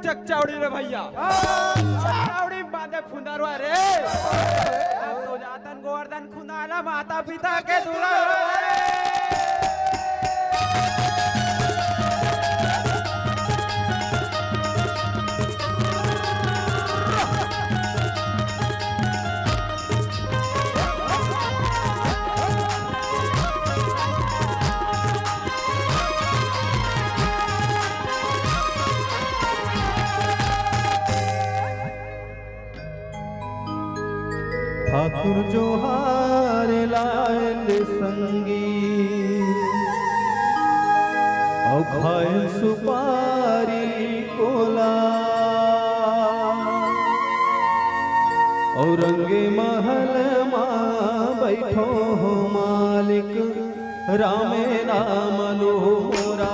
चकचावड़ी रे भैया चकचावड़ी बांधे फुंदारवा रे अब तो जातन गोवर्धन खुनाला माता पिता के दूल्हा ठाकुर जोहार लाल संगी और खाए सुपारी कोला और रंगे महल माँ बैठो हो मालिक रामे नाम लोरा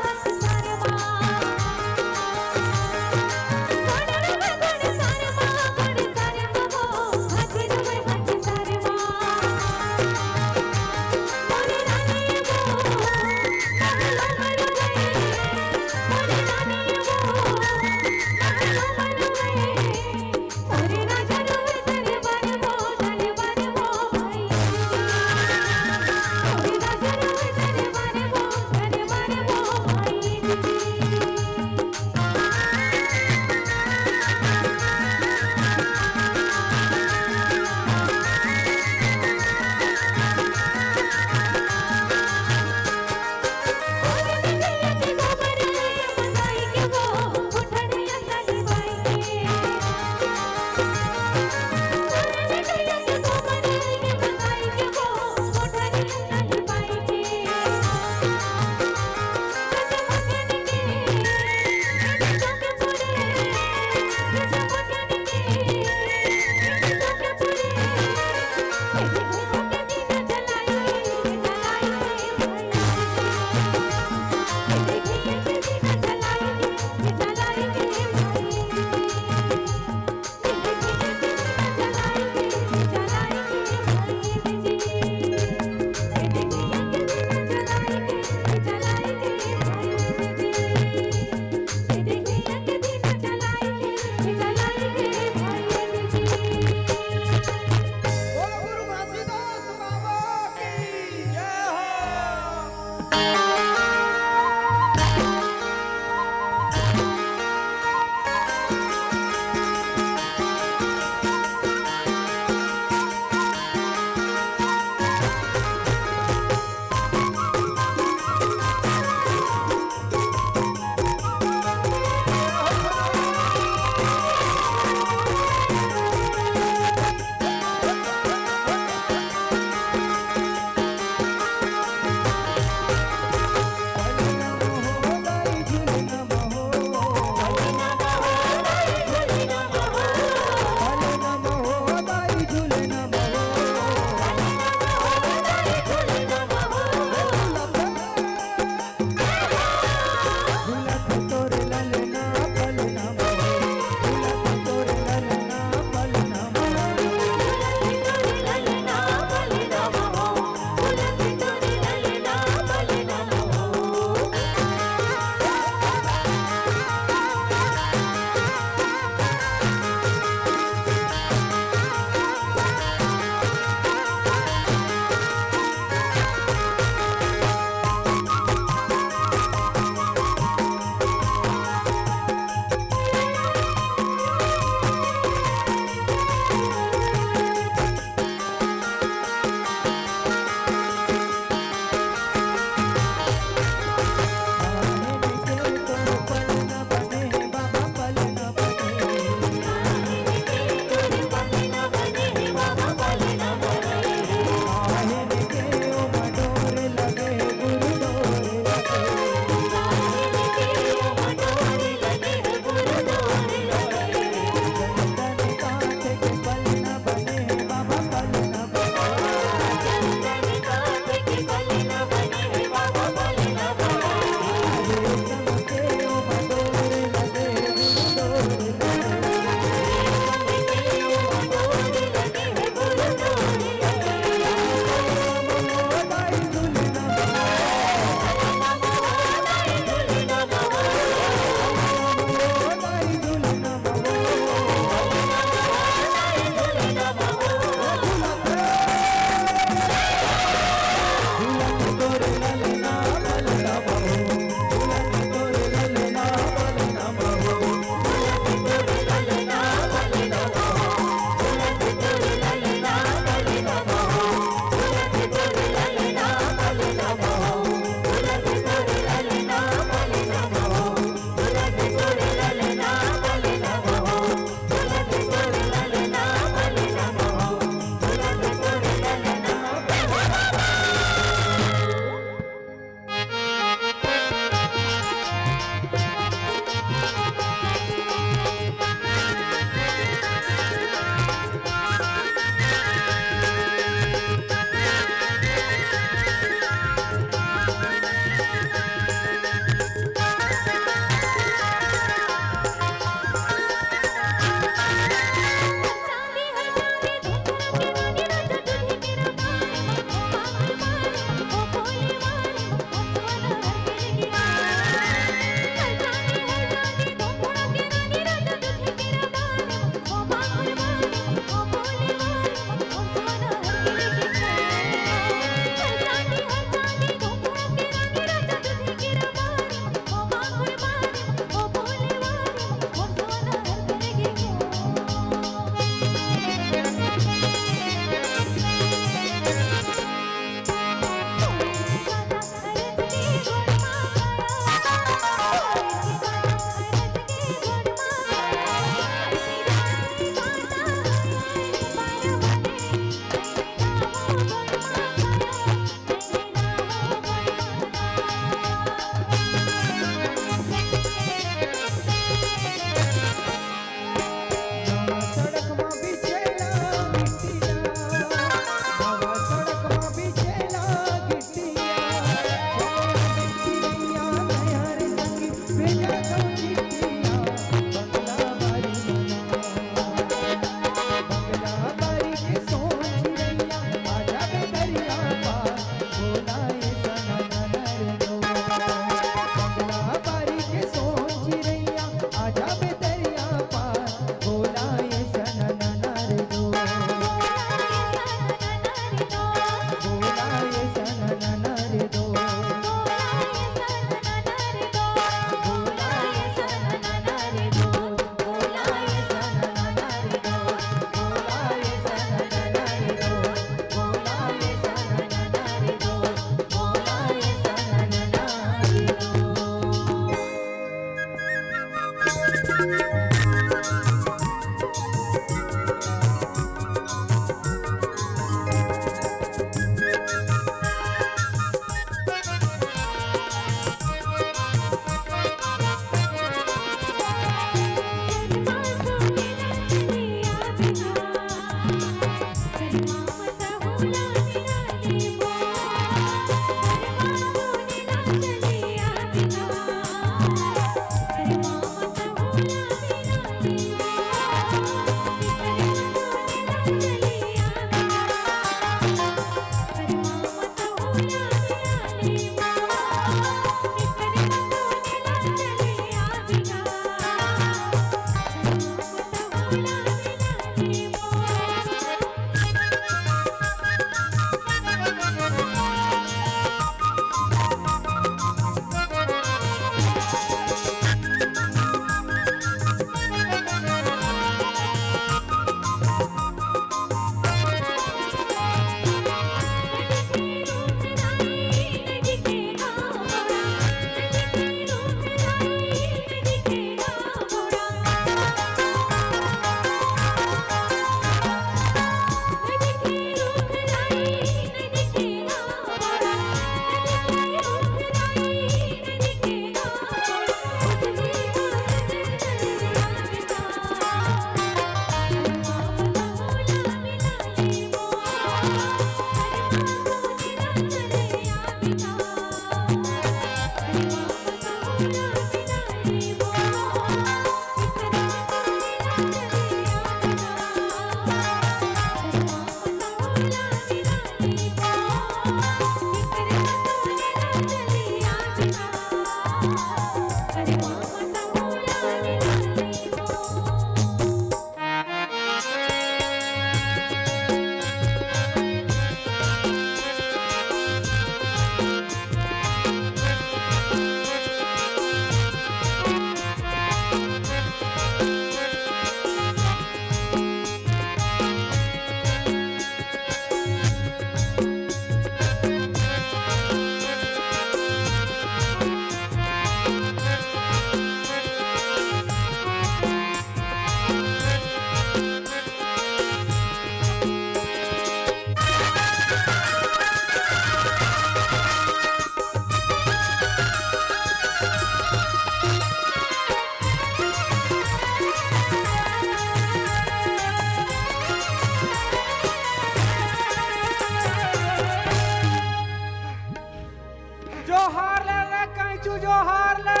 जोहार ले।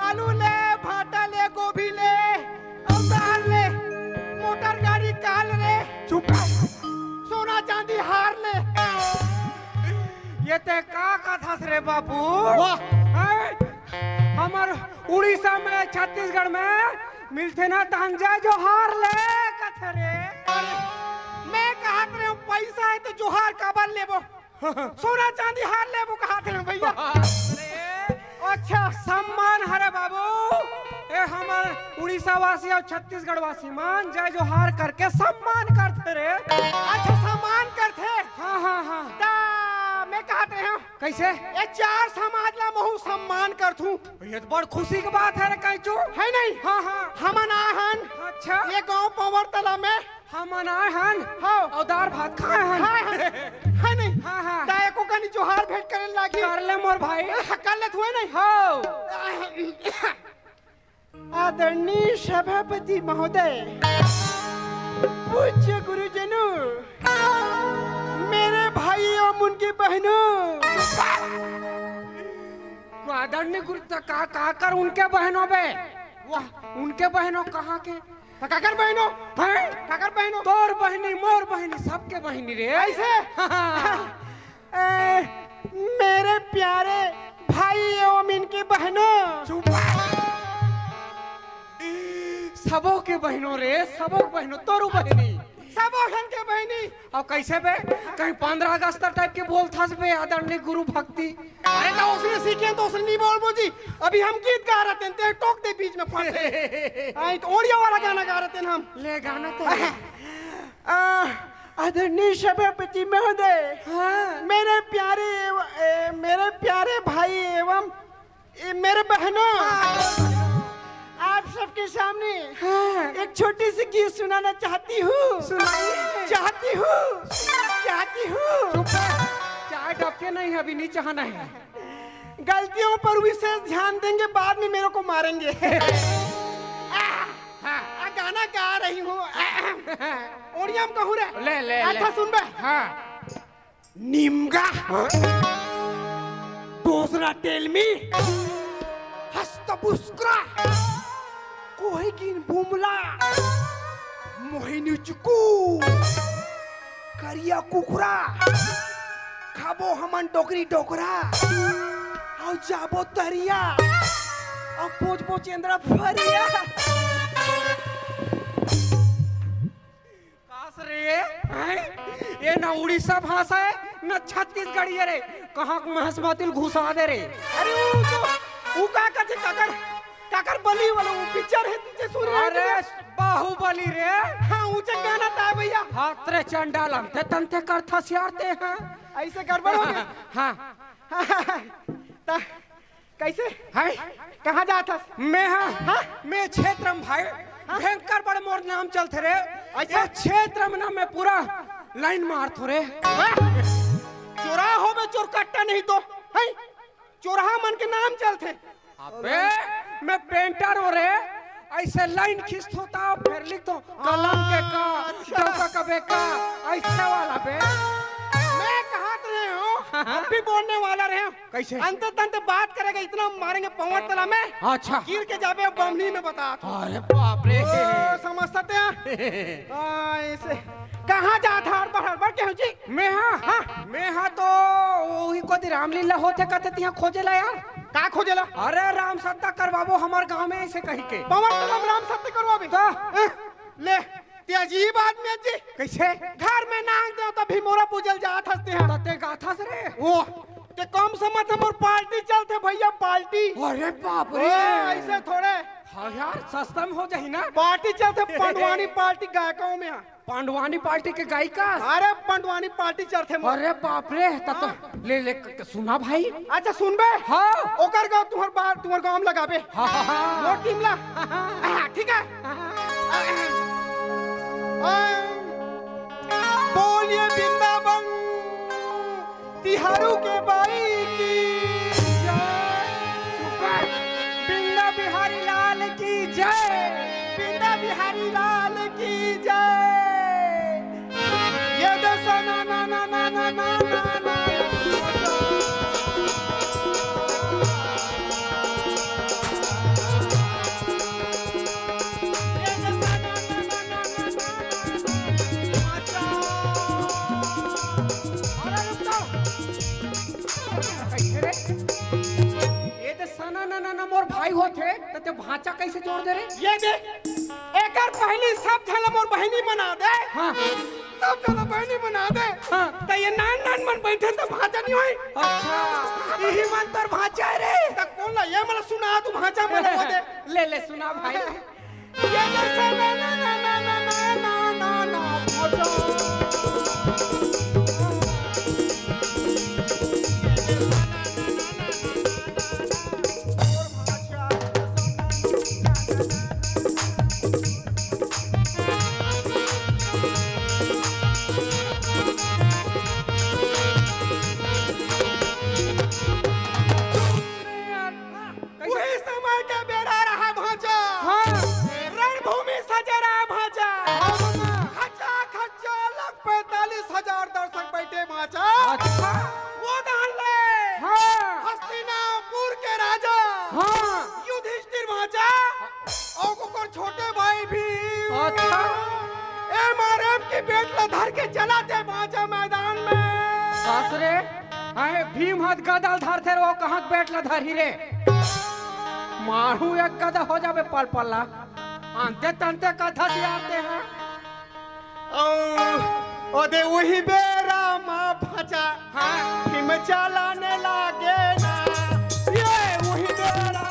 आलू ले, भाटा ले, गोभी ले, अवतार ले, मोटर गाड़ी काल रे, चुप। सोना चांदी हार ले। ये ते का कथा रे बाबू? वाह। हमार उड़ीसा में, छत्तीसगढ़ में मिलते ना तांजा जोहार ले कथा रे। मैं कहा करे हूँ, पैसा है तो जोहार काबर लेबो, सोना चांदी हार लेबो कहा थे भैया। अच्छा सम्मान हरे बाबू। ए हमार उड़ीसा वासी और छत्तीसगढ़ वासी मान जय जोहार करके सम्मान करते रे। अच्छा सम्मान करते। हाँ हाँ हाँ। मैं कहा थे हूँ कैसे? ये चार समाज ला महू सम्मान करथू। ये तो बड़ खुशी की बात है रे कैचू। है नहीं? हाँ हाँ। हमन आहन। अच्छा ये गांव पवर तला में हम आए हन। हाँ। और दाल भात खाए हन। है नहीं? हाँ हाँ। दाय को कनी जोहार भेंट करे लागी। कर ले मोर भाई। कर ले हुए नहीं? हो। आदरणीय सभापति महोदय, पूज्य गुरुजनों, मेरे भाई और उनकी बहनों। आदरणीय गुरु का कर उनके बहनों बे। वाह उनके बहनों कहाँ के? काकर बहनों हैं? काकर बहनों तोर बहनी मोर बहनी सबके बहनी रे। ऐसे मेरे प्यारे भाई एवं इनकी बहनों। चुप। सबों के बहनों रे, सबों के बहनों तोरू बहनी सब ओठन के बहनी। अब कैसे बे? कहीं 15 अगस्त टाइप के बोल था बे आदरणीय गुरु भक्ति। अरे तो उसने सीखे तो उसने नहीं बोल बोजी। अभी हम गीत गा रहे थे, टोक दे बीच में फंसे। आई तो ओडिया वाला गाना गा रहे थे हम। ले गाना तो आदरणीय सभापति महोदय, हाँ। मेरे प्यारे भाई एवं मेरे बहनों, आप सबके सामने हाँ। एक छोटी सी गीत सुनाना चाहती हूँ। सुनाइए। चाहती हूँ। चुप है। चाय डबके नहीं है, अभी नीचे आना है। गलतियों पर विशेष ध्यान देंगे, बाद में मेरे को मारेंगे। गाना गा रही हूँ। ओडिया में कहूँ रे। ले अच्छा सुन बे। हाँ। निमगा दूसरा टेलमी हस्तबुस्क्रा कोई गिन बुमला मोहिनी चुकू करिया कुकुरा खाबो हमन डोकरी डोकरा और जाबो तरिया और पोचबो चेंद्रा फरिया। कास रे ये ना उड़ीसा भाषा है ना छत्तीसगढ़ी है रे। कहाँ महसमातिल घुसा दे रे। अरे वो का कहते काकर बली वाला वो पिक्चर है तुझे सुन रहे अरे बाहुबली रे। हाँ ऊंचा गाना था भैया। हाथ रे चंडाल अंते तंते करथा सियारते हैं। ऐसे गड़बड़ हो गया। हाँ ता कैसे है कहाँ जाता? मैं हाँ मैं क्षेत्र में भाई भयंकर बड़े मोर नाम चलते रे। ये क्षेत्र में ना मैं पूरा लाइन मार थो रे। चोरा हो बे चोर कट्टा नहीं तो है चोरहा मन के नाम चलते। अबे मैं पेंटर हो रे। ऐसे लाइन खींच होता फिर लिख तो कलम के का चौका कबे का ऐसा वाला बे। मैं कहा रहे हूँ अब भी बोलने वाला रहे। कैसे? अंत तंत बात करेगा इतना मारेंगे पवन तला में। अच्छा गिर के जाबे बमनी में बता। अरे बाप रे समझते हैं। ऐसे कहाँ जाता हड़बड़ के जी? मैं हाँ तो वही को रामलीला होते कहते तिहाँ खोजे ला यार। का खोजेला? अरे राम सत्ता करवाबो हमार गांव में ऐसे कही के। पवन तला में राम सत्य करवाबे तो ले ते अजीब आदमी है जी। कैसे? घर में नांग दे तो भीमोरा पूजल जात हंसते हैं। तते गाथा से रे वो ते कम समय हमर पार्टी चलते भैया पार्टी। अरे बाप ओ, रे ऐसे थोड़े हाँ यार सस्ता में हो जाही ना। पार्टी चलते पंडवानी पार्टी गायकों में। पांडवानी पार्टी के गायिका। अरे पंडवानी पार्टी चलते। अरे बाप रे तब तो ले सुना भाई। अच्छा सुनबे। हाँ ओकर गाँव तुम्हार गाँव में लगाबे। हाँ वो टीम ला ठीक है। बोलिए वृंदावन तिहारू के बाई की बिंदा बिहारी लाल की जय। बिंदा बिहारी लाल की जय। ये दशा ना ना ना ना ना ना ना ना ना ना ना ना मोर भाई होते तो ते भांचा कैसे जोड़ दे रे? ये दे एकर पहली सब झला मोर बहनी बना दे। हाँ सब झला बहनी बना दे। हाँ तो ये नान नान मन बैठे तो भांचा नहीं होई। अच्छा यही मन तर भांचा है रे। तो कौन ला ये मला सुना तू भांचा मन हो दे। ले ले सुना भाई। ये दे से ना ना ना ना ना ना ना ना ना भांचा। वही समय के बेरा रहा भांचा। हाँ रणभूमि सजा रहा भांचा। खचा खचा लग 45,000 दर्शक बैठे भांचा। अच्छा वो दान ले। हाँ हस्तिनापुर के राजा हाँ युधिष्ठिर भांचा और को छोटे भाई भी अच्छा एमआरएफ की बेटला धर के चलाते भांचा मैदान में। सासरे आए भीम हाथ गदा धर थे वो कहाँ बैठला धरी रे? मारू एक गदा हो जावे पल पल्ला अंते तंते कथा से आते हैं। ओदे वही बेरा माँ भांचा हाँ भीम चलाने लागे ना। ये वही बेरा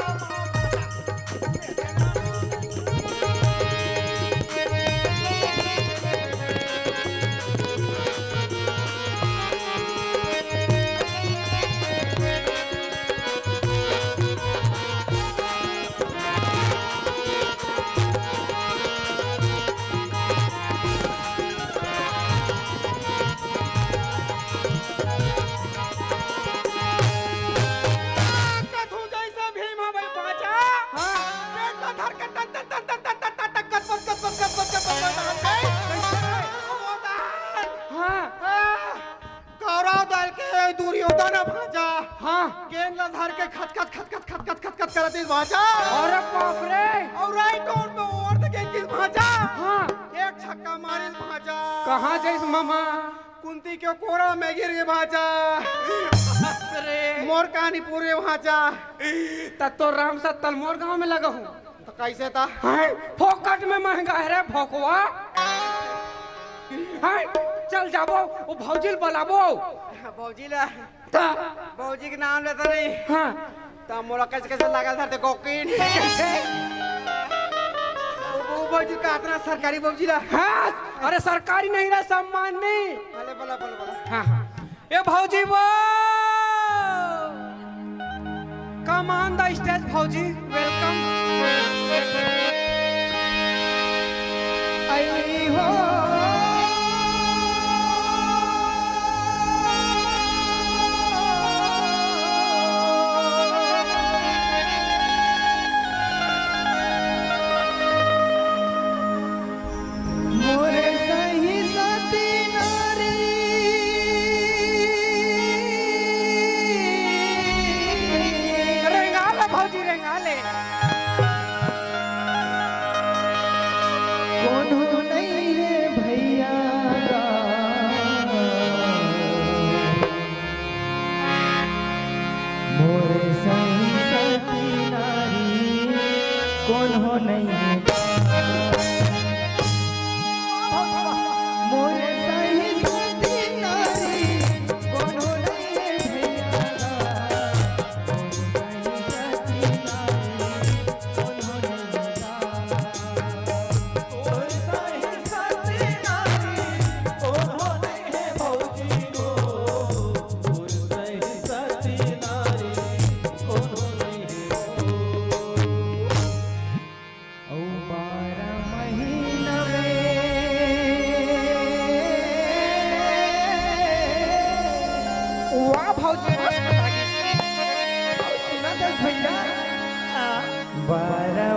भांचा। अरे बाप रे और राइट आउट में ओवर द गेंद भांचा। हाँ एक छक्का मारे भांचा। कहाँ जाइस मामा? कुंती के कोरा में गिर गए भांचा। अरे मोर कहानी पूरे भांचा। तब तो राम सा तलमोर गांव में लगा हूँ। तो कैसे था? हाय फोकट में महंगा है रे भोकवा। हाय चल जाबो वो भौजिल बुलाबो। भौजी ला ता भौजी के नाम लेता नहीं। हाँ तो मोरा कैसे कैसे लगा था देखो किन। वो भौजी का इतना सरकारी भौजी ला। हाँ अरे सरकारी नहीं रहा सम्मान नहीं। भले बोला बोला बोला। हाँ हाँ ये भौजी वो कम ऑन द स्टेज भौजी वेलकम। आई हो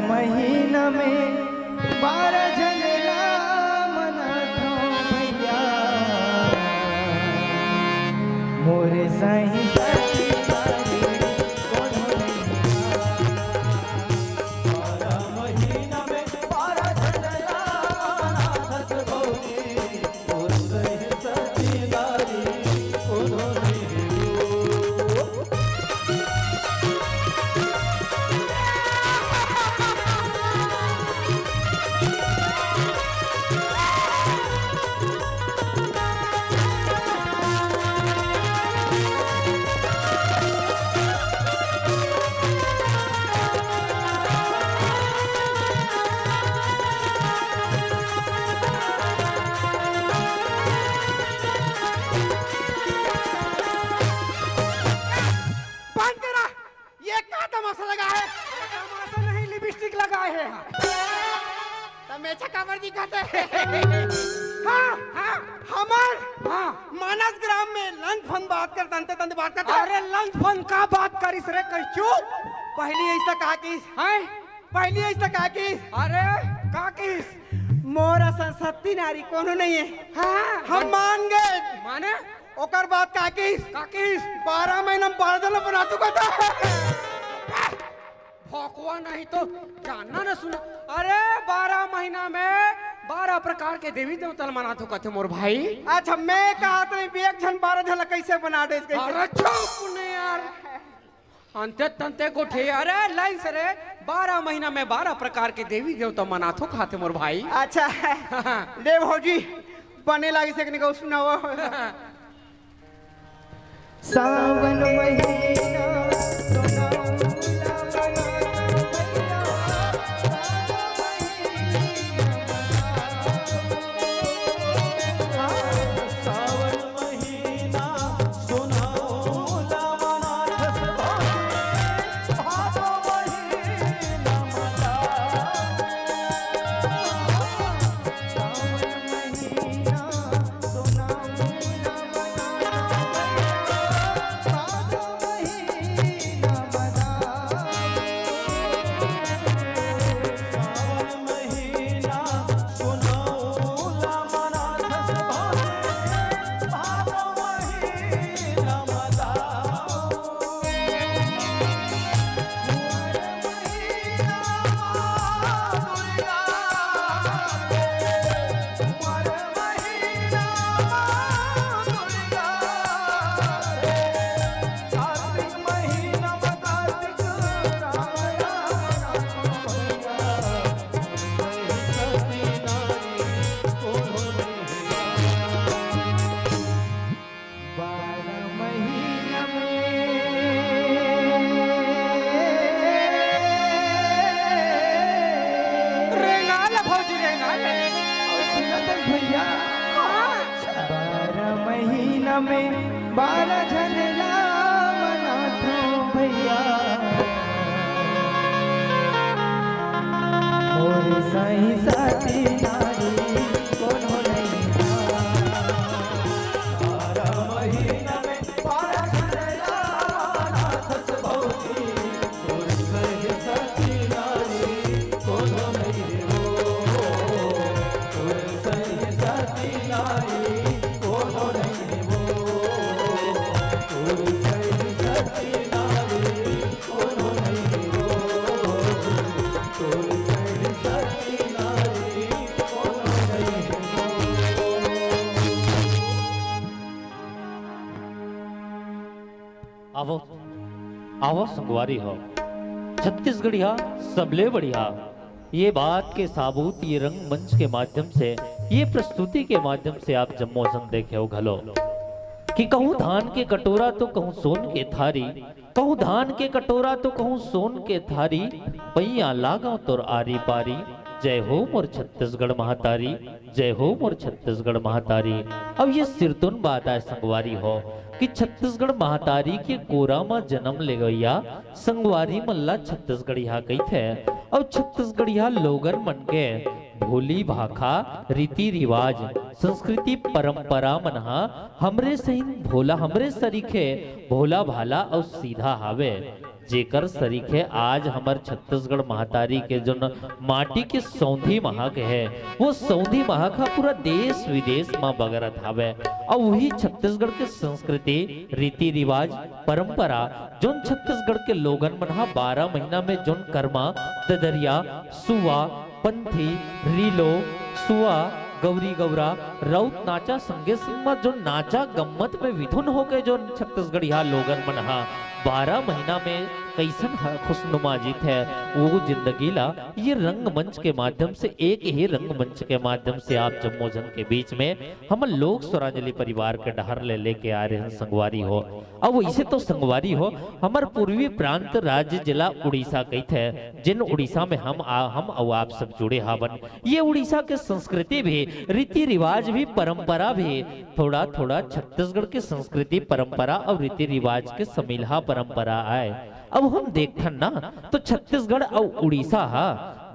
महीना में 12 झंडा मनाता भैया मोरे सही सही मानस ग्राम में लंच फन बात कर तंते तंते बात करता अरे लंच फन का बात करिस रे कछु पहली ऐसा कहा कि हैं पहली ऐसा कहा कि अरे का किस मोरा संसत्ती नारी कोनो नहीं है हाँ हम मान गए माने ओकर बात कहा कि का किस 12 महीना में 12 दिन बना चुका था भौकवा नहीं तो जानना न सुना अरे 12 महीना में 12 प्रकार के देवी देवता मना तो कहते मोर भाई अच्छा मैं कहा तो एक जन 12 झलक कैसे बना दे इसके अरे चुप ने यार अंते तंते को ठे अरे लाइन से रे 12 महीना में 12 प्रकार के देवी देवता मना तो खाते मोर भाई अच्छा ले भौजी बने लागी से निकल सुनाओ सावन महीना में 12 झंडा मनाथो भैया मोर साईं साथी नारी कोनो नहीं आवो आवो संगवारी हो छत्तीसगढ़िया सबले बढ़िया ये बात के साबूत ये रंगमंच के माध्यम से ये प्रस्तुति के माध्यम से आप जम्मो जन देखे हो घलो कि कहूँ धान के कटोरा तो कहूँ सोन के थारी कहूँ धान के कटोरा तो कहूँ सोन के थारी पैया लागा तोर आरी पारी जय हो मोर छत्तीसगढ़ महातारी जय हो मोर छत्तीसगढ़ महातारी। अब ये सिरतुन बात है संगवारी हो कि छत्तीसगढ़ महातारी के कोरा में जन्म ले गया संगवारी मल्ला छत्तीसगढ़िया कही थे। अब छत्तीसगढ़िया लोगन मन के भोली भाखा रीति रिवाज संस्कृति परंपरा मनहा हमरे सही भोला हमरे सरीखे भोला भाला और सीधा हावे जेकर सरीखे आज हमार छत्तीसगढ़ महातारी के जो माटी के सौंधी महक है वो सौंधी महक पूरा देश विदेश में बगरत हावे और वही छत्तीसगढ़ के संस्कृति रीति रिवाज परंपरा जोन छत्तीसगढ़ के लोगन मनहा 12 महीना में जोन कर्मा ददरिया सुवा पंथी रीलो सुआ गौरी गौरा राउत नाचा संगे संग जो नाचा गम्मत में विधुन हो गए जो छत्तीसगढ़िया लोगन मनहा 12 महीना में कैसन खुशनुमा जीत है वो जिंदगी ला ये रंगमंच के माध्यम से एक ही रंगमंच के माध्यम से आप जम्मो जन के बीच में हम लोग स्वरांजलि परिवार के डहर ले लेके आ रहे हैं संगवारी हो। अब इसे तो संगवारी हो हमार पूर्वी प्रांत राज्य जिला उड़ीसा कही थे जिन उड़ीसा में हम आप सब जुड़े हावन। ये उड़ीसा के संस्कृति भी रीति रिवाज भी परंपरा भी थोड़ा थोड़ा छत्तीसगढ़ की संस्कृति परंपरा और रीति रिवाज के समिलहा परंपरा आए। अब हम देखन ना तो छत्तीसगढ़ और उड़ीसा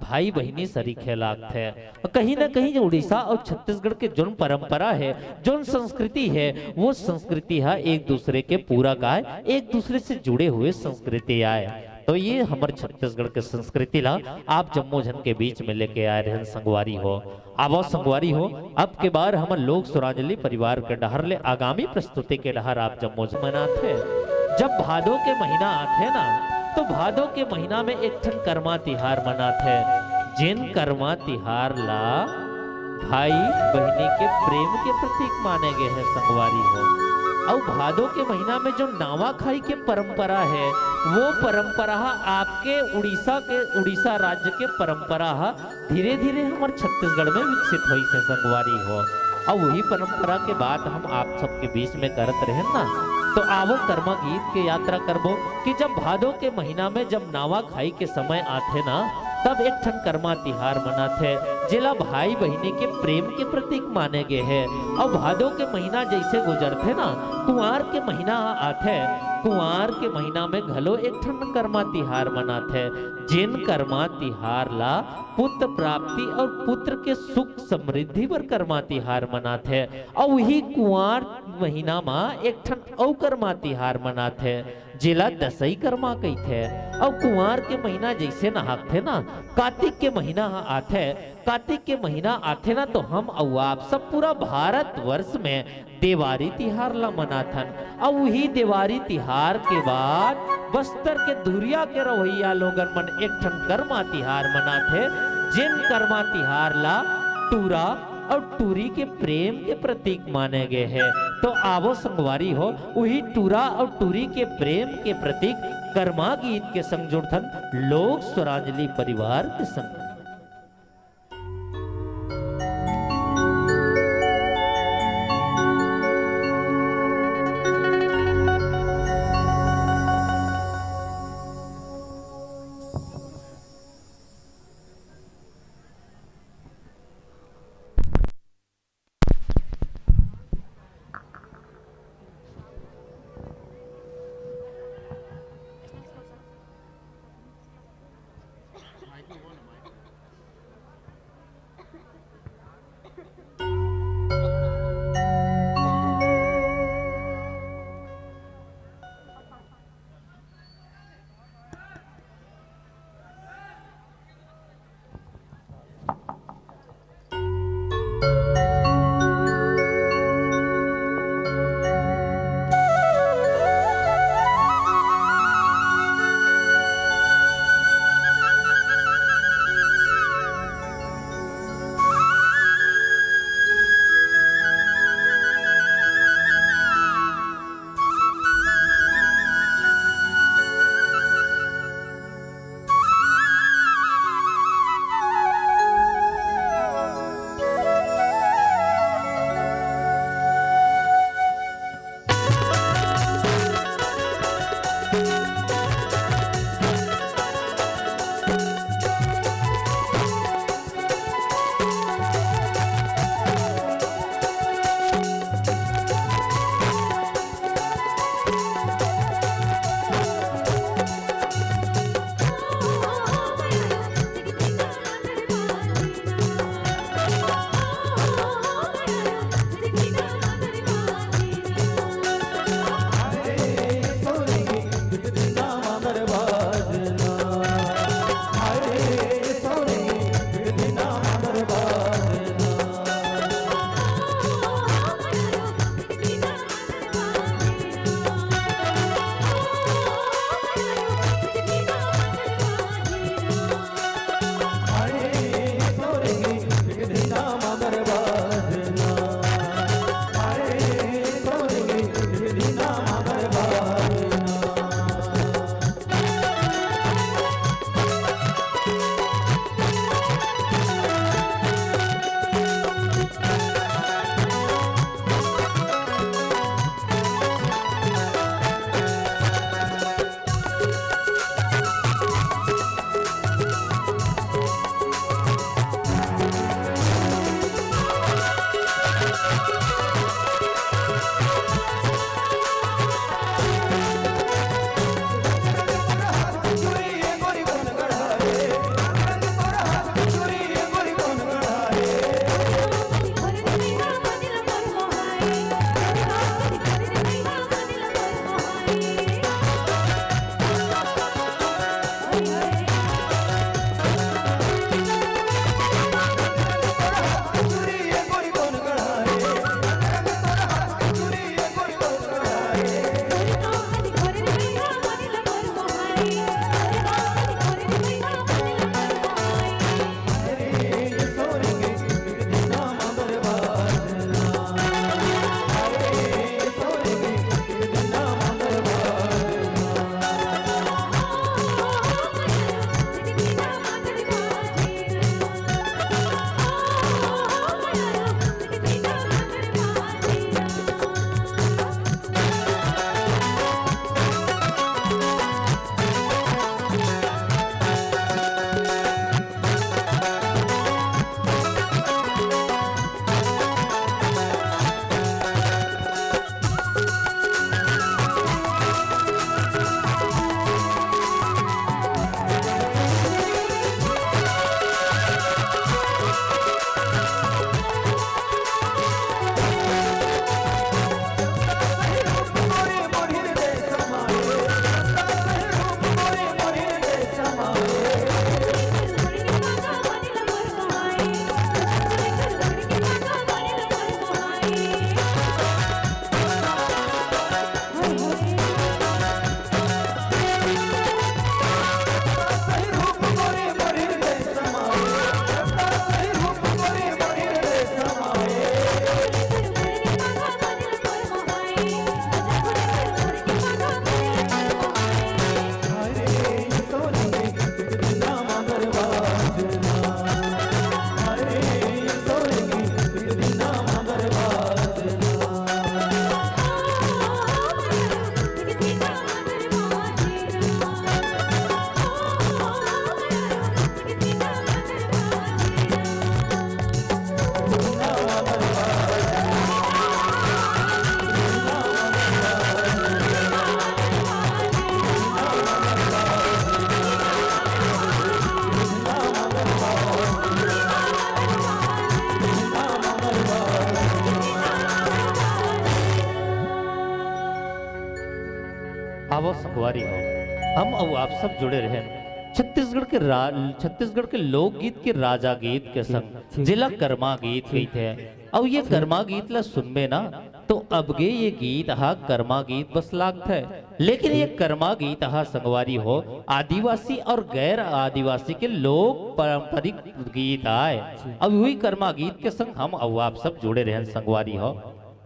भाई बहनी सरीखे लाग थे। कहीं ना कहीं जो उड़ीसा और छत्तीसगढ़ के जोन परंपरा है, जोन संस्कृति है, वो संस्कृति है एक दूसरे के पूरक आए, एक दूसरे से जुड़े हुए संस्कृति आए। तो ये हमारे छत्तीसगढ़ के संस्कृति ला आप जम्मू जन के बीच में लेके आए रहे संगवारी हो। अब संगवारी हो, अब के बार हम लोग सुरांजलि परिवार के डहर ले आगामी प्रस्तुति के डहर आप जम्मू जन मनाते। जब भादो के महीना आते ना, तो भादो के महीना में एक ठन कर्मा तिहार मनाते, जिन कर्मा तिहार ला भाई बहनी के प्रेम के प्रतीक माने गए हैं संगवारी हो। और भादो के महीना में जो नावा खाई के परंपरा है, वो परंपरा आपके उड़ीसा राज्य के परंपरा धीरे धीरे हमारे छत्तीसगढ़ में विकसित हुई से संगवारी हो। और वही परंपरा के बात हम आप सबके बीच में करत रहे ना, तो आवो कर्मा गीत के यात्रा करबो कि जब भादो के महीना में जब नावा खाई के समय आते ना, तब एक ठन कर्मा तिहार मनाते, जिला भाई बहनी के प्रेम के प्रतीक माने गए हैं। और भादो के महीना जैसे गुजरते ना, कुंवार के महीना आते, कुंवार के महीना में घलो एक ठन कर्मा तिहार मनाते, जिन कर्मा तिहार ला पुत्र प्राप्ति और पुत्र के सुख समृद्धि पर कर्मा तिहार मनाते। और वही कुंवार महीना में एक ठन औ कर्मा तिहार मनाते, जिला दसई कर्मा कहते। और कुंवार के महीना जैसे नहाते ना, कार्तिक के महीना आते, कार्तिक के महीना आते ना, तो हम और आप सब पूरा भारत वर्ष में देवारी तिहार ला मनाथन। और वही देवारी तिहार के बाद बस्तर के दूरिया के रवैया लोगन मन एक ठन कर्मा तिहार मनाथे, जिन कर्मा तिहार ला टूरा और टूरी के प्रेम के प्रतीक माने गए हैं। तो आवो संगवारी हो, वही टूरा और टूरी के प्रेम के प्रतीक कर्मा गीत के संग जुड़थन लोक स्वरांजलि परिवार के संग। आवो संगवारी हो, हम और आप सब जुड़े रहे छत्तीसगढ़ के लोकगीत के राजा गीत के संग जिला कर्मा गीत गई थे। और ये कर्मा गीत ला सुनबे ना तो अब गे ये गीत हा कर्मा गीत बस लागत है, लेकिन ये कर्मा गीत हा संगवारी हो आदिवासी और गैर आदिवासी के लोक पारंपरिक गीत आए। अब वही कर्मा गीत के संग हम और आप सब जुड़े रहे संगवारी हो।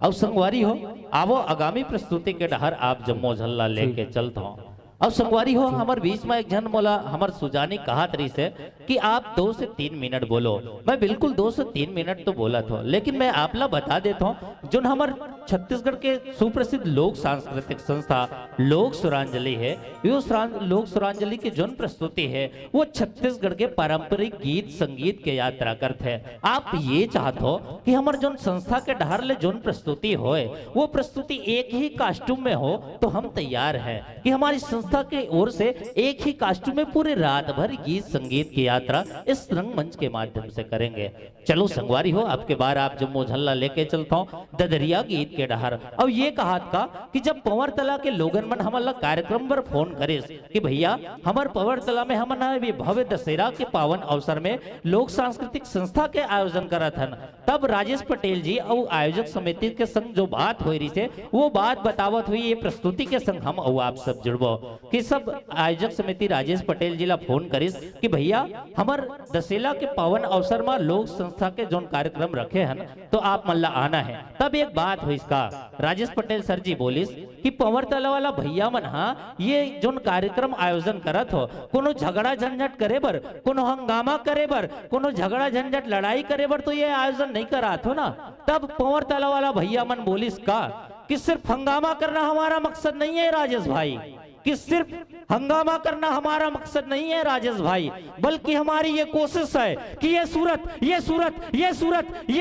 अब संगवारी हो आवो आगामी प्रस्तुति के डहर आप जम्मो झल्ला लेके चलता हो। अब संगवारी हो हमारे बीच में एक जन मोला हमार सुजानी कहा तरी से कि आप 2 से 3 मिनट बोलो। मैं बिल्कुल 2 से 3 मिनट तो बोला था, लेकिन मैं आप ला बता देता हूँ जो हमार छत्तीसगढ़ के सुप्रसिद्ध लोक सांस्कृतिक संस्था लोक सुरांजलि है, लोक सुरांजलि की जो प्रस्तुति है वो छत्तीसगढ़ के पारंपरिक गीत संगीत के यात्रा करते हैं। आप ये चाहते हो कि हमारे जो संस्था के डहर ले जो प्रस्तुति हो वो प्रस्तुति एक ही कास्ट्यूम में हो तो हम तैयार हैं कि हमारी संस्था के ओर से एक ही कास्ट्यूम में पूरे रात भर गीत संगीत की यात्रा इस रंगमंच के माध्यम से करेंगे। चलो संगवारी हो आपके बार आप जम्मू झल्ला लेके चलता हूँ ददरिया गीत के डहर। अब ये कहा था कि जब पवर तला के लोगन मन हमारा कार्यक्रम पर फोन करे कि भैया हमार पवर तला में हमारा भव्य दशहरा के पावन अवसर में लोक सांस्कृतिक संस्था के आयोजन करा था, तब राजेश पटेल जी और आयोजक समिति के संग जो बात हो रही से वो बात बतावत हुई ये प्रस्तुति के संग हम और आप सब जुड़बो कि सब आयोजक समिति राजेश पटेल जी ला फोन करिस कि भैया हमार दशहरा के पावन अवसर में लोक संस्था के जो कार्यक्रम रखे हैं तो आप मल्ला आना है। तब एक बात हुई इसका राजेश पटेल सर जी बोलिस कि पवर तला वाला भैया मन हाँ ये जो कार्यक्रम आयोजन करत हो कोनो झगड़ा झंझट करे बर, कोनो हंगामा करे बर, कोनो झगड़ा झंझट लड़ाई करे बर तो ये आयोजन नहीं करात हो ना। तब पवर तला वाला भैया मन बोलिस का कि सिर्फ हंगामा करना हमारा मकसद नहीं है राजेश भाई, कि सिर्फ हंगामा करना हमारा मकसद नहीं है राजेश भाई, बल्कि हमारी ये कोशिश है कि ये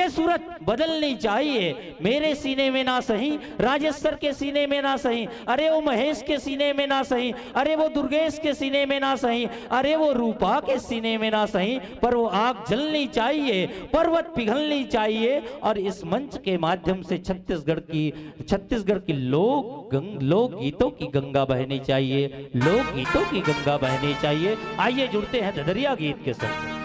सूरत बदलनी चाहिए। मेरे सीने में ना सही, राजेश सर के सीने में ना सही, अरे वो महेश के सीने में ना सही, अरे वो दुर्गेश के सीने में ना सही, अरे वो रूपा के सीने में ना सही, पर वो आग जलनी चाहिए, पर्वत पिघलनी चाहिए। और इस मंच के माध्यम से छत्तीसगढ़ की लोक गीतों की गंगा बहनी चाहिए, लोक गीतों की गंगा बहनी चाहिए। आइए जुड़ते हैं ददरिया गीत के साथ।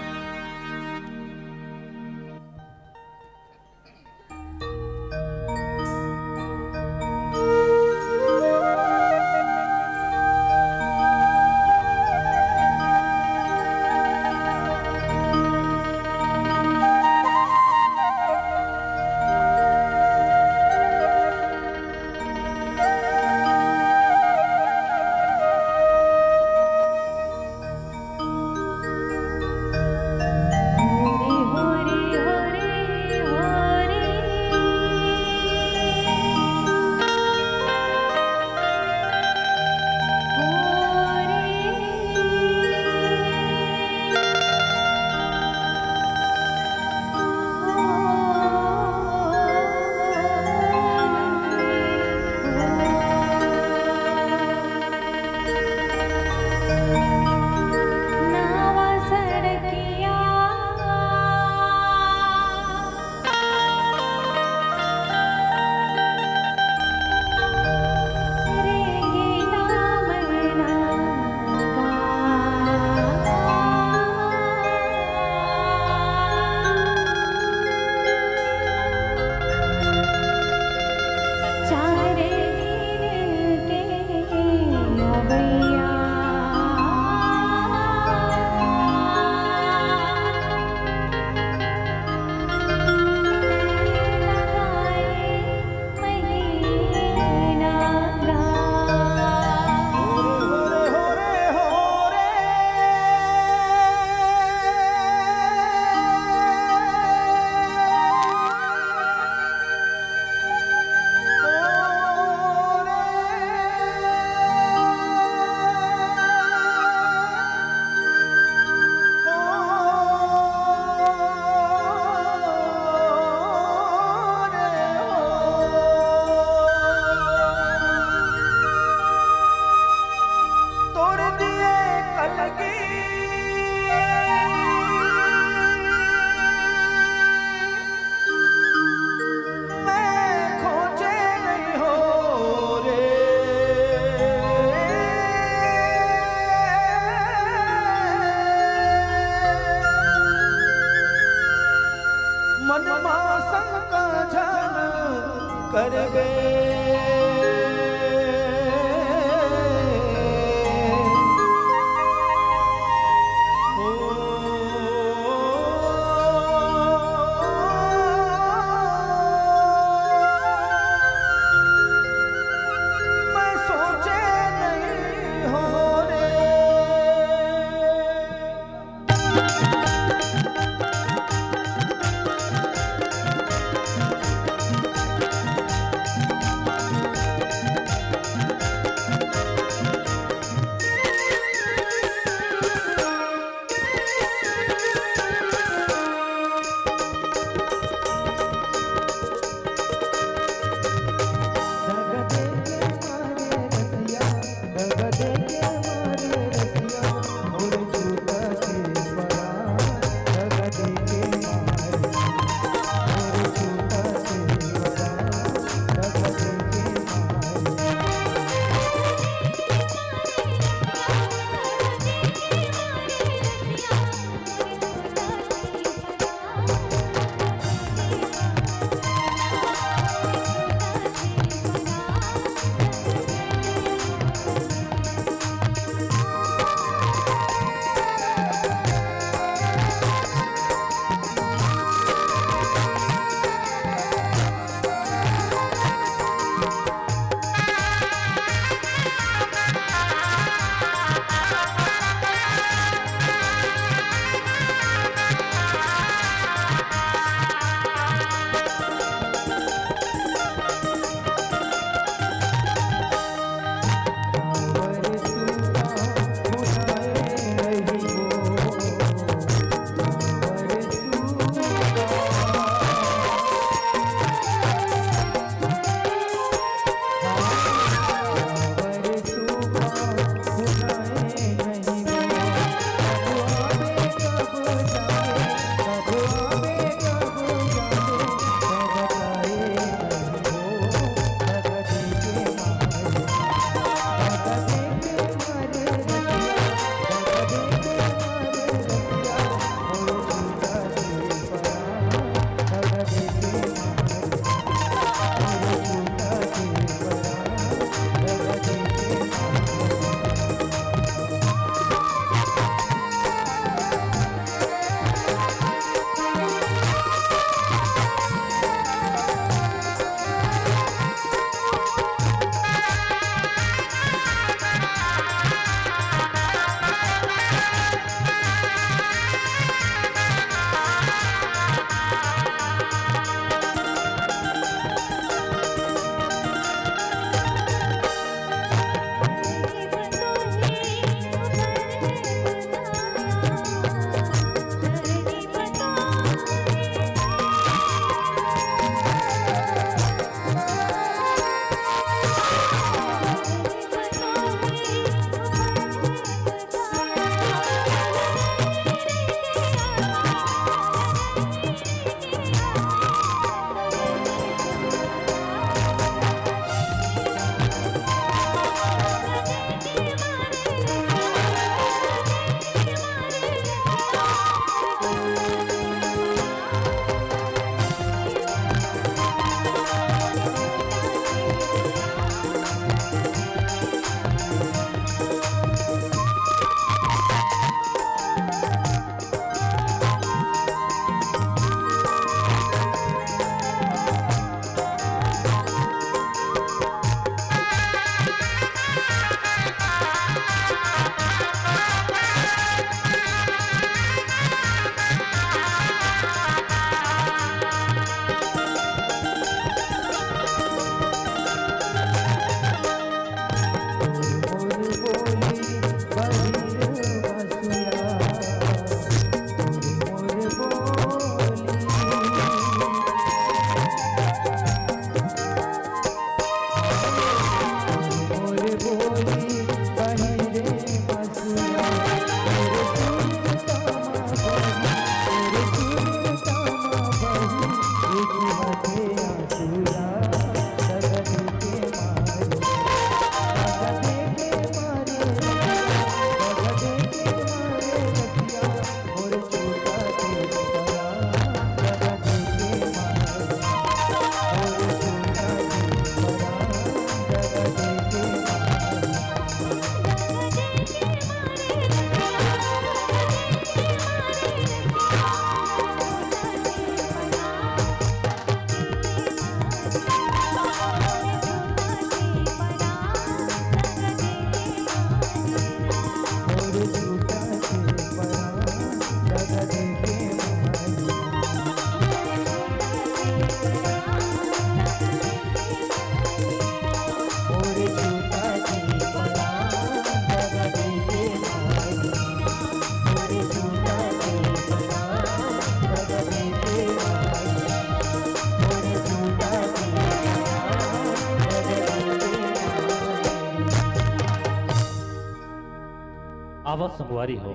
आवाज संगवारी हो।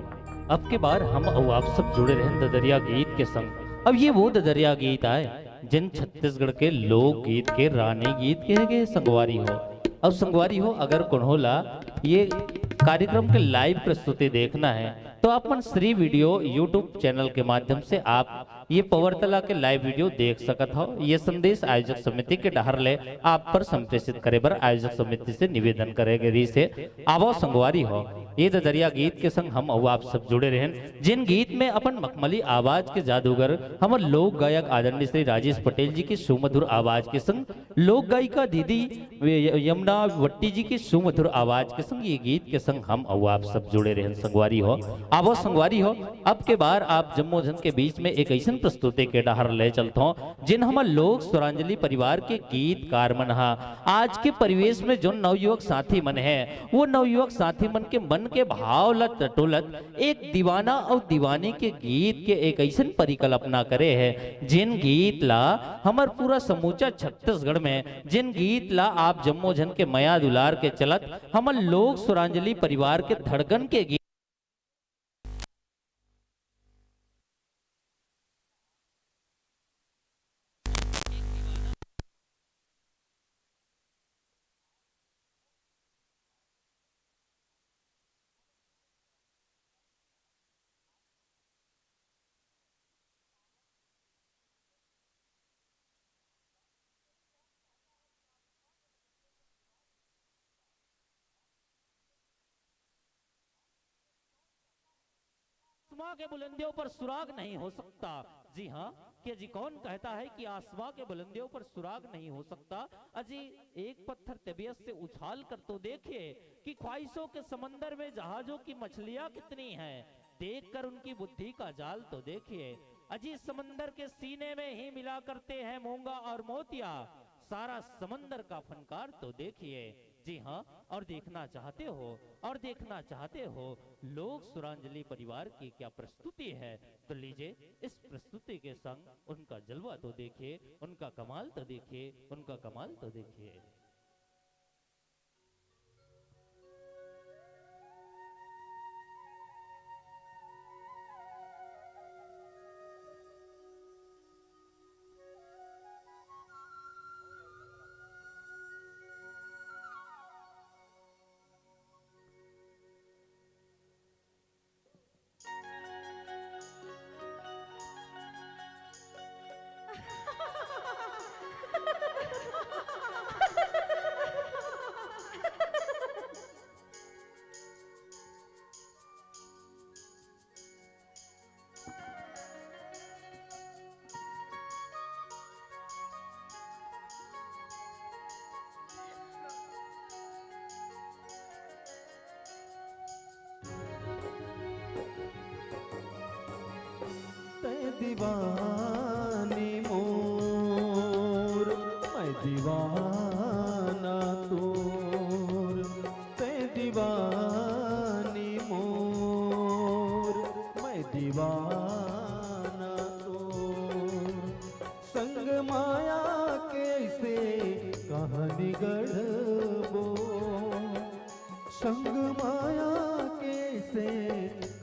अब के बार हम और आप सब जुड़े रहें ददरिया गीत के संग। अब ये वो ददरिया गीत आए जिन छत्तीसगढ़ के लोक गीत के रानी गीत के संगवारी हो। अब संगवारी हो, अगर कुन्होला ये कार्यक्रम के लाइव प्रस्तुति देखना है तो अपन श्री वीडियो यूट्यूब चैनल के माध्यम से आप ये पवरतला के लाइव वीडियो देख सकत हो। ये संदेश आयोजक समिति के डहर ले आप पर संप्रेषित करे बर आयोजक समिति से निवेदन करेगे री से आवो संगवारी हो। ये दरिया गीत के संग हम और आप सब जुड़े रहें जिन गीत में अपन मखमली आवाज के जादूगर हम लोक गायक आदरणीय श्री राजेश पटेल जी की सुमधुर आवाज के संग लोक गायिका दीदी यमुना वट्टी जी की सुमधुर आवाज के संग ये गीत के संग हम और आप सब जुड़े रहें संगवारी हो। आवो संगवारी हो, अब के बार आप जम्मो जन के बीच में एक ऐसा प्रस्तुति के डहर ले चलता हूँ जिन हम लोक स्वरांजलि परिवार के गीतकार मन हा। आज के परिवेश में जो नवयुवक साथी मन है वो नवयुवक साथी मन के मन के भाव लत टटोलत एक दीवाना और दीवानी के गीत के एक ऐसा परिकल्पना करे है जिन गीत ला हमार पूरा समूचा छत्तीसगढ़ में जिन गीत ला आप जम्मो जन के मया दुलार के चलत हमर लोक स्वरांजलि परिवार के धड़कन के गीत आसमां के बुलंदियों पर सुराग नहीं हो सकता। जी हाँ, कि जी कौन कहता है कि आसमां के बुलंदियों पर सुराग नहीं हो सकता। अजी एक पत्थर तबीयत से उछाल कर तो देखिए कि ख्वाहिशों के समंदर में जहाजों की मछलियां कितनी हैं। देखकर उनकी बुद्धि का जाल तो देखिए। अजी समंदर के सीने में ही मिला करते हैं मूंगा और मोतिया। सारा समंदर का फनकार तो देखिए। जी हाँ, और देखना चाहते हो लोक सुरांजलि परिवार की क्या प्रस्तुति है, तो लीजिए इस प्रस्तुति के संग उनका जलवा तो देखिए, उनका कमाल तो देखिए। दीवानी मोर मैं दीवाना तोर, ते दीवानी मोर मैं दीवाना तोर। संग माया कैसे कहानी गढ़बो, संग माया कैसे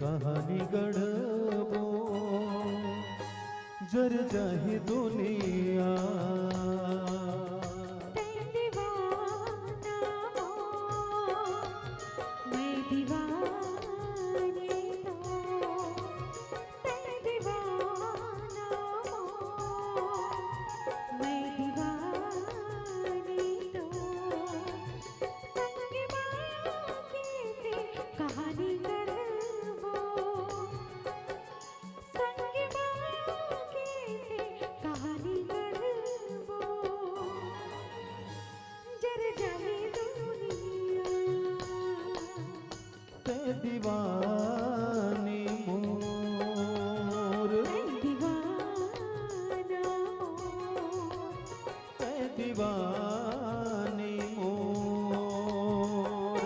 कहानी गढ़बो। जर जाहि दुनिया दीवानी मोर तै दीवानी मोर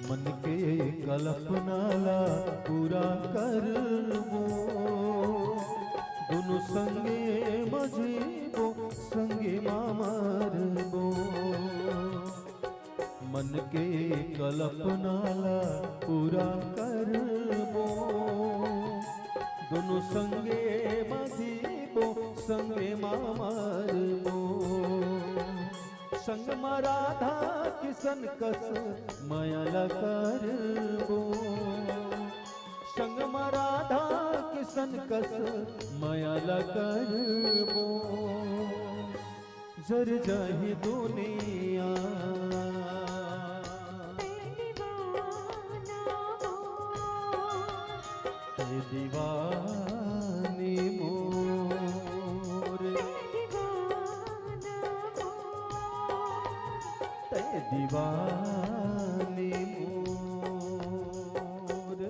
मन के कल्पनाला पूरा करबो दोनों संगे मजीबो संगे मामरबो मन के कल्पनाला पूरा करबो दोनों संगे मजीबो संगे मामरबो संग राधा किसन कस मयल करबो संग राधा किसन कस मयल करबो जर जाहि दुनिया ते दीवानी मोर ते दीवानी मोर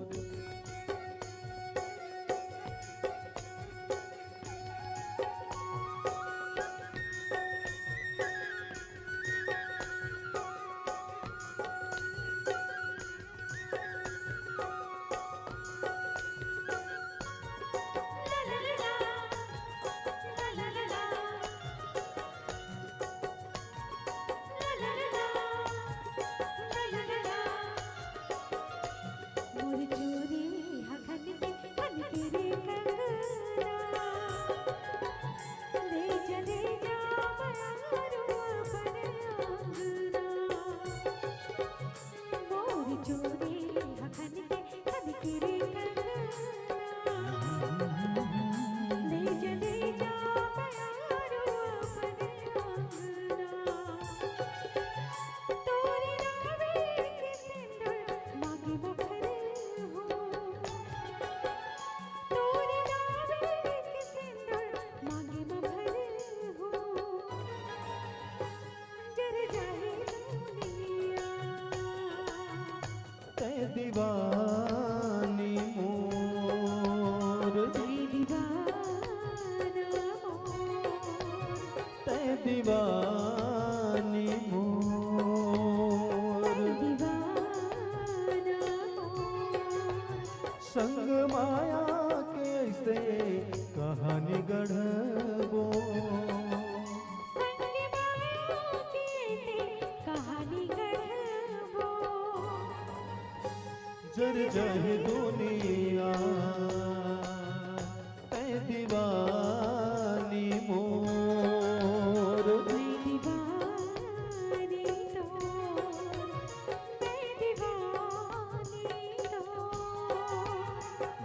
दीवानी मोर ते दीवानी मोर संग माया के ऐसे कहानी गढ़बो जर जाहि दुनिया ते दीवानी मोर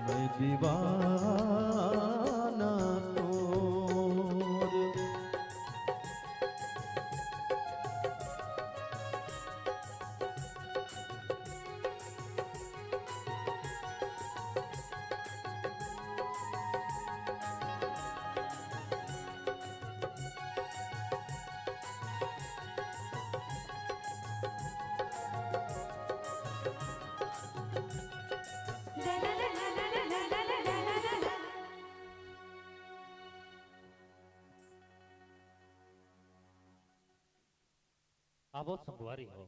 मैं दीवाना तोर आवो संगवारी हो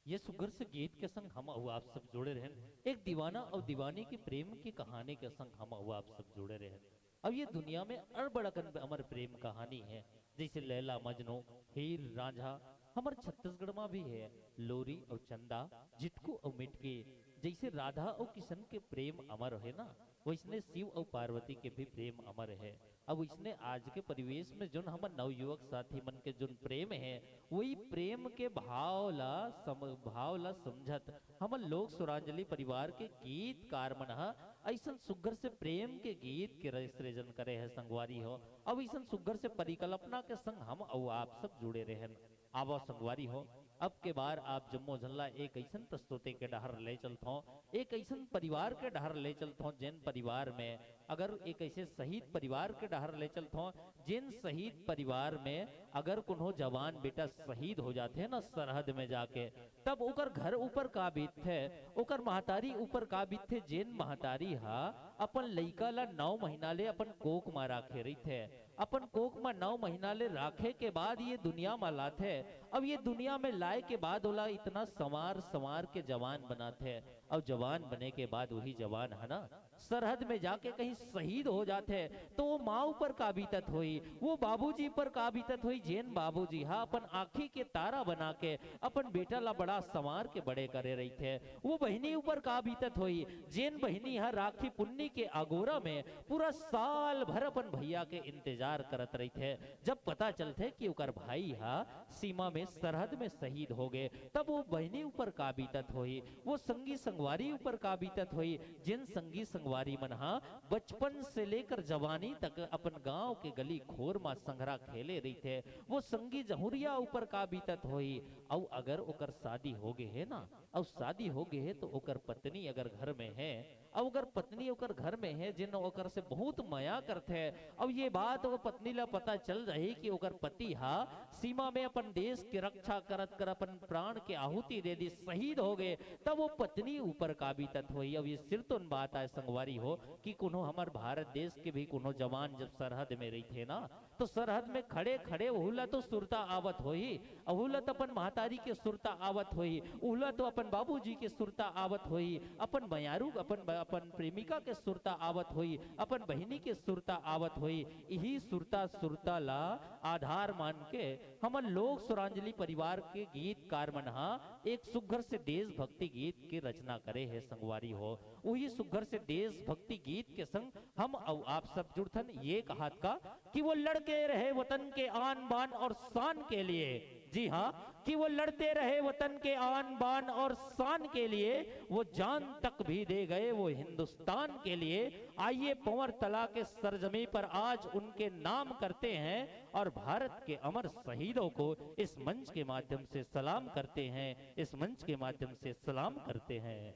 ये सुगर से गीत के संग हम आप सब जुड़े रहे एक दीवाना और दीवानी के प्रेम की कहानी के संग हम आप सब जुड़े रहे अब ये दुनिया में अड़बड़कन अमर प्रेम कहानी है, जैसे लैला मजनू, हीर रांझा। हमारे छत्तीसगढ़ में भी है लोरी और चंदा, जितको और मिटके। जैसे राधा और किशन के प्रेम अमर है ना, वैसने शिव और पार्वती के भी प्रेम अमर है। अब इसने आज के परिवेश में जो हमारे नवयुवक साथी मन के जो प्रेम है, वही प्रेम के भावला समझत हमन लोग सुरांजलि परिवार के गीतकार मन ऐसा सुग्घर से प्रेम के गीत के सृजन करे है संगवारी हो। अब ऐसा सुग्घर से परिकल्पना के संग हम और आप सब जुड़े रहे। आवा संगवारी हो, अब के बार आप जम्मो झल्ला एक ऐसा प्रस्तुति के डहर ले चलता हूँ, एक ऐसा परिवार के डहर ले चलता हूँ जिन परिवार में, अगर एक ऐसे शहीद परिवार के डहर ले चलता हूँ जिन शहीद परिवार में अगर कोनो जवान बेटा शहीद हो जाते हैं ना सरहद में जाके, तब ओकर घर ऊपर का बीत थे, ओकर महतारी ऊपर का बीत थे। जिन महतारी हा अपन लइका ला 9 महीना ले अपन कोक में राखे रही थे, अपन कोक में 9 महीना ले राखे के बाद ये दुनिया में लाते। अब ये दुनिया में लाए के बाद ओला इतना संवार के जवान बनाते। अब जवान बने के बाद वही जवान है ना सरहद में जाके कहीं शहीद हो जाते, तो वो माँ ऊपर का बीतत हुई, वो बाबूजी पर का बीतत हुई। जैन बाबूजी हा अपन आँखी के तारा बना के अपन बेटा ला बड़ा संवार के बड़े करे रही थे, वो बहनी ऊपर का बीतत हुई। जैन बहनी हा राखी पुन्नी के अगोरा में पूरा साल भर अपन भैया के इंतजार करत रही थे। जब पता चलते कि उकर भाई हा सीमा में सरहद में शहीद हो गए, तब वो बहनी ऊपर का बीतत हुई, वो संगी संगवारी ऊपर का बीतत हुई। जिन संगी संगवारी मन हा बचपन से लेकर जवानी तक अपन गांव के गली खोर में संघरा खेले रही थे, वो संगी जहुरिया ऊपर का बीतत हुई। और अगर ओकर शादी हो गए है ना, और शादी हो गए है तो ओकर पत्नी अगर घर में है, अब अगर पत्नी ओकर घर में है जिन ओकर से बहुत माया करते हैं, अब ये बात वो पत्नी ला पता चल रही कि ओकर पति हा सीमा में अपन देश की रक्षा करत कर अपन प्राण के आहुति दे दी, शहीद हो गए, तब वो पत्नी ऊपर का बीतत हुई। अब ये सिर्फ तो बात है संगवारी हो कि कोनो हमार भारत देश के भी कोनो जवान जब सरहद में रही थे ना, तो सरहद में खड़े खड़े उहुला तो सुरता आवत होई, उहुला तो अपन महतारी के सुरता आवत होई, उहुला तो अपन बाबूजी के सुरता आवत होई, अपन मयारू अपन प्रेमिका के सुरता आवत हुई, अपन बहिनी के सुरता आवत हुई। यही सुरता ला आधार मान के हमन लोग सुरांजलि परिवार के गीतकार मन हा एक सुघर से देशभक्ति गीत की रचना करे है संगवारी हो। वही सुघर से देशभक्ति गीत के संग हम और आप सब जुड़थन ये कहा का कि वो लड़के रहे वतन के आन बान और शान के लिए। जी हाँ, कि वो लड़ते रहे वतन के आन बान और शान के लिए, वो जान तक भी दे गए वो हिंदुस्तान के लिए। आइए पंवर तला के सरजमी पर आज उनके नाम करते हैं और भारत के अमर शहीदों को इस मंच के माध्यम से सलाम करते हैं, इस मंच के माध्यम से सलाम करते हैं।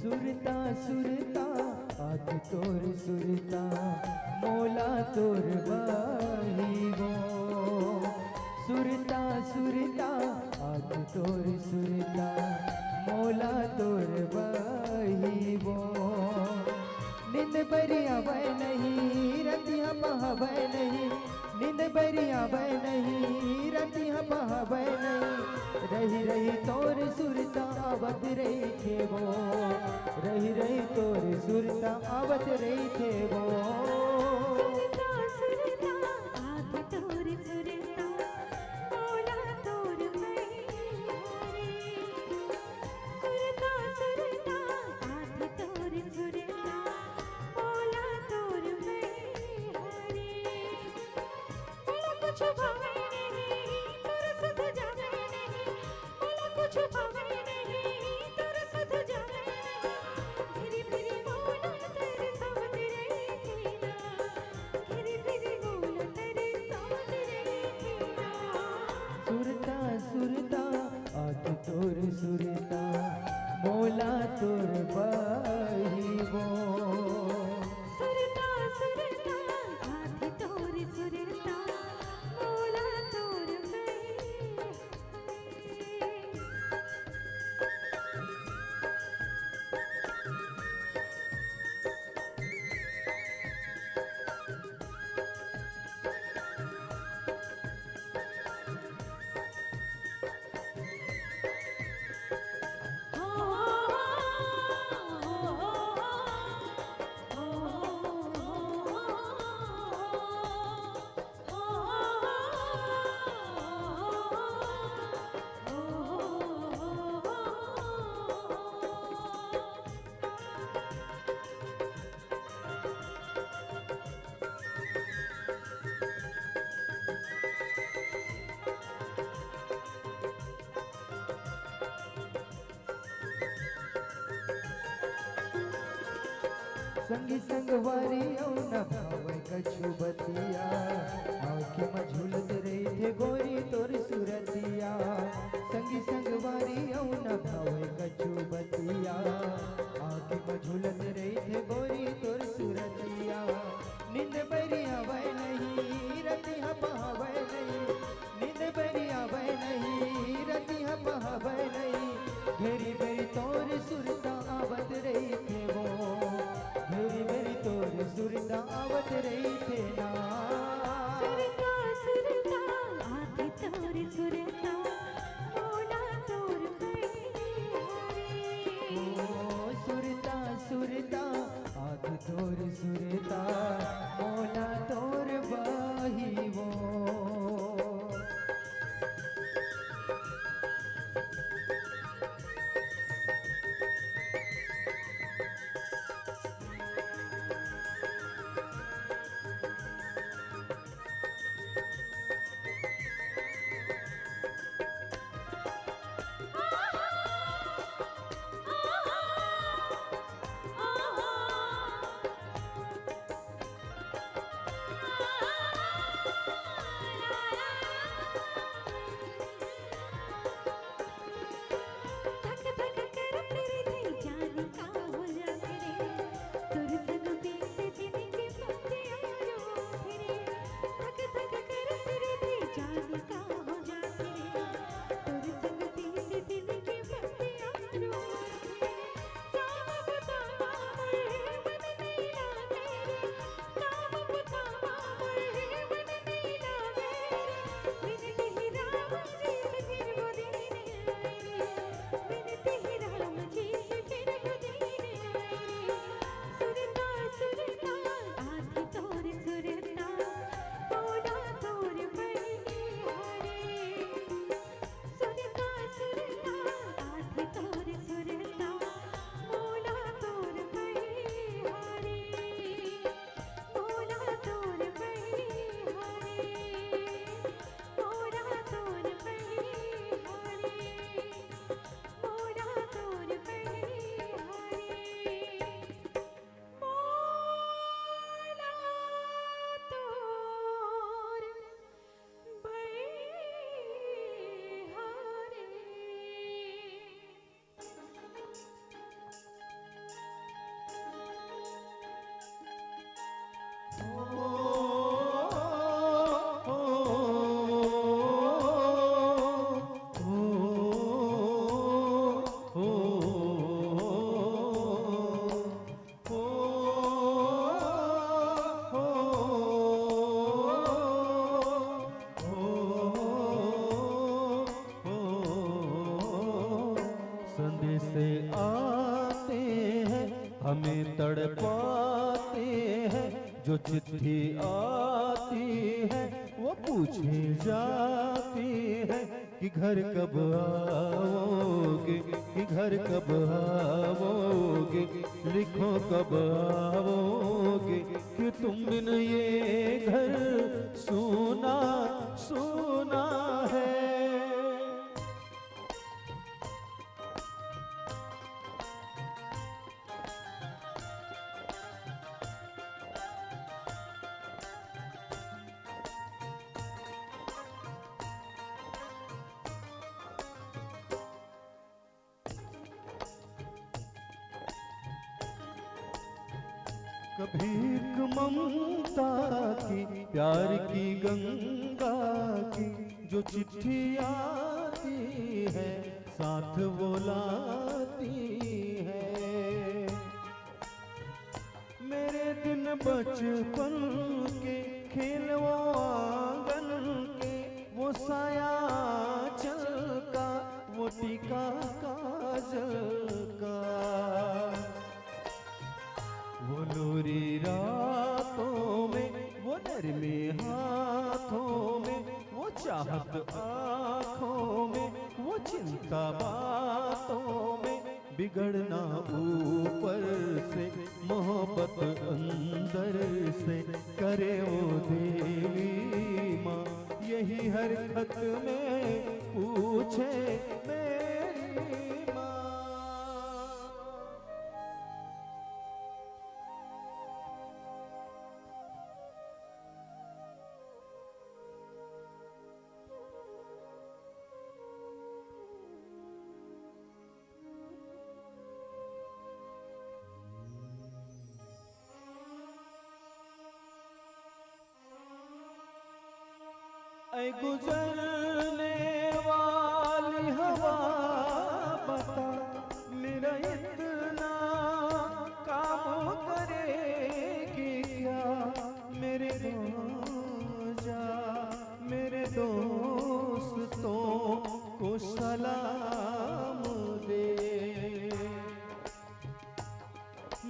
सुरता सुरता आज तोर सुरता मोला तोर बहिबो सुरता सुरता आज तोर सुरता मोला तोर बहिबो निंद बरिया वह नहीं रतिया बहब नहीं निंद बरिया वह नहीं रतिया बहब नहीं रही रही तोर सुरता आवत रही थे वो रही रही तोर सुरता आवत रही थे वो सुरता सुरता आग तोर सुरता मोला तोर बहिरे सुरता सुरता आग तोर सुरता मोला तोर बहिरे मोला कुछ भावे नहीं तोर सुध जावे नहीं मोला कुछ भावे नहीं तोर सुध जावे नहीं फिरी फिरी मोला तेरे साथ रही थी ना फिरी फिरी मोला तेरे साथ रही थी ना सुरता सुरता आज तोर सुरता मोला तोर बहिबो सुरता सुरता आग तोर सुरता मोला तोर बहिरे संगी संगवारी न भावे कछु बतिया आँखी में झूलत रही थे गोरी तोर सुरतिया संगी संगवारी न भावे कछु बतिया आँखी में झूलत रही थे गोरी तोर सुरतिया निंद बरिया वह नहीं रतिया बहावे नहीं निंद बरिया वह नहीं रतिया बहावे नहीं घेरी बेरी तोर सुरता आवत रही थे वो मेरी मेरी तोर सुरता आवत रही थे ना सुरता सुरता आग तोर सुरता मोला तोर बहिरे ओ सुरता सुरता आग तोर सुरता मोला तोर बहिबो से आते हैं, हमें तड़पाते हैं। जो चिट्ठी आती है वो पूछे जाती है कि घर कब आओगे, कि घर कब आओगे, लिखो कब आओगे, कि तुम बिन ये घर सूना सूना है। कभी एक ममता की, प्यार की गंगा की, जो चिट्ठी आती है साथ वो लाती है। मेरे दिन बचपन के खेल वो आंगन के, वो साया चलका, वो टीका काजल का, वो लोरी रातों में, वो नरमे हाथों में, वो चाहत आँखों में, वो चिंता बातों में, बिगड़ना ऊपर से, मोहब्बत अंदर से, करे वो देवी माँ यही हर खत में पूछे मेरी माँ। ऐ गुजरने वाली हवा बता, मेरा इतना काम करेगी क्या। मेरे जा, मेरे दोस्तों को सलाम दे।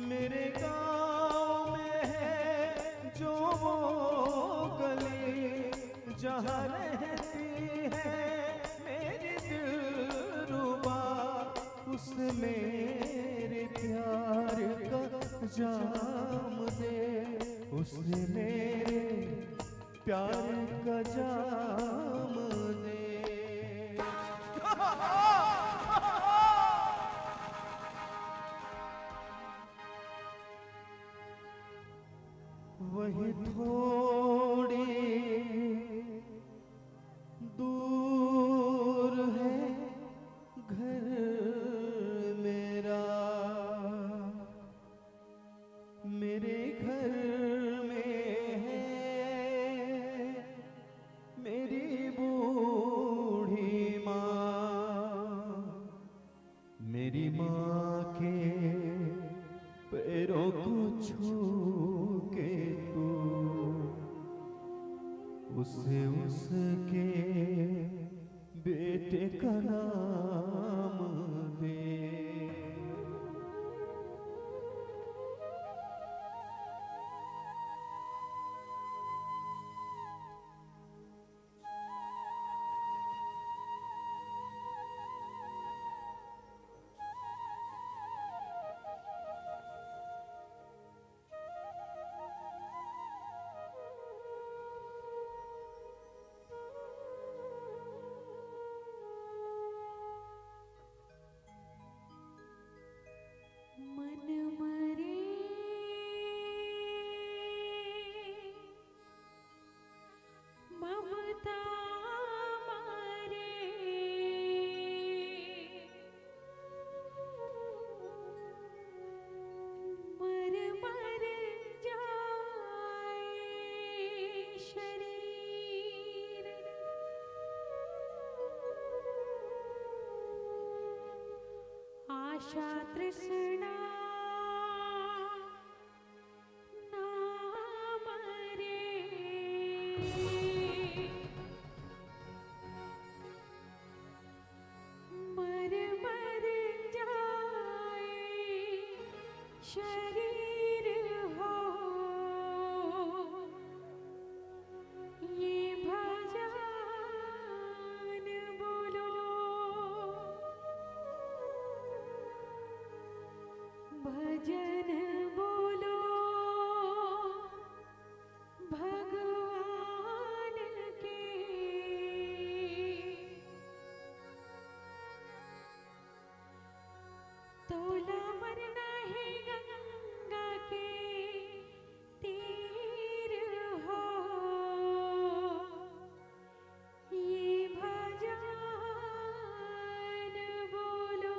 मेरे गाँव में है जो वो गली, जहाँ रहती है मेरी दिलरुबा, उस मेरे प्यार का जाम दे, उसे मेरे प्यार का जाम दे। वही थोड़ी दूर है घर मेरा, मेरे घर में है मेरी बूढ़ी माँ। मेरी माँ के पैरों को छू के तू उसे उसके बेटे का नाम दे। मन मरे ममता मारे, मर मर जाए शरीर। आशा तृष्णा ना मरे, मर मर जाए शरीर हो ये भजन बोलो भजन बोलो भगवान के तोला मरना है गंगा के तीर हो ये भजन बोलो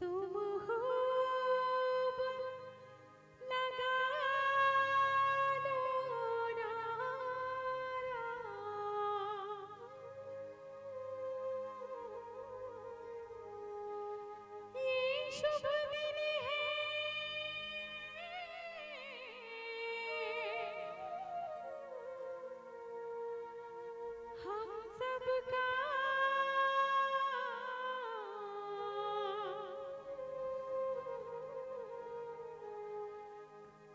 तुम खूब लगा लो नारा ये शुभ दिन है हम सबका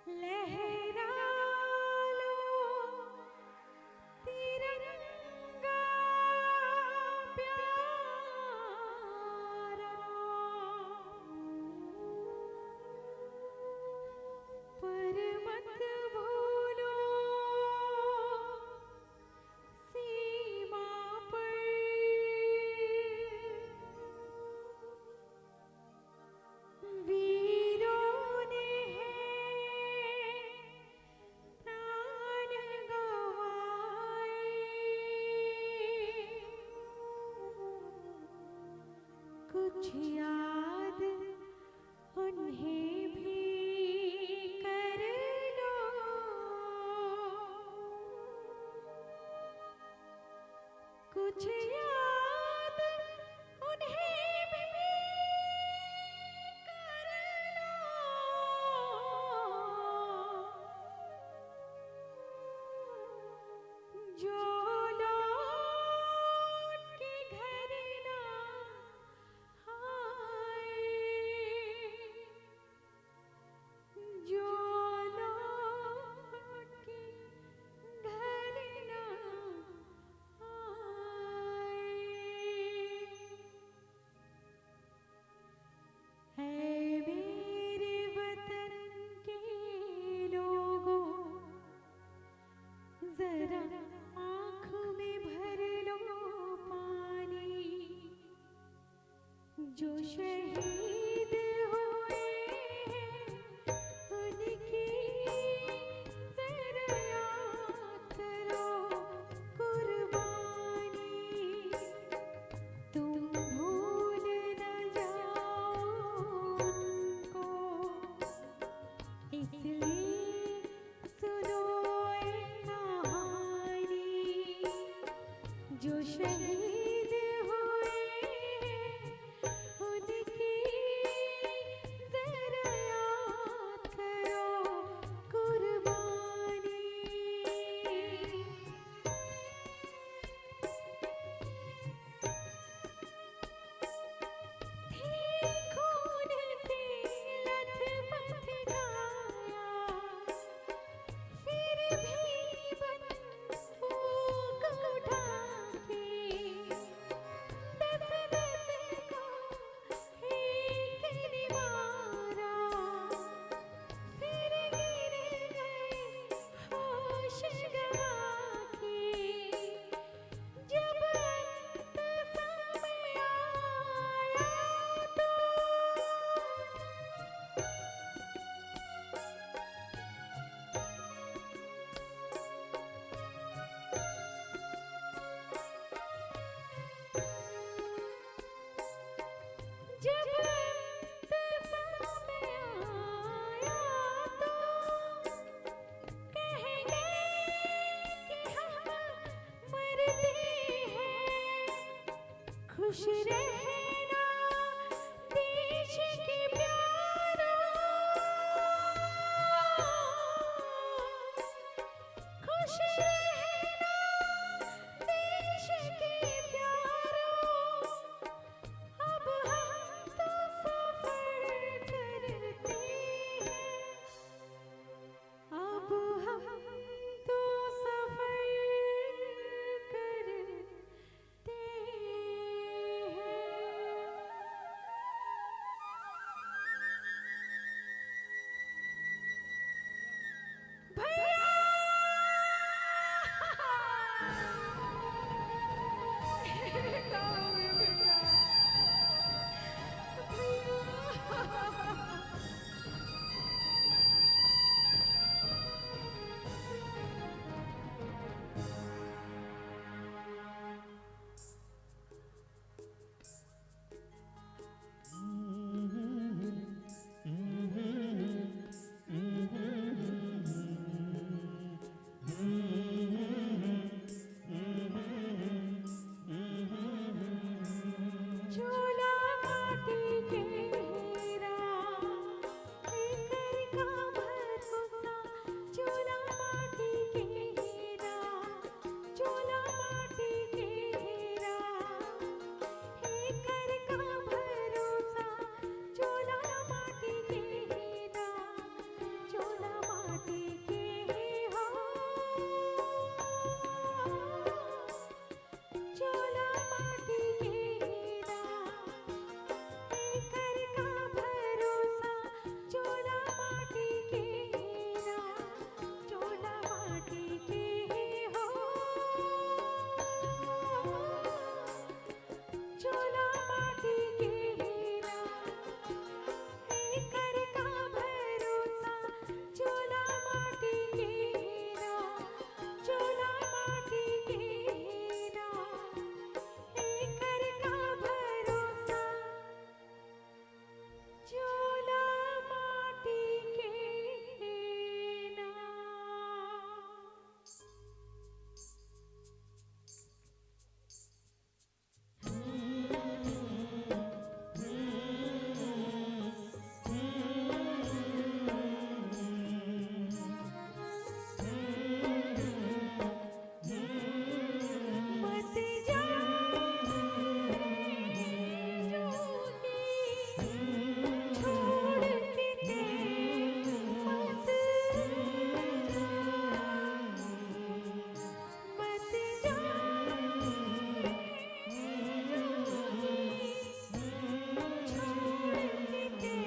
लहरा लो तिरंगा प्यारा पर मत भूलो सीमा पर वीरों ने प्राण गवाए कुछ याद उन्हें भी कर लो कुछ याद उन्हें भी कर लो जो लौट के घर ना आए जो लौट के घर ना आए है मेरे वतन के लोगों जरा आँख में भर लो पानी जो शहीद हुए हैं उनकी जरा याद करो कुर्बानी तुम भूल न जाओ उनको इसलिए सुनो एक कहानी जो शहीद हुए हैं उनकी खुश रहना देश के प्यारों, खुश रहना देश के प्यारों, अब हम तो सफर करते हैं, अब हम तो सफर करते हैं। भैया गाओ में भैया, भैया चोला माटी के हीरा, लेकर का भरोसा, चोला माटी के हीरा, चोला माटी के हीरा, लेकर का भरोसा, चोला माटी के हीरा, चोला माटी के हो, चोला माटी के हीरा, लेकर का भरोसा, चोला माटी के हीरा, चोला माटी के हो, चोला माटी के हीरा, लेकर का भरोसा, चोला माटी के हीरा, चोला माटी के हीरा, लेकर का भरोसा, चोला माटी के हीरा। मत जा छोड़ के ते मत मत जा छोड़ के ते मत मत जा छोड़ के ते मत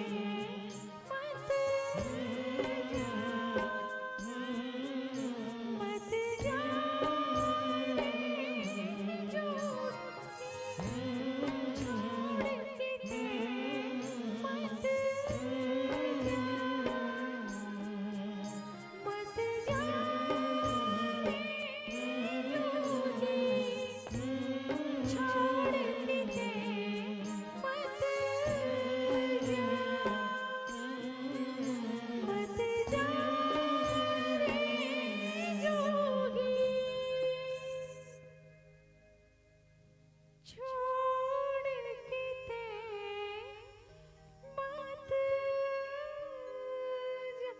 मत जा छोड़ के ते मत मत जा जोगी छोड़ के ते मत जा।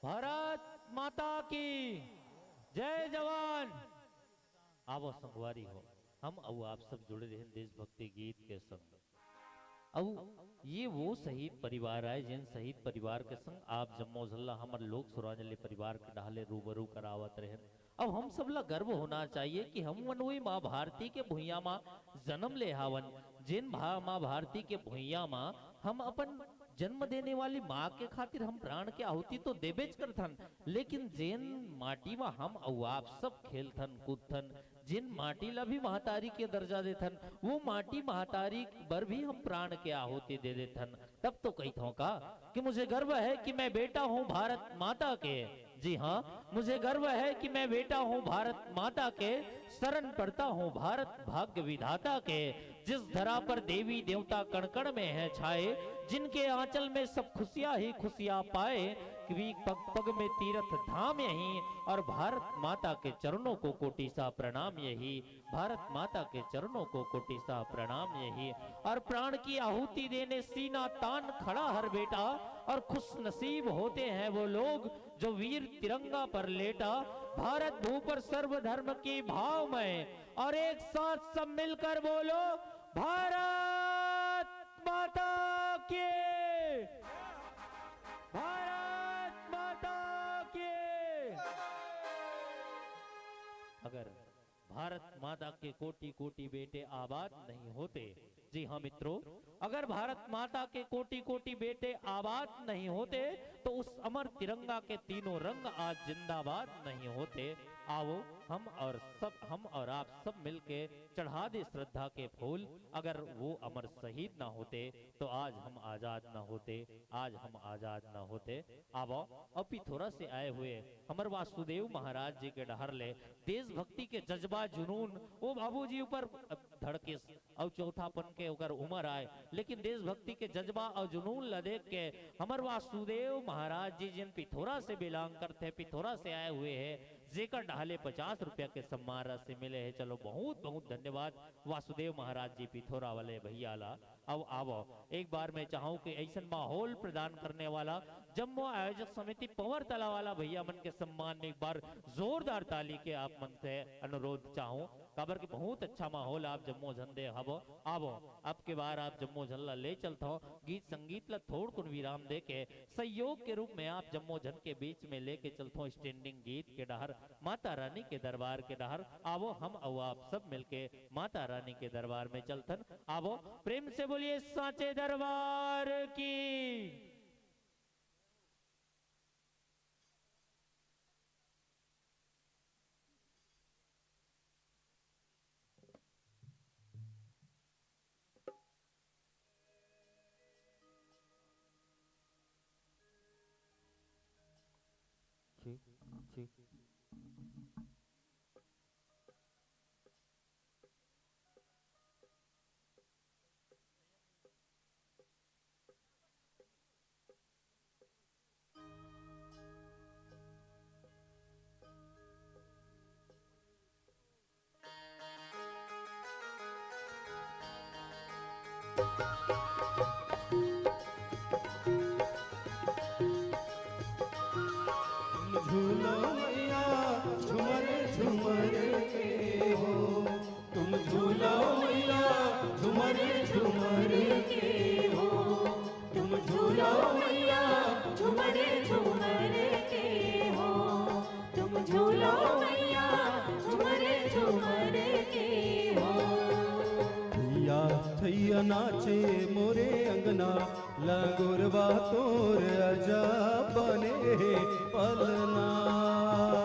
भारत माता की जय जवान। आवो संगवारी हो, हम अब आप सब जुड़े रहे देशभक्ति गीत के संग। अब ये वो शहीद परिवार है जिन शहीद परिवार के संग आप जम्मोजल्ला हमर लोक सुरांजलि परिवार के डाले रूबरू करावत रहे। अब हम सब ला गर्व होना चाहिए कि हम वही माँ भारती के भुइया माँ जन्म ले हावन, जिन माँ भारती के भुइया माँ हम अपन जन्म देने वाली माँ के खातिर हम प्राण के आहुति तो देबेच करथन, लेकिन जिन माटी में हम और आप सब खेलथन कूदथन, जिन माटी ला भी महतारी के दर्जा देथन, वो माटी महतारी पर भी हम प्राण के आहुति दे देथन। तब तो कहता का कि मुझे गर्व है कि मैं बेटा हूँ भारत माता के। जी हाँ, मुझे गर्व है कि मैं बेटा हूँ भारत माता के, शरण पड़ता हूँ भारत भाग्य विधाता के। जिस धरा पर देवी देवता कण कण में है छाए, जिनके आंचल में सब खुशियां ही खुशियां पाए, कि पग पग में तीर्थ धाम यही, और भारत माता के चरणों को कोटि सा प्रणाम यही, भारत माता के चरणों को कोटि सा प्रणाम यही। और प्राण की आहुति देने सीना तान खड़ा हर बेटा, और खुश नसीब होते हैं वो लोग जो वीर तिरंगा पर लेटा। भारत भू पर सर्वधर्म की भाव में, और एक साथ सब मिलकर बोलो भारत माता की, भारत माता की। अगर भारत माता के कोटि कोटि बेटे आबाद नहीं होते, जी हाँ मित्रों, अगर भारत माता के कोटि कोटि बेटे आबाद नहीं होते तो उस अमर तिरंगा के तीनों रंग आज जिंदाबाद नहीं होते। आओ हम और आप सब मिलके चढ़ा दे श्रद्धा के फूल। अगर वो अमर शहीद ना होते तो आज हम आजाद ना होते, आज हम आजाद ना होते। आवो अपी थोड़ा से आए हुए हमर वासुदेव महाराज जी के डहर ले देशभक्ति के जज्बा जुनून वो बाबूजी ऊपर धड़के और चौथापन के ओकर उम्र आए, लेकिन देशभक्ति के जज्बा और जुनून ला देख के हमर वासुदेव महाराज जी जिन पिथौरा से बिलोंग करते, पिथौरा से आए हुए हैं, जेकर ढाले 50 रुपया के सम्मान राशि मिले हैं। चलो बहुत बहुत धन्यवाद वासुदेव महाराज जी पिथौरा वाले भैया ला। अब आवो एक बार मैं चाहूं कि ऐसा माहौल प्रदान करने वाला जम्मू आयोजक समिति पंवर तला वाला भैया मन के सम्मान में एक बार जोरदार ताली के आप मन से अनुरोध चाहूं। काबर के बहुत अच्छा माहौल आप जम्मू झंडे हबो। आवो अब के बार आप जम्मू झल्ला ले चलता हो, गीत संगीत ला थोड़ कुन विराम दे के सहयोग के रूप में आप जम्मू झन के बीच में लेके चलता हो स्टैंडिंग गीत के डहर माता रानी के दरबार के डहर। आवो हम और आप सब मिलके माता रानी के दरबार में चलतन। आवो प्रेम से बोलिए साचे दरबार की। ठीक ठीक झूलो मैया झूमर झूमर के हो, तुम झूलो मैया झूमर झूमर के हो, तुम झूलो मैया झूमर झूमर के हो, तुम झूलो मैया झूमर झूमर के हो। थैया थैया नाचे मोरे अंगना, लगोरवा तोर अजब बने पलना।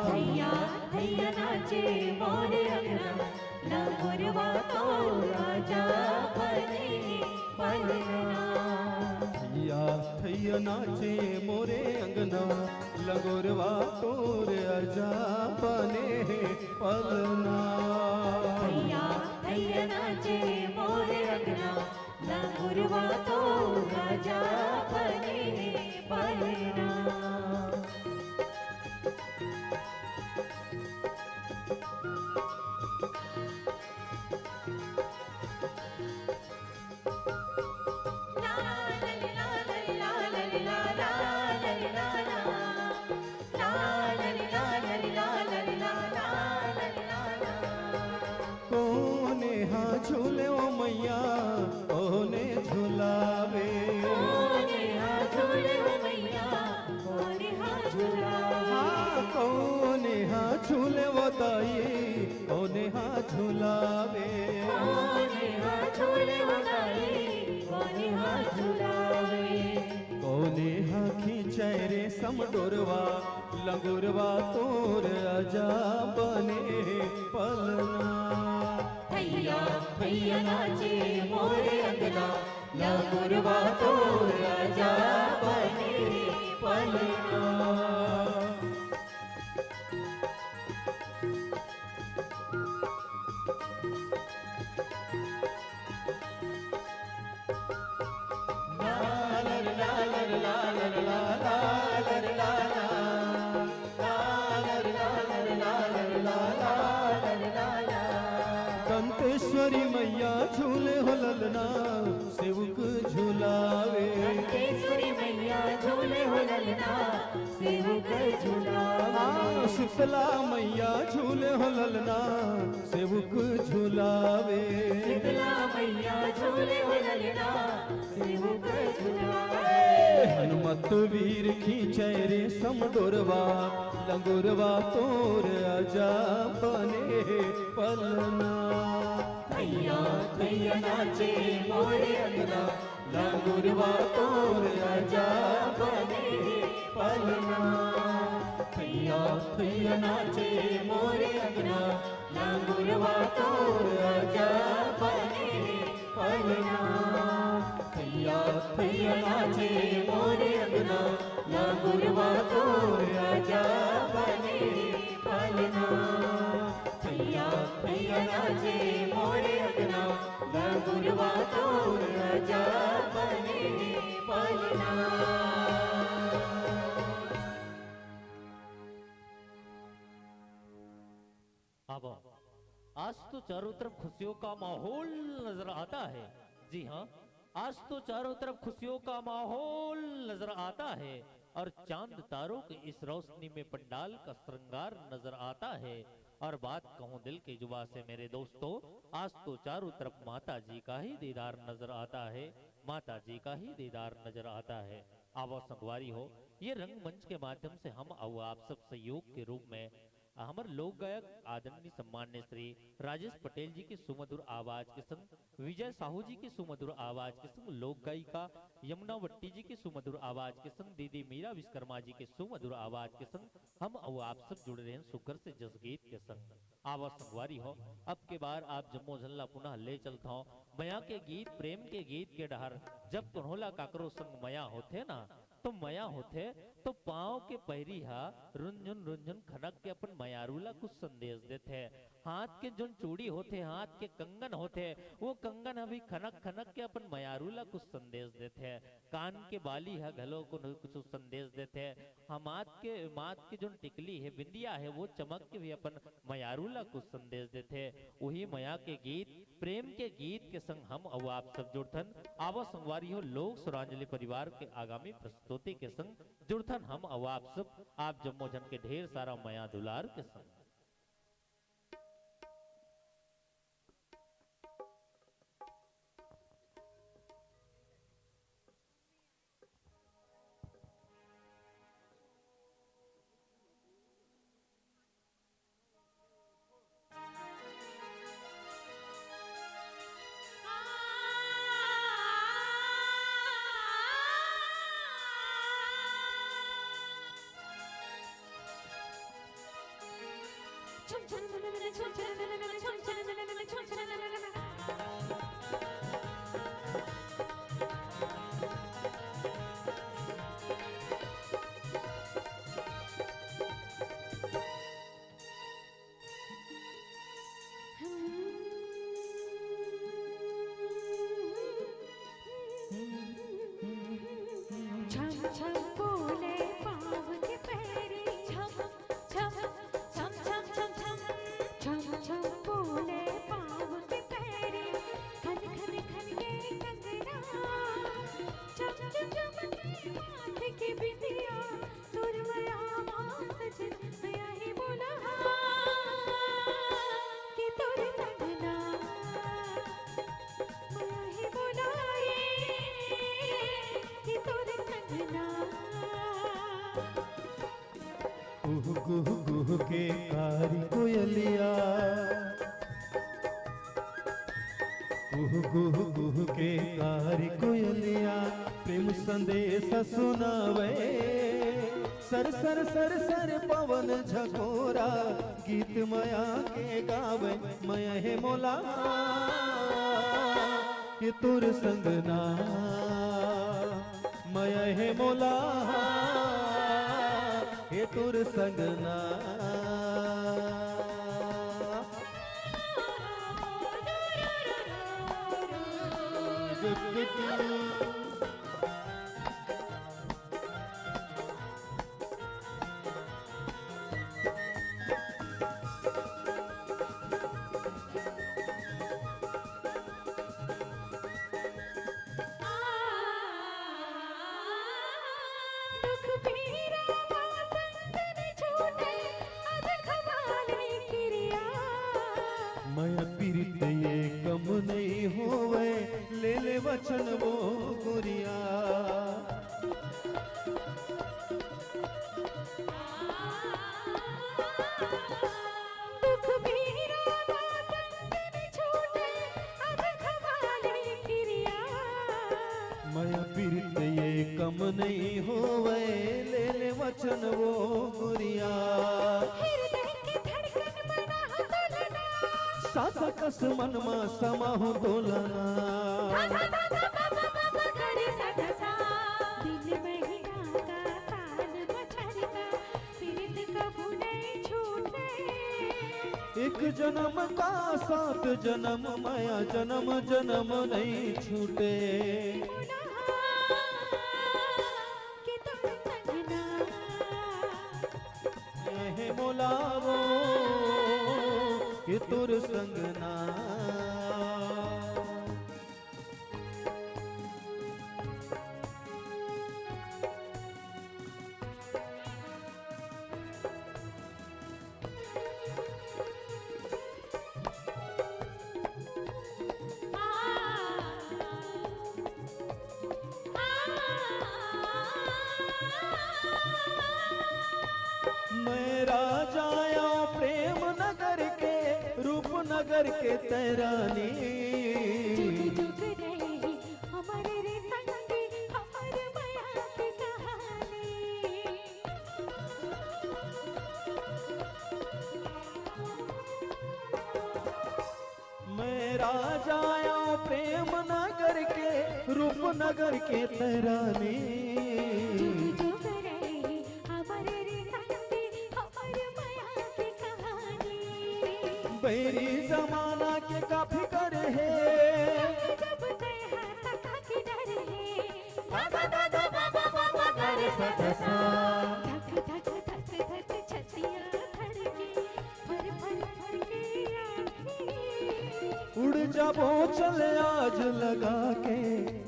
थैया थैया नाचे मोरे अंगना, लगोरवा तो राजा बने पलना। थैया थैया नाचे मोरे अंगना, लगोरवा तोर अजब बने पलना। थैया थैया नाचे मोरे अंगना, लगोरवा तो राजा बने पलना। कोने हाँ झूले ओ मैया ओने झुलावे, कोने हाँ झूले वो दाई ओने हाँ झुलावे। कोने हाँ खींचे रे समडोरवा, लगोरवा तोर अजा बने पलना। थैया थैया नाचे मोरे अंगना, लगोरवा तो राजा बने पलना। घंटेश्वरी मैया झूले हो ललना सेवक झूलावे घंटेश्वरी मैया झूले हो ललना सेवक झूलावे शीतला मैया झूले हो ललना सेवक झूलावे शीतला मैया झूले हो ललना सेवक झूलावे हनुमत वीर खींचे रे समडोरवा लंगोरवा तोर आजा बने पलना भैया भैया नाचे मोरे अंगना लंगोरवा तोर आजा बने पलना भैया भैया नाचे मोरे अंगना लंगुरवा तोर आजा बने पलना भैया भैया नाचे मोरे अंगना लंगुरवा तोर आजा बने पलना भैया भैया नाचे मोरे अंगना लंगुरवा तोर आजा बने पलना। अब आज तो चारों तरफ खुशियों का माहौल नजर आता है। जी हाँ, आज तो चारों तरफ खुशियों का माहौल नजर आता है और चांद तारों की इस रोशनी में पंडाल का श्रृंगार नजर आता है। और बात कहूँ दिल की जुबा से मेरे दोस्तों, आज तो चारों तरफ माता जी का ही दीदार नजर आता है, माता जी का ही दीदार नजर आता है। आवा संगवारी हो, ये रंगमंच के माध्यम से हम और आप सब सहयोग के रूप में हमारे लोक गायक आदरणीय सम्मान्य श्री राजेश पटेल जी की सुमधुर आवाज के संग विजय साहू जी की सुमधुर आवाज के संग लोक गायिका यमुना वट्टी जी की सुमधुर आवाज के संग दीदी मीरा विश्वकर्मा जी के सुमधुर आवाज के संग हम और आप सब जुड़ रहे हैं सुकर से जसगीत के संग। आवाज संगवारी हो, अब के बार आप जम्मो झल्ला पुनः ले चलता हूँ मया के गीत, प्रेम के गीत के डहर। जब कन्होला काकरो संग मया होते ना तो मया होते तो पाँव के पैरी हा रुंझुन रुंझुन खनक के अपन मयारूला कुछ संदेश देते। हाथ के जो चूड़ी होते, हाथ के कंगन होते, वो कंगन अभी खनक खनक के अपन मयारूला कुछ संदेश देते। कान के बाली है घलो को कुछ संदेश देते। हम मात के जो टिकली है, बिंदिया है, वो चमक के भी अपन मयारूला कुछ संदेश देते। वही मया के गीत, प्रेम के गीत के संग हम और आप सब जुड़थन। आवा संगवारी हो, लोक सुरांजलि परिवार के आगामी प्रस्तुति के संग जुड़थन हम और आप सब, आप जम्मो जन के ढेर सारा मया दुलार के संग। छम छम बोले पाँव के पैरी, छम छम छम छम छम छम छम छम बोले पाँव के पैरी, खन खन खन के कंगना, चम चम चमके माथ की बिंदिया, सुरमया सजन मया ही बोला कि तोरे कंगना, मया ही बोला कि तोरे कंगना। कुहू कुहू कुहू के कारी कोयलिया, कुहू कुहू कुहू के कारी कोयलिया, प्रेम संदेश सुनावे। सर सर सर सर पवन झकोरा, गीत मया के गावे। मया हे मोला कि तुर संगना, मया हे मोला हे तुर संगना। वचन वो गुरिया। दुख मेरा बंधन छूटे अब खवाले क्रिया। मैं पीरत ये कम नहीं होवे, ले ले वचन वो गुरिया। हृदय की धड़कन बना तुलना। सास कस मन मा समाहु तोलना। करे सदसा दिन महीना का ताल मछर का पीरित कबू नहीं छूटे। एक जन्म का 7 जन्म माया जन्म जन्म नहीं छूटे। कि तुम संगना यह मोलावो कि तुर संगना। मैं राजाया प्रेम नगर के रूप नगर के तैरानी। जुग जुग रही हमारे रे संगी हमारे माया की कहानी। मैं राजाया प्रेम नगर के रूप नगर के तैरानी। जुग जुग रही हमारे रे संगी हमारे माया की कहानी। बैरी जमाना के काफी करे है। जब गए हाथ का की डर है। करे सदसा धक धक धक धक छतियां धड़के फर फर फर के आँखें। उड़ जाबो चल आज लगा के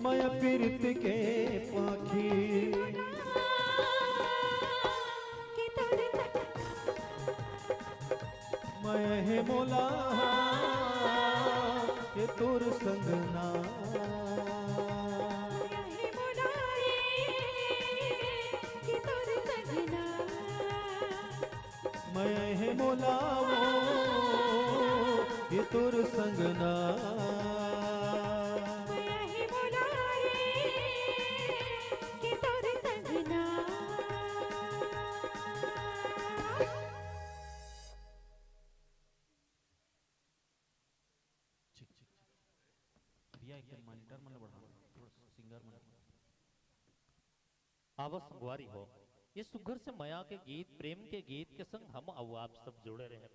माया पीरत के पाखी। कि तोरे मैं है मोला के तुर संगना। रहे मुरारे कि तोरे सजना। मैं है मोलावो के तुर संगना। रहे मुरारे कि तोरे सजना। आवा संगवारी हो, ये सुघर से माया के गीत प्रेम के गीत के संग हम और आप सब जुड़े रहे।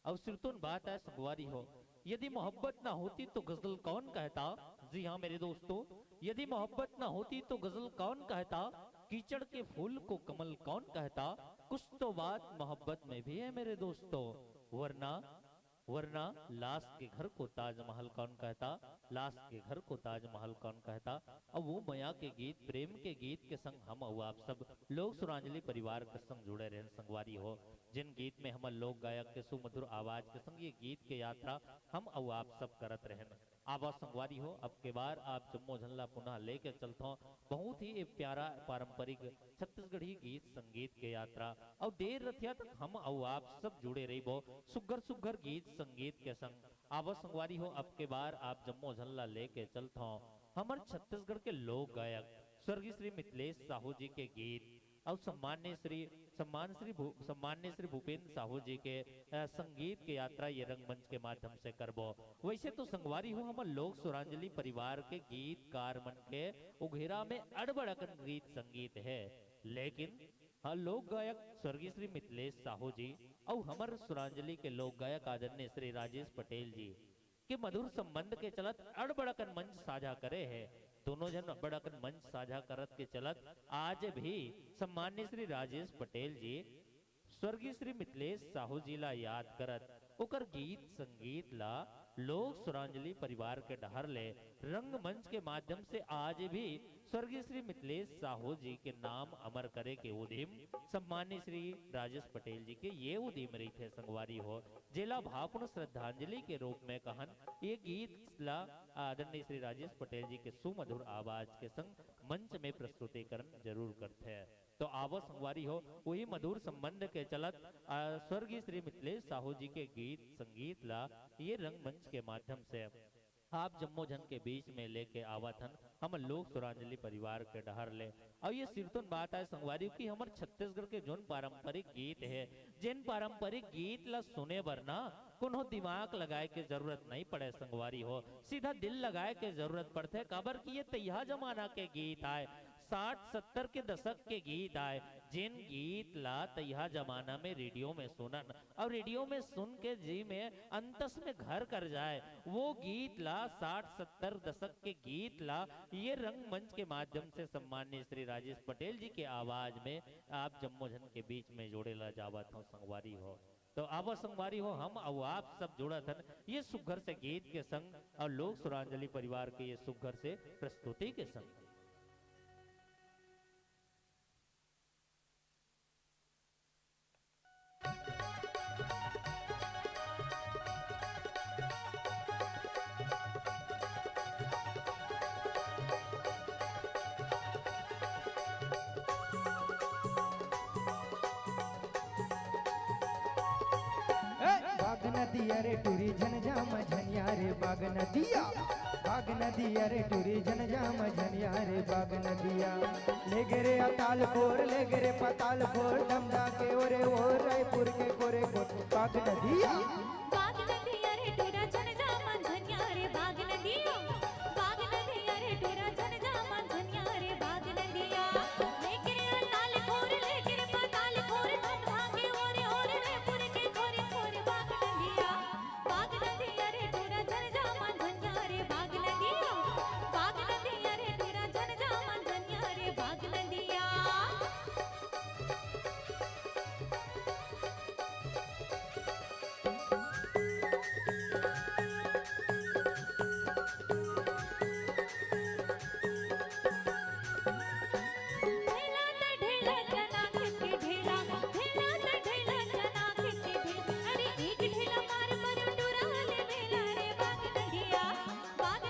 अब सिरतुन बात है संगवारी हो, यदि मोहब्बत ना होती तो गजल कौन कहता। जी हाँ मेरे दोस्तों, यदि मोहब्बत ना होती तो गजल कौन कहता। कीचड़ के फूल को कमल कौन कहता। कुछ तो बात मोहब्बत में भी है मेरे दोस्तों। वरना वरना लाश के घर को ताजमहल कौन कहता। लाश के घर को ताजमहल कौन कहता। अब वो माया के गीत प्रेम के गीत के संग हम और आप सब लोग सुरांजलि परिवार के संग जुड़े रहे संगवारी हो। जिन गीत में हम लोग गायक के सुमधुर आवाज के संग ये गीत के यात्रा हम और आप सब करत रहे। आवाज संगवारी हो, अब के बार आप जम्मो झल्ला पुनः लेके चलता हूँ बहुत ही एक प्यारा पारंपरिक छत्तीसगढ़ी गीत संगीत के यात्रा। और देर रथिया तक हम और आप सब जुड़े रही बो सुगर सुगर गीत संगीत के संग। आवाज संगवारी हो, अब के बार आप जम्मो झल्ला लेके चलता हूँ हमारे छत्तीसगढ़ के लोक गायक स्वर्गीय श्री मिथिलेश साहू जी के गीत और सम्मान्य श्री भूपेंद्र साहू जी के संगीत के यात्रा ये रंगमंच के माध्यम से करबो। वैसे तो संगवारी हो हम लोग सुरांजलि परिवार के गीतकार मन के उघेरा में अड़बड़कन गीत संगीत है, लेकिन हाँ लोक गायक स्वर्गीय श्री मिथिलेश साहू जी और हमारे सुरांजलि के लोक गायक आदरणीय श्री राजेश पटेल जी के मधुर संबंध के चलत अड़बड़कन मंच साझा करे है। दोनों जन अड़बड़कन मंच साझा करत के चलत आज भी सम्मान्य श्री राजेश पटेल जी स्वर्गीय श्री मिथिलेश साहू जी ला याद करत ओकर गीत संगीत ला लोक सुरांजलि परिवार के डहर ले रंगमंच के माध्यम से आज भी स्वर्गीय श्री मिथिलेश साहू जी के नाम अमर करे के उदिम सम्मान्य श्री राजेश पटेल जी के ये उदिम रही थे संगवारी हो जिला भावपूर्ण श्रद्धांजलि के रूप में कहन ये गीत ला आदरणीय श्री राजेश पटेल जी के सुमधुर आवाज के संग मंच में प्रस्तुतिकरण जरूर करते हैं। तो आवो संगवारी हो वही मधुर संबंध के चलत स्वर्गीय श्री मिथिलेश साहू जी के गीत संगीत ला ये रंगमंच के माध्यम से आप जम्मो जन के बीच में लेके आवत हन हम लोग सुरांजलि परिवार के डहर ले और ये सिरतुन बात है संगवारी की हमर छत्तीसगढ़ के जोन पारंपरिक गीत है जिन पारंपरिक गीत ला सुने बर ना कोनो दिमाग लगाए के जरूरत नहीं पड़े संगवारी हो सीधा दिल लगाए के जरूरत पड़ते काबर की ये तैया जमाना के गीत आए 60-70 के दशक के गीत आए जिन गीत ला तैया जमाना में रेडियो में सुनन और रेडियो में सुन के जी में अंतस में घर कर जाए वो गीत ला 60-70 दशक के गीत ला ये रंगमंच के माध्यम से सम्मान्य श्री राजेश पटेल जी के आवाज में आप जम्मो जन के बीच में जोड़े ला जावत हो संगवारी हो। तो आवा संगवारी हो हम और आप सब जुड़त हन ये सुघर से गीत के संग और लोक सुरांजलि परिवार के ये सुघर से प्रस्तुति के संग। बाग नदिया रे टूरी झनझाम झनिया रे बाग नदिया बाग नदिया रे टूरी झनझाम झनिया रे बाग नदिया ले गे अताल फोर ले गे पताल फोर डमडा के ओरे ओ रायपुर के कोरे को बाग नदिया बाग नदिया रे टूरा झनझाम झनिया रे बाग नदिया बाग नदिया रे टूरा झनझाम झनिया रे बाग नदिया लेके ताल फोर लेके पताल फोर ठंडा के ओरे ओरे रायपुर के कोरे कोरे बाग नदिया रे टूरा झनझाम झनिया रे बाग नदिया बाग नदिया रे टूरा झनझाम झनिया रे बाग नदिया। ढेला त ढेला जना के ढेला ढेला त ढेला जना के ढेला अरे एक ढेला मार पर टूरा ले मेला रे बाग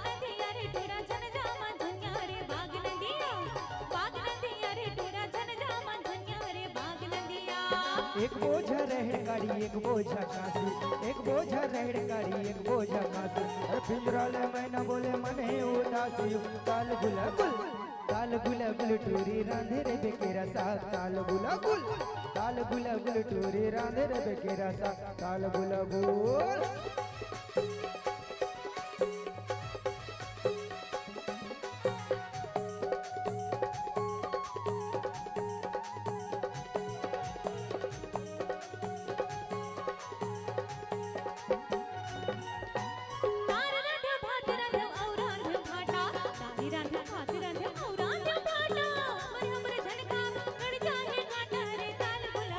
नदिया रे टूरा झनझाम झनिया रे बाग नदिया रे टूरा झनझाम झनिया रे बाग नदिया। एक बोझा रहड़ गाड़ी एक बोझा कासी एक बोझा रहड़ गाड़ी एक बोझा कासी अरे पिंजरा ले मैना बोले मने उदासी ताल गुला गुल टूरी रांधे रे बेकेरा साग ताल गुला गुल टूरी रांधे रे बेकेरा साग ताल गुला गुल। तार रंध भात रंध और रंध भाटा तारी रंध भात रंध और रंध भाटा हमरे झनका गड़ जाए घाटा रे ताल गुल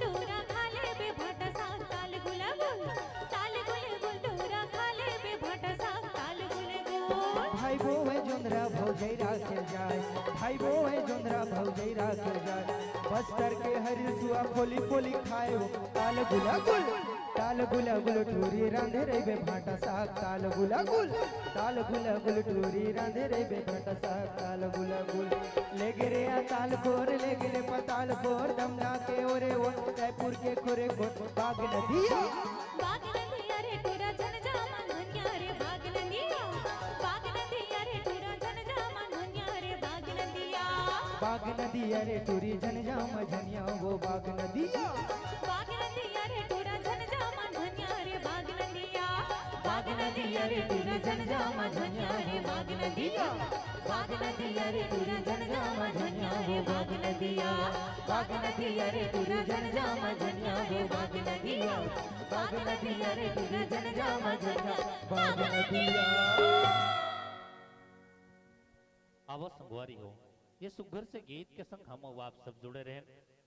टूरा खा ले बे भाटा साग ताल गुल टूरा खा ले बे भाटा साग ताल गुल। भाई बो है जोंदरा भौजई राखे जाए भाई बो है जोंदरा भौजई राखे जाए बस्तर के हरी सुआ खोली खोली खाए हो ताल गुला गुल टूरी रांधे रे बे भाटा साग ताल गुला गुल टूरी रांधे रे बे भाटा साग ताल गुला गुल ले गे रे ताल खोर ले गे पताल खोर दमना के ओरे ओ रायपुर के खोरे को बाग नदिया रे टूरा झनझाम झनिया रे बाग नदिया रे टूरा झनझाम झनिया रे बाग नदिया। बाग नदिया रे टूरी झनझाम झनिया वो बाग नदिया रे टूरा झनझाम झनिया रे बाग नदिया रे टूरा झनझाम झनिया रे बाग नदिया रे टूरा झनझाम झनिया रे बाग नदिया रे टूरा झनझाम झनिया रे बाग नदिया रे टूरा झनझाम झनिया बाग नदिया। आवाज संगवारी हो ये सुघर से गीत के संग हम और आप सब जुड़े रहे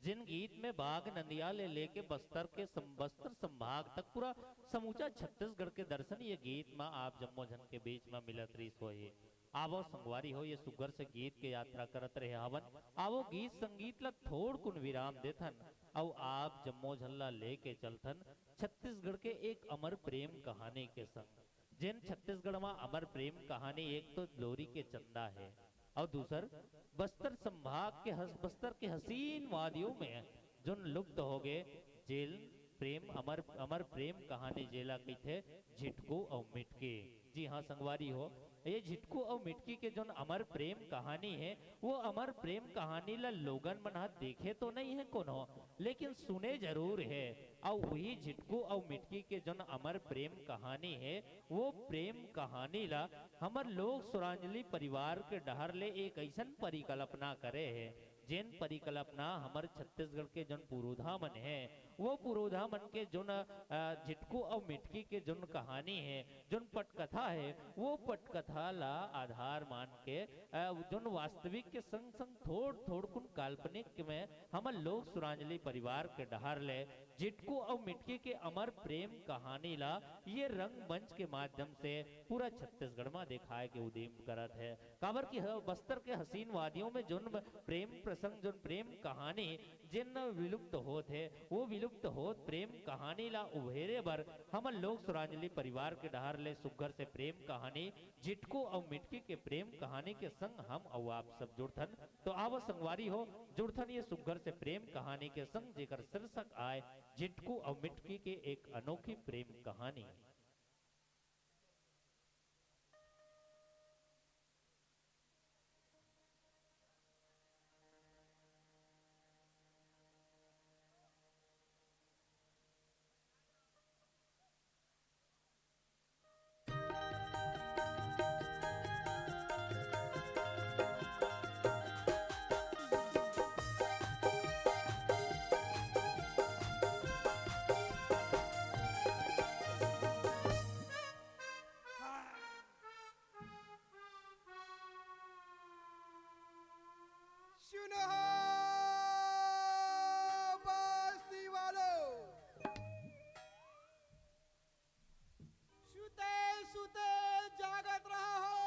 जिन गीत में बाग नंदिया ले लेके बस्तर के बस्तर संभाग तक पूरा समूचा छत्तीसगढ़ के दर्शन ये गीत में आप जम्मो जन के बीच में मिलत रही सोए आवो संगवारी हो ये सुगर से गीत के यात्रा करत रहे हवन। आवो गीत संगीत ला थोड़ कुन विराम देथन। अब आप जम्मो झल्ला लेके चलथन छत्तीसगढ़ के एक अमर प्रेम कहानी के संग। जिन छत्तीसगढ़ में अमर प्रेम कहानी एक तो लोरी के चंदा है और दूसर बस्तर संभाग के बस्तर के हसीन वादियों में जो लुप्त हो गए जेल प्रेम अमर प्रेम कहानी जेला की थे झिटकू और मिटकी। जी हाँ संगवारी हो ये झिटकू और मिटकी के जो अमर प्रेम कहानी है वो अमर प्रेम कहानी ला लोगन मन हाथ देखे तो नहीं है कोनो लेकिन सुने जरूर है। और वही झिटकू और मिटकी के जो अमर प्रेम कहानी है वो प्रेम कहानी ला हमर लोग सुरांजलि परिवार के डहर ले एक ऐसन परिकल्पना करे है जिन परिकल्पना हमारे छत्तीसगढ़ के जन पुरोधा मन है वो पुरोधा मन के जो झिटकू और मिटकी के जो कहानी है जो पटकथा है वो पटकथा ला आधार मान के जो वास्तविक के संग संग थोड़ थोड़ कुन काल्पनिक में हम लोग सुरांजलि परिवार के डहार ले झिटकू और मिटकी के अमर प्रेम कहानी ला ये रंगमंच के माध्यम से पूरा छत्तीसगढ़ में दिखाए के उद्यम करत है। काबर की बस्तर के हसीन वादियों में जो प्रेम प्रसंग जो प्रेम कहानी जिन विलुप्त होत है वो विलुप्त होत प्रेम कहानी ला उभेरे बर हम लोग सुरांजलि परिवार के डहार ले सुगर से प्रेम कहानी झिटकू और मिटकी के प्रेम कहानी के संग हम और आप सब जुड़थन। तो आव संगवारी हो जुड़थन ये सुगर से प्रेम कहानी के संग जेकर शीर्षक आए झिटकू और मिटकी के एक अनोखी प्रेम कहानी। सुनो बस्ती वालों, सुते सुते जागत रहा हो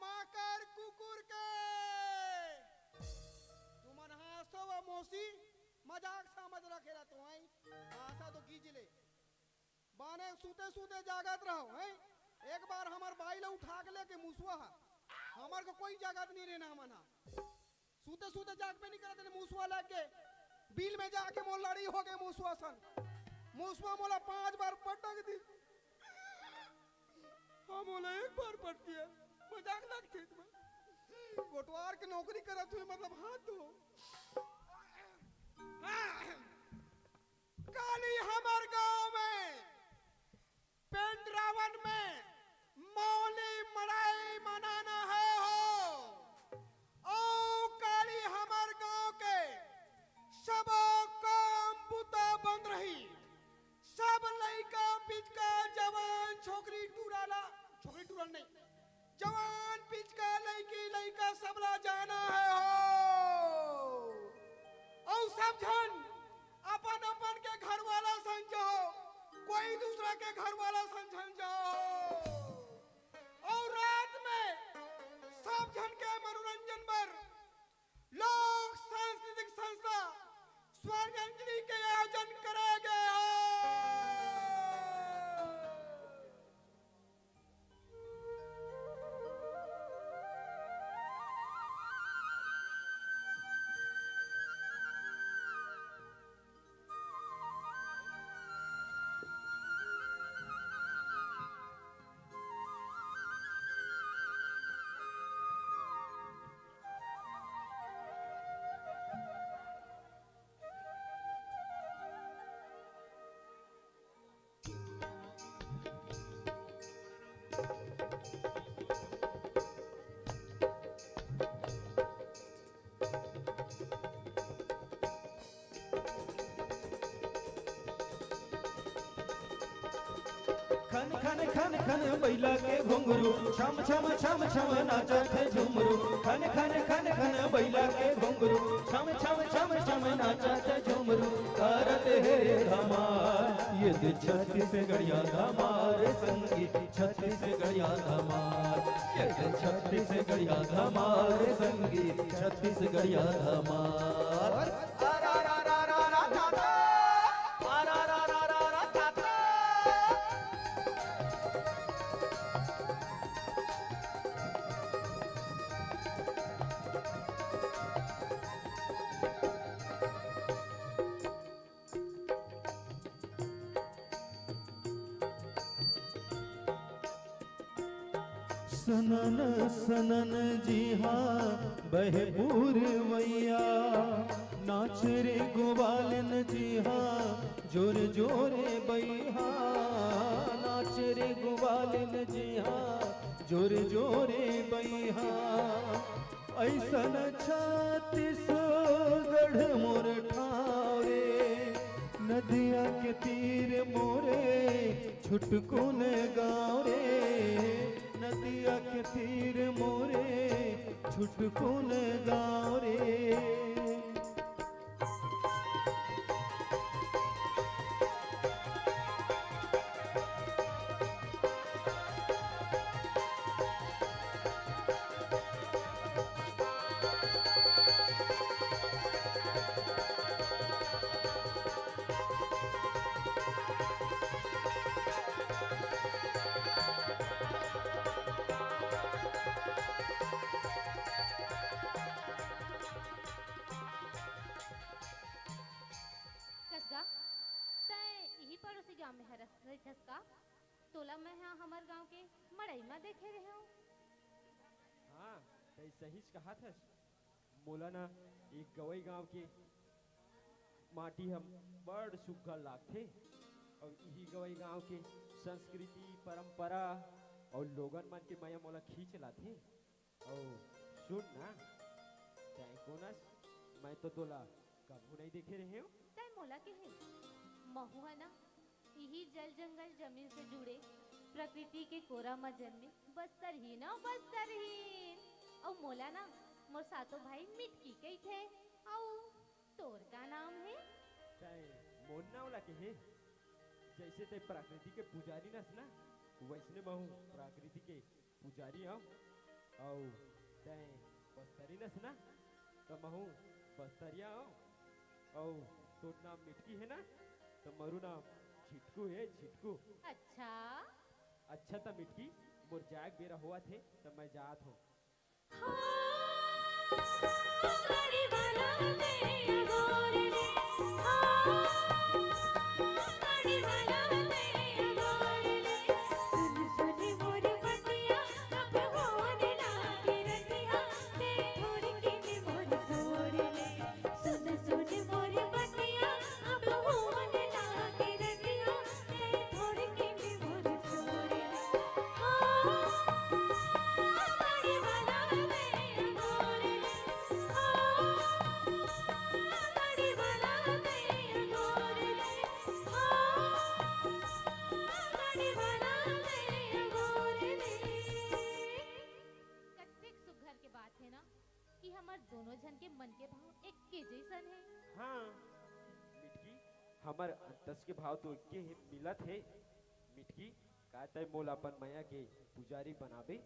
माकर कुकुर के तुमन हासो व मोसी मजाक समझ रखेला तो आई आशा तो कीजिए बाने सुते सुते जागत रहो हैं। एक बार हमार बाई ला उठा के लेके मुसवा हमार को कोई जागत नहीं रहना मना सूते सूते जाग पे नहीं करते मूसवा लग के बिल में जाके मोल लड़ी हो गए मूसवा सन मूसवा मोला 5 बार पटक दी हम मोला 1 बार पट दिया मजाक लगती तुम्हें गोटवार की नौकरी करत हुए मतलब हाथ दो काली हमार गांव में पेंड्रावन में मौली मड़ाई मनाना है हो ओ काली हमार गांव के सब काम बुता बंद रही सब लड़का पिचका जवान छोकरी टूराला छोकरी टूरल नहीं जवान पिचका लड़की लड़का सबला जाना है हो और सब जन अपन अपन के घर वाला समझो कोई दूसरा के घर वाला समझ जाओ और रात में सब जन के मनोरंजन पर लोक सांस्कृतिक संस्था स्वर्गांजलि के आयोजन करेंगे। खन खन खन खन बैला के घुंघरू छम छम छम छम नाचत है झुमरू खन खन खन खन बैला के घुंघरू छम छम छम छम नाचत है झुमरू करत है धमाल ये दे छत्तीसगढ़िया धमार संगी छत्तीसगढ़िया धमार ये दे छत्तीसगढ़िया धमार संगी छत्तीसगढ़िया धमार सनन सनन जी हाँ बहे पूरवैया नाच रे गोपालन जी हाँ जोर जोरे बैहा नाच रे गोपालन जी हाँ जोर जोरे बैहा ऐसन छत्तीसगढ़ मोर ठावे नदिया के तीर मोरे छुटकुन गाँव रे नदिया के तीर मोरे छुटकुन गाँव रे कसगा तय यही पड़ोसी गांव में हरस रही का तोला मैं यहाँ हमार गांव के मड़ई में देखे रहे हूँ। हाँ तई सही कहा था मोला ना एक गवई गांव के माटी हम बड़ सुघर लागथे और यही गवई गांव के संस्कृति परंपरा और लोगन मन के माया मोला खींच लाथे और सुन ना तय कोनस मैं तो तोला कभू नहीं देखे रहे हूँ तय मोला के है महुआ ना यही जल जंगल जमीन से जुड़े प्रकृति के कोरा में जन्मे बस्तरहीन और मोला ना मोर सातो भाई मिटकी कही थे और तोर का नाम है तय मोन्ना वाला के है जैसे ते प्रकृति के पुजारी नस ना वैसने महू प्रकृति के पुजारी हूँ और तय बस्तरी नस ना तो महू बस्तरिया हूँ और तो नाम मिटकी है ना तो मरु नाम छिटकू है छिटकू। अच्छा तो मिटकी मोर जाग बेरा हुआ थे तो मैं जात हूँ। दोनों जन के मन के भाव एक के जैसन है। हाँ मिटकी हमार अंतस के भाव तो के मिलत है मिटकी कहते मोल अपन मैया के पुजारी बनाबे।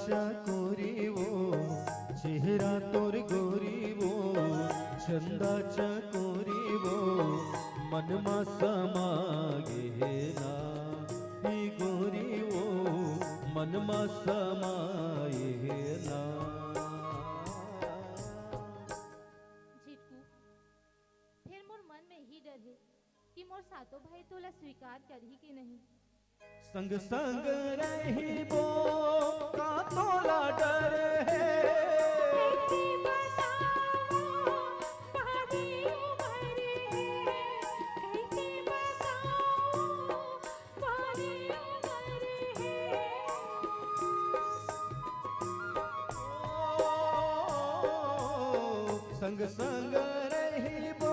चकोरी वो चेहरा तोर गोरी वो चंदा चकोरी वो मनमा समागे ना ही गोरी वो मनमा समाए ना। जीतू फिर मोर मन में ही डर है कि मोर सातो भाई तोला स्वीकार करही कि नहीं। संग संग रहिबो का तोला डर है कैसे बताओ बारी उम्र है कैसे संग संग रहिबो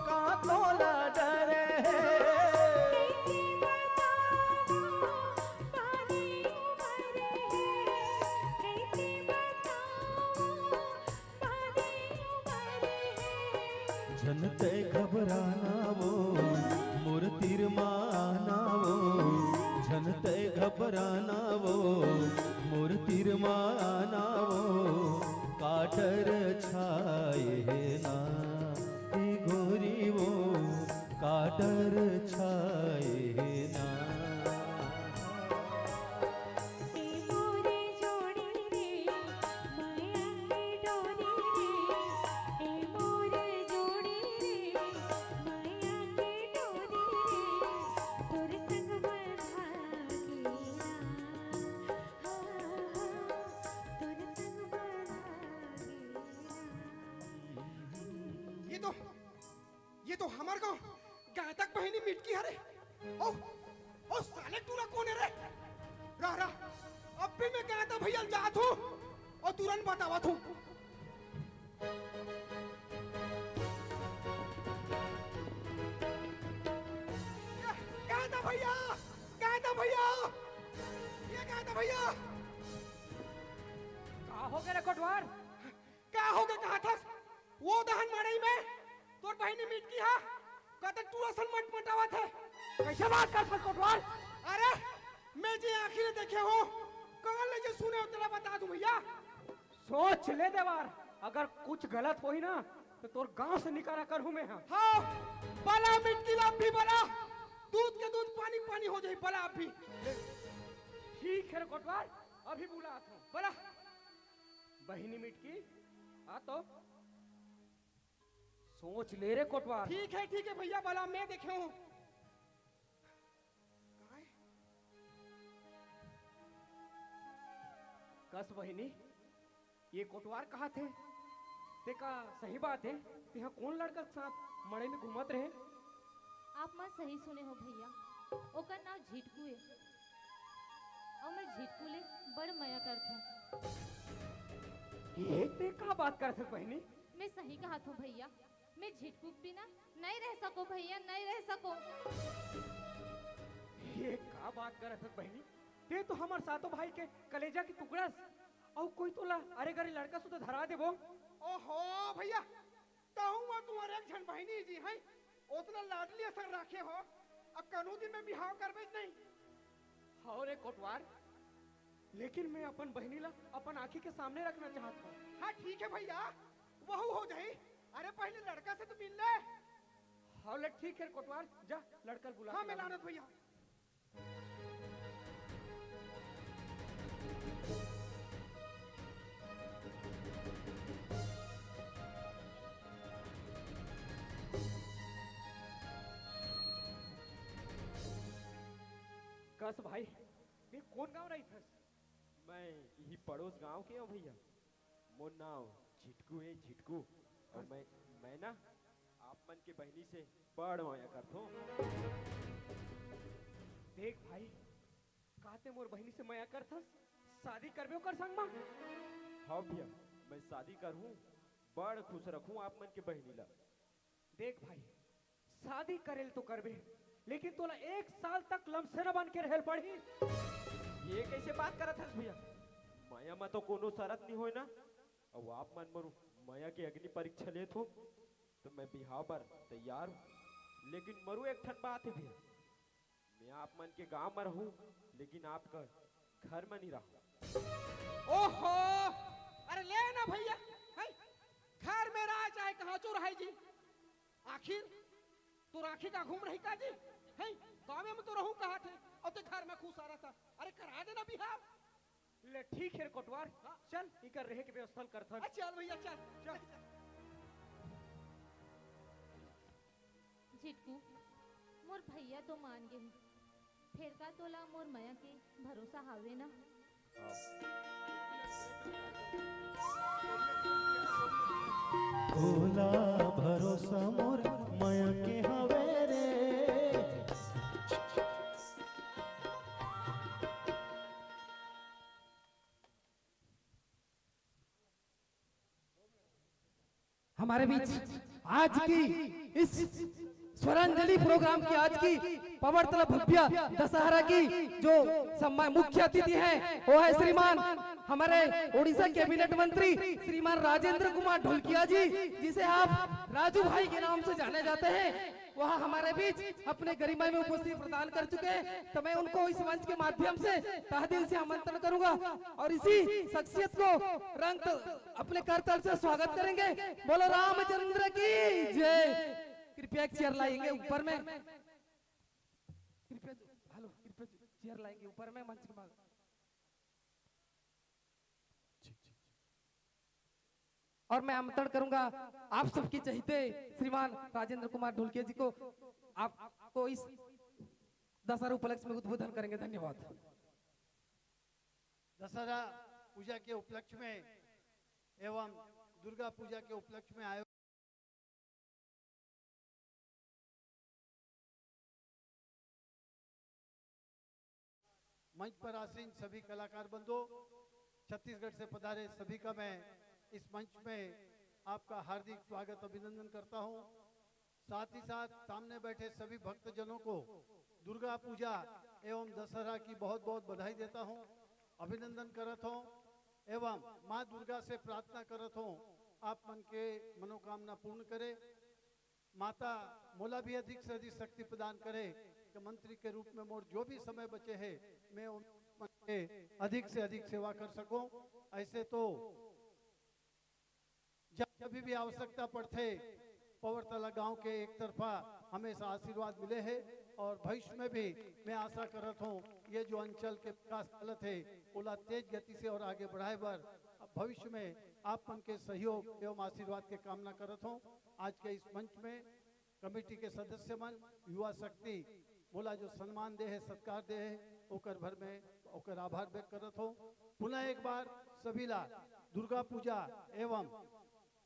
का तोला डरे कैसे बताऊं बाली उमर है, कैसे बताऊं बाली उमर है। जनते घबराना वो मोर तीर माना वो जनते घबराना वो मोर तीर माना वो काटर छाए ना ही गोरी वो काटर छाए ना ए मोरे जोड़ी रे माया की डोरी रे, ए मोरे जोड़ी रे माया की डोरी रे, तोर संग बंधागी ना, तोर संग बंधागी ना। ये तो हमार गांव गायतक बहनी मिटकी हरे। ओ ओ साले तूरा कौन है रे? रह रह अब भी मैं गायता भैया जात हूँ और तुरंत बतावत हूँ। गायता भैया, गायता भैया, ये गायता भैया का हो गया रे कोटवार? क्या हो गया? कहा था वो दहन मड़ई में तोर बहनी मिट की हा कहते तू असल मटमटावत है। कैसे बात कर सकते कोटवार? अरे मैं जे आखिर देखे हो कल ले जे सुने हो तेरा बता दूं भैया। सोच ले देवार, अगर कुछ गलत होई ना तो तोर गांव से निकाला कर हूं मैं। हाँ बला मिट्टी लाभ भी बला, दूध के दूध पानी पानी हो जाए बला भी। ठीक है रे कोटवार, अभी बुला हूं। बला बहिनी मिटकी आ तो सोच ले रे कोटवार। ठीक है भैया बला मैं देखे हूँ। कहाँ है? कस बहिनी, ये कोटवार कहा थे? देखा सही बात है, यहाँ कौन लड़का के साथ मड़ई में घूमत रहे? आप मत सही सुने हो भैया, ओकर नाम झिटकू है और मैं झिटकू ले बड़ मया करता। ये ते का बात कर सक बहिनी? मैं सही कहा था भैया, मैं झिटकू के बिना नहीं रह सको भैया, नहीं रह सको। ये का बात कर सक बहिनी? ते तो हमार सातो भाई के कलेजा की टुकड़स और कोई तो ला अरे गरे लड़का सु तो धरा देबो। ओहो भैया कहूँ तुम्हारे एक जन बहनी जी हैं उतना लाडली असर रखे हो अब कनू दिन में बिहाव करबे नहीं। हाँ रे कोटवार, लेकिन मैं अपन बहनी ला अपन आंखी के सामने रखना चाहता हूँ। हाँ ठीक है भैया वहू हो जाए। अरे पहले लड़का से तो मिल ले। हाँ ले ठीक है कोटवार, जा लड़का बुला। हाँ के मैं ला। लानत भैया। कस भाई, ये कौन गाँव रही थस? मैं यही पड़ोस गांव के हूँ भैया। मोर नाम झिटकू है, झिटकू। और मैं ना आप मन के बहनी से बड़ माया करता हूँ। देख भाई, कहते मोर बहनी से मया कर थस, शादी करबे कर संग में? हाँ भैया, मैं शादी करूँ, बड़ खुश रखूँ आप मन के बहनी ला। देख भाई, शादी करेल तो करबे, लेकिन तोला 1 साल तक लमसेना बन के रहल पड़ी। ये कैसे बात करत हस भैया? माया में तो कोनो शरत नहीं होय ना। और आप मन मरू माया के अग्नि परीक्षा लेत हो तो मैं बिहाव पर तैयार हूँ। लेकिन मरू एक ठन बात है भैया, मैं आप मन के गांव में रहूं लेकिन आपका घर में नहीं रहूं। ओहो अरे ले ना भैया है घर में रहा चाहे कहाँ चो रहा जी। आखिर तू राखी का घूम रही का जी है? गाँव में तो रहूं कहा थे और ते घर में खुश आ रहा था। अरे करा देना बिहाव। ले ठीक है कोटवार, चल इकर रहे के व्यवस्था करथन। चल भैया चल चल। झिटकू मोर भैया तो मान गए, फिर का तोला मोर मया के भरोसा हावे ना। भोला भरोसा मोर माया के हवे रे। हमारे बीच आज की इस स्वरांजलि प्रोग्राम की आज की पवर्तन भव्य दशहरा की जो सम्मान मुख्य अतिथि हैं वो है श्रीमान हमारे उड़ीसा कैबिनेट मंत्री श्रीमान राजेंद्र कुमार ढोलकिया जी, जिसे आप राजू भाई के नाम से जाने जाते हैं। वह हमारे बीच अपने गरिमा में उपस्थिति प्रदान कर चुके हैं, तो मैं उनको इस मंच के माध्यम से तहे दिल से आमंत्रण करूंगा और इसी शख्सियत को रंग अपने करतल से स्वागत करेंगे। बोलो रामचंद्र की जय। कृपया एक चेयर लाएंगे ऊपर में, कृपया हेलो कृपया चेयर लाएंगे ऊपर में मंच के बाद। और मैं आमंत्रण करूंगा आप सबके चहेते श्रीमान राजेंद्र कुमार ढोलकिया जी को, आपको इस दशहरा उपलक्ष्य में उद्बोधन करेंगे। धन्यवाद। दशहरा पूजा के उपलक्ष्य में एवं दुर्गा पूजा के उपलक्ष्य में आए मंच पर आसीन सभी कलाकार बंधु, छत्तीसगढ़ से पधारे सभी का मैं इस मंच में आपका हार्दिक स्वागत अभिनंदन करता हूं। साथ ही साथ सामने बैठे सभी भक्तजनों को दुर्गा पूजा एवं दशहरा की बहुत बहुत बधाई देता हूं, अभिनंदन करत हूं एवं मां दुर्गा से प्रार्थना करत हूं आप मन के मनोकामना पूर्ण करे। माता मोला भी अधिक से अधिक शक्ति प्रदान करे कि मंत्री के रूप में मोर जो भी समय बचे है मैं उनके अधिक से अधिक सेवा कर सकूं। ऐसे तो जब भी आवश्यकता पड़ते पवरतला गांव के एक तरफा हमेशा आशीर्वाद मिले हैं और भविष्य में भी मैं आशा करत हूं ये जो अंचल के विकास हालत है ओला तेज गति से और आगे बढ़ाए बर भविष्य में आप मन के सहयोग एवं आशीर्वाद के कामना करत हूं। आज के इस मंच में कमेटी के सदस्य मन युवा शक्ति बोला जो सम्मान दे है सत्कार दे है ओकर भर में ओकर आभार व्यक्त करत हूं। पुनः एक बार सभी ला दुर्गा पूजा एवं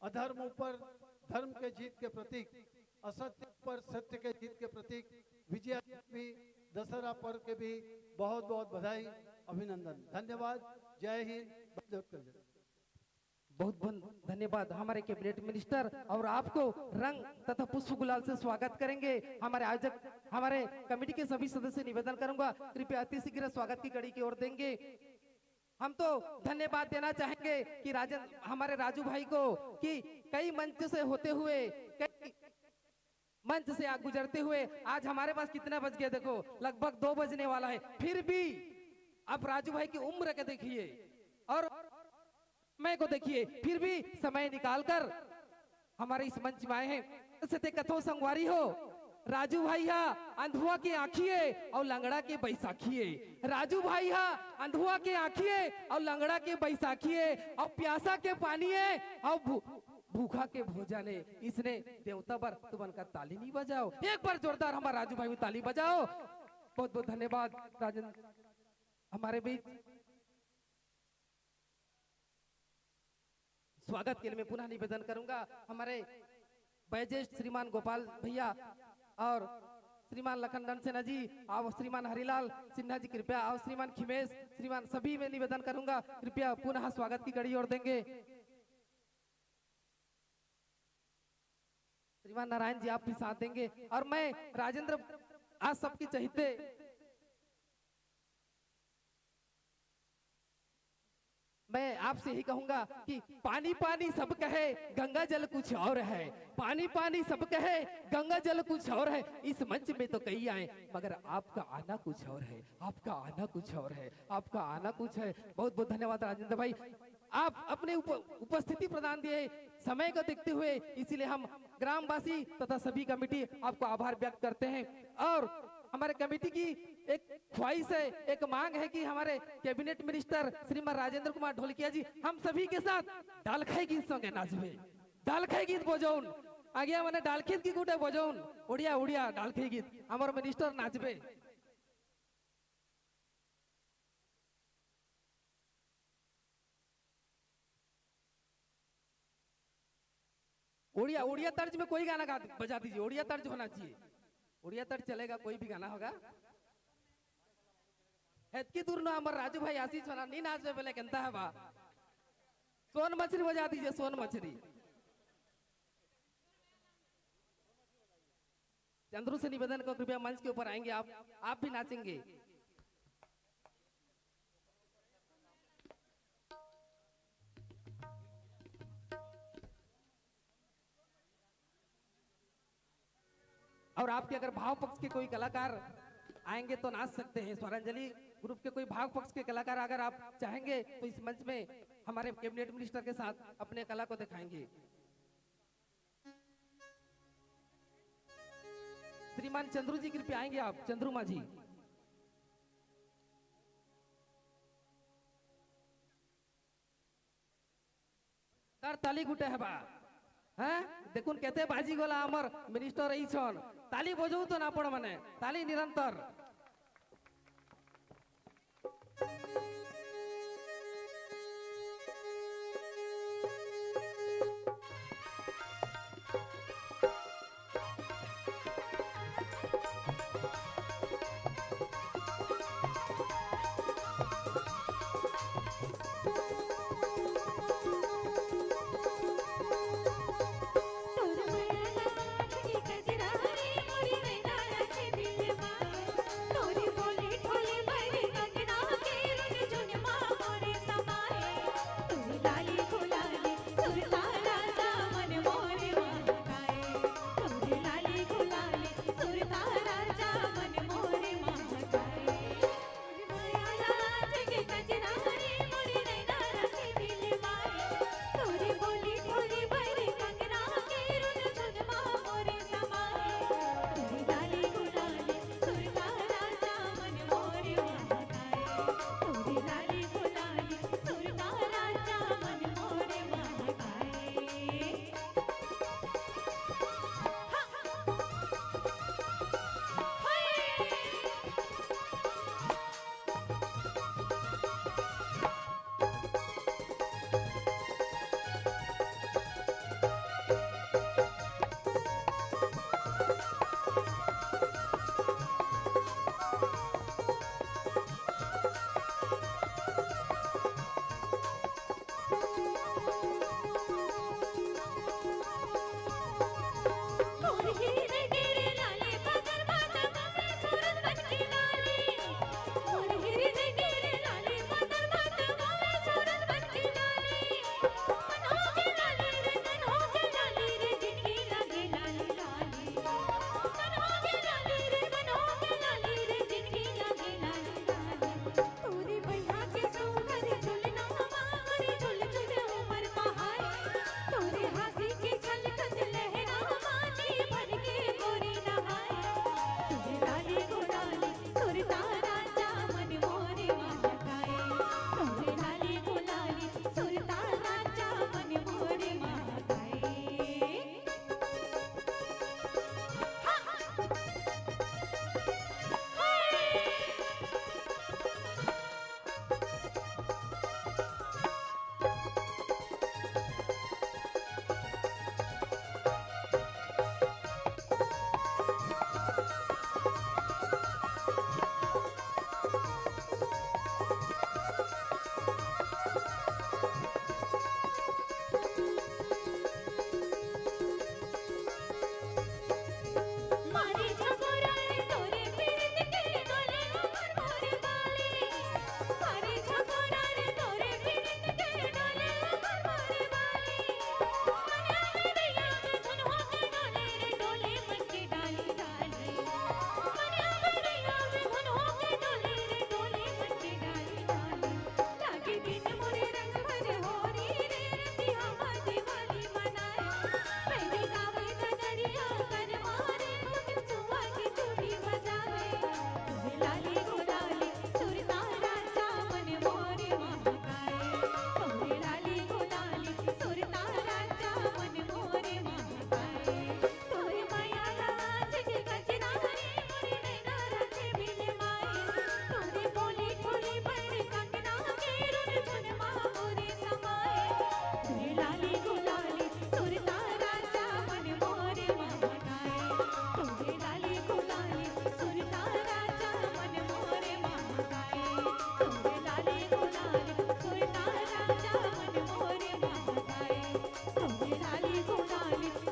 अधर्म ऊपर धर्म के जीत के प्रतीक, असत्य पर सत्य के जीत के प्रतीक विजयादशमी दशहरा पर्व के भी बहुत बहुत बधाई अभिनंदन। धन्यवाद। जय हिंद। बहुत बहुत धन्यवाद। हमारे कैबिनेट मिनिस्टर और आपको रंग तथा पुष्प गुलाल से स्वागत करेंगे। हमारे आयोजक हमारे कमेटी के सभी सदस्य निवेदन करूंगा कृपया अति शीघ्र स्वागत की कड़ी की ओर देंगे। हम तो धन्यवाद देना चाहेंगे कि हमारे राजू भाई को कि कई मंच से होते हुए कई मंच से आग गुजरते हुए आज हमारे पास कितना बज गया देखो लगभग 2 बजने वाला है, फिर भी अब राजू भाई की उम्र के देखिए और मैं को देखिए फिर भी समय निकालकर हमारे इस मंच में आए हैं। सत्य कथो संगवारी हो राजू भाई हा अंधुआ के आँखिए और लंगड़ा के बैसाखिए, राजू भाई हा अंधुआ के आँखिए और लंगड़ा के बैसाखिए और प्यासा के पानिए और भूखा के भोजने। इसने देवता पर तू बनकर ताली नहीं बजाओ, एक बार जोरदार हमारा राजू भाई ताली बजाओ। बहुत बहुत धन्यवाद राजेंद्र हमारे बीच स्वागत के लिए मैं पुनः निवेदन करूंगा हमारे वैज्येष्ठ श्रीमान गोपाल भैया और श्रीमान लखनदन सेना जी और श्रीमान हरिलाल सिन्हा जी कृपया और श्रीमान खिमेश श्रीमान सभी में निवेदन करूंगा कृपया पुनः स्वागत की कड़ी ओर देंगे। श्रीमान नारायण जी आप भी साथ देंगे और मैं राजेंद्र आज सबके चहेते मैं आपसे यही कहूंगा कि पानी पानी सब कहे गंगा जल कुछ और है, पानी पानी सब कहे गंगा जल कुछ और है। इस मंच में तो कई आए मगर आपका आना कुछ और है, आपका आना कुछ और है, आपका आना कुछ है। बहुत बहुत धन्यवाद राजेंद्र भाई, आप अपने उपस्थिति प्रदान दिए समय को देखते हुए, इसीलिए हम ग्रामवासी तथा सभी कमेटी आपको आभार व्यक्त करते हैं। और हमारे कमेटी की एक ख्वाहिश है, एक मांग है कि हमारे कैबिनेट मिनिस्टर श्रीमान राजेंद्र कुमार ढोलकिया जी हम सभी के साथ डालखाई गीत संगे नाचबे। डालखाई गीत बजाउन आगे मैंने डालखीत की गुटे बजाउन उड़िया उड़िया डालखाई गीत हमारे मिनिस्टर नाचबे। उड़िया उड़िया तर्ज में कोई गाना बजा दीजिए, उड़िया तर्ज होना चाहिए, उड़िया तर्ज चलेगा, कोई भी गाना होगा। एतकी दूर ना हमारे राजू भाई आशीष बना नहीं नाच बोले कहता है बा सोन मछली बजा दीजिए, सोन मछली। चंद्रू से निवेदन को कृपया मंच के ऊपर आएंगे आप भी नाचेंगे। और आपके अगर भाव पक्ष के कोई कलाकार आएंगे तो नाच सकते हैं। स्वरांजलि ग्रुप के कोई भाव पक्ष के कलाकार अगर आप चाहेंगे तो इस मंच में हमारे कैबिनेट मिनिस्टर के साथ अपने कला को दिखाएंगे। श्रीमान चंद्रू जी कृपया आएंगे आप, चंद्रू माझी। ताली गुटे है बा हैं देखुन केते बाजी गोला हमर मिनिस्टर रही छन ताली बजाऊ तो ना पड़ माने ताली निरंतर।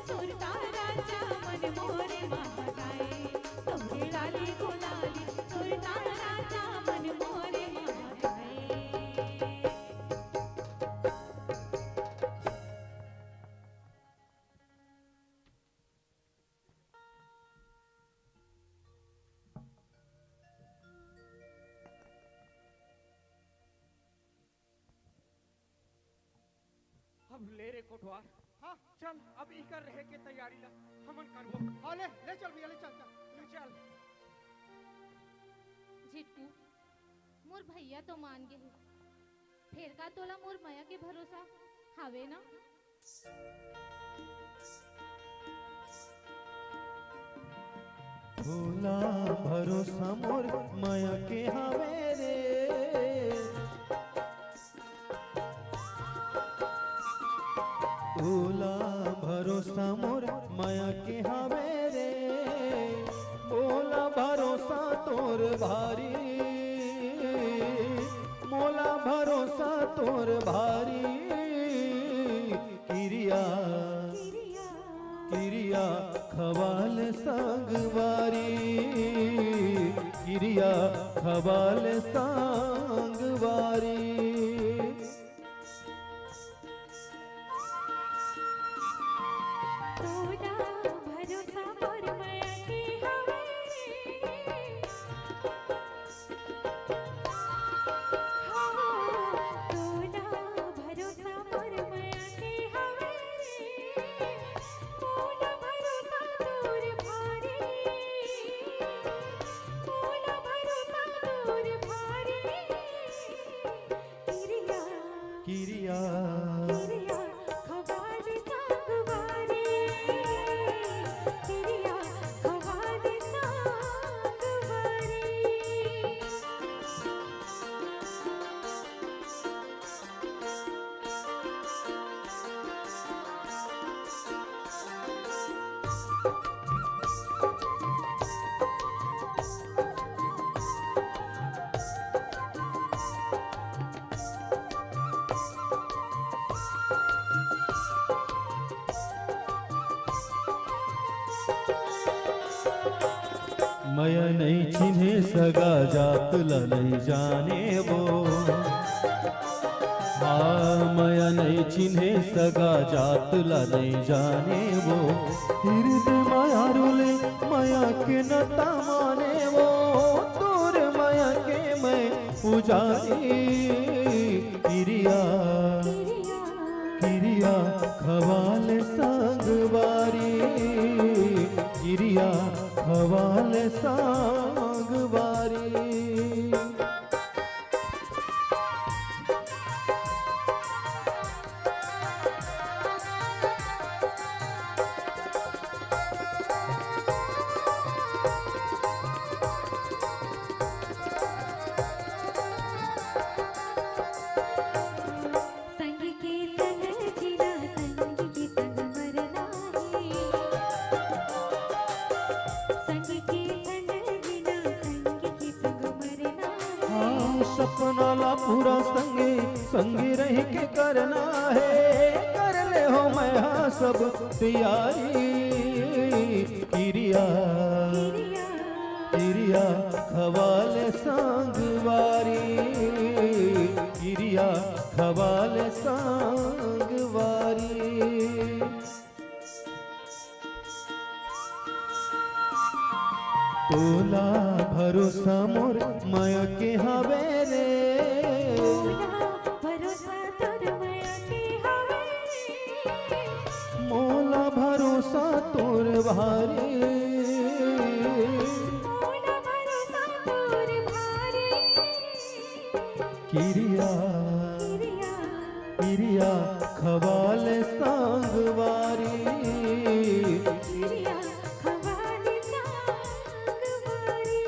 सुरता राजा मन मोरे महाकाय कोटवार हाँ चल अब ई कर रहे के तैयारी ला हमन करबो हाँ ले चल भैया ले चल चल ले चल झिटकू मोर भैया तो मान गए फिर का तोला मोर माया के भरोसा हवे ना। भोला भरोसा मोर माया के हवे रे भोला भरोसा मोर माया के हवे रे भोला भरोसा तोर भारी मोला भरोसा तोर भारी किरिया किरिया खवाल संगवारी किरिया खवाल संगवारी तोला भरोसा मोर माया के हवे तोला भरोसा मोर माया के हवे तोला भरोसा तोर भारी तोला भरोसा तोर भारी किरिया किरिया किरिया खवाल संगवारी किरिया खवाल संगवारी मया नहीं चिन्हे सगा जात ला नहीं जाने वो हाँ मया नहीं चिन्हे सगा जात ला नहीं जाने वो हृदय माया रुले माया के नता माने वो दूर माया के मैं पुजारी किरिया किरिया खवाल संगवारी किरिया खवाल संगवारी संग के संग जीना संग के संग मरना है संग के संग जीना संग के संग मरना है हाँ सपना ला पूरा संगे संगे रह के करना है कर ले हो मैं हाँ सब तैयारी किरिया किरिया खवाल संगवारी किरिया खवाल संगवारी तोला भरोसा मोर माया के हवे रे भरोसा तोर माया के हवे मोला भरोसा तोर भारी मोला भरोसा तोर भारी किरिया किरिया किरिया खवाल संगवारी किरिया खवाल संगवारी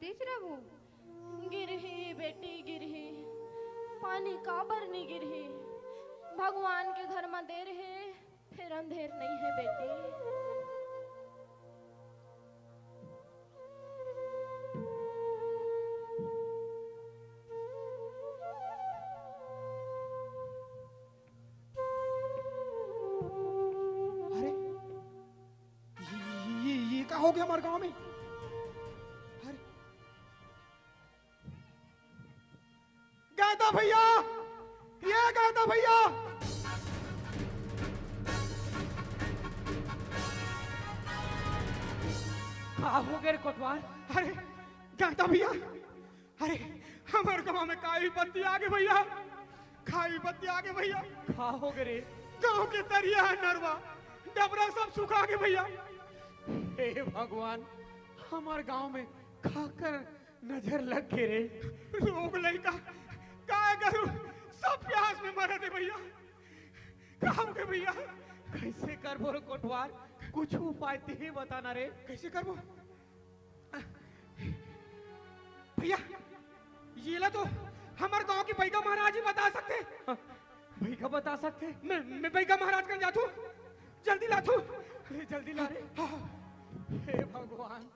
गिरतेच रहू। गिरही बेटी गिरही, पानी काबर नहीं गिरही। भगवान के घर में देर है, फिर अंधेर नहीं है बेटी। अरे ये क्या हो गया हमारे गांव में? अरे गायता भैया, ये गायता भैया, का हो गए रे कोटवार? अरे गायता भैया, अरे हमारे गांव में काई बत्ती आ गई भैया, काई बत्ती आ गई भैया। का हो गए रे? गांव के तरिया नरवा डबरा सब सुखा के भैया। हे भगवान, हमारे गांव में खाकर नजर लग गए रे। लोग लड़का काय करूं, सब प्यास में मरे थे भैया। काम के भैया कैसे करबो रे कोटवार? कुछ उपाय ते बताना रे। कैसे करबो भैया? ये ला तो हमारे गांव की बैगा महाराज ही बता सकते। भाई का बता सकते? मैं बैगा महाराज कर जातू, जल्दी लातू। अरे जल्दी ला रे। हे भगवान,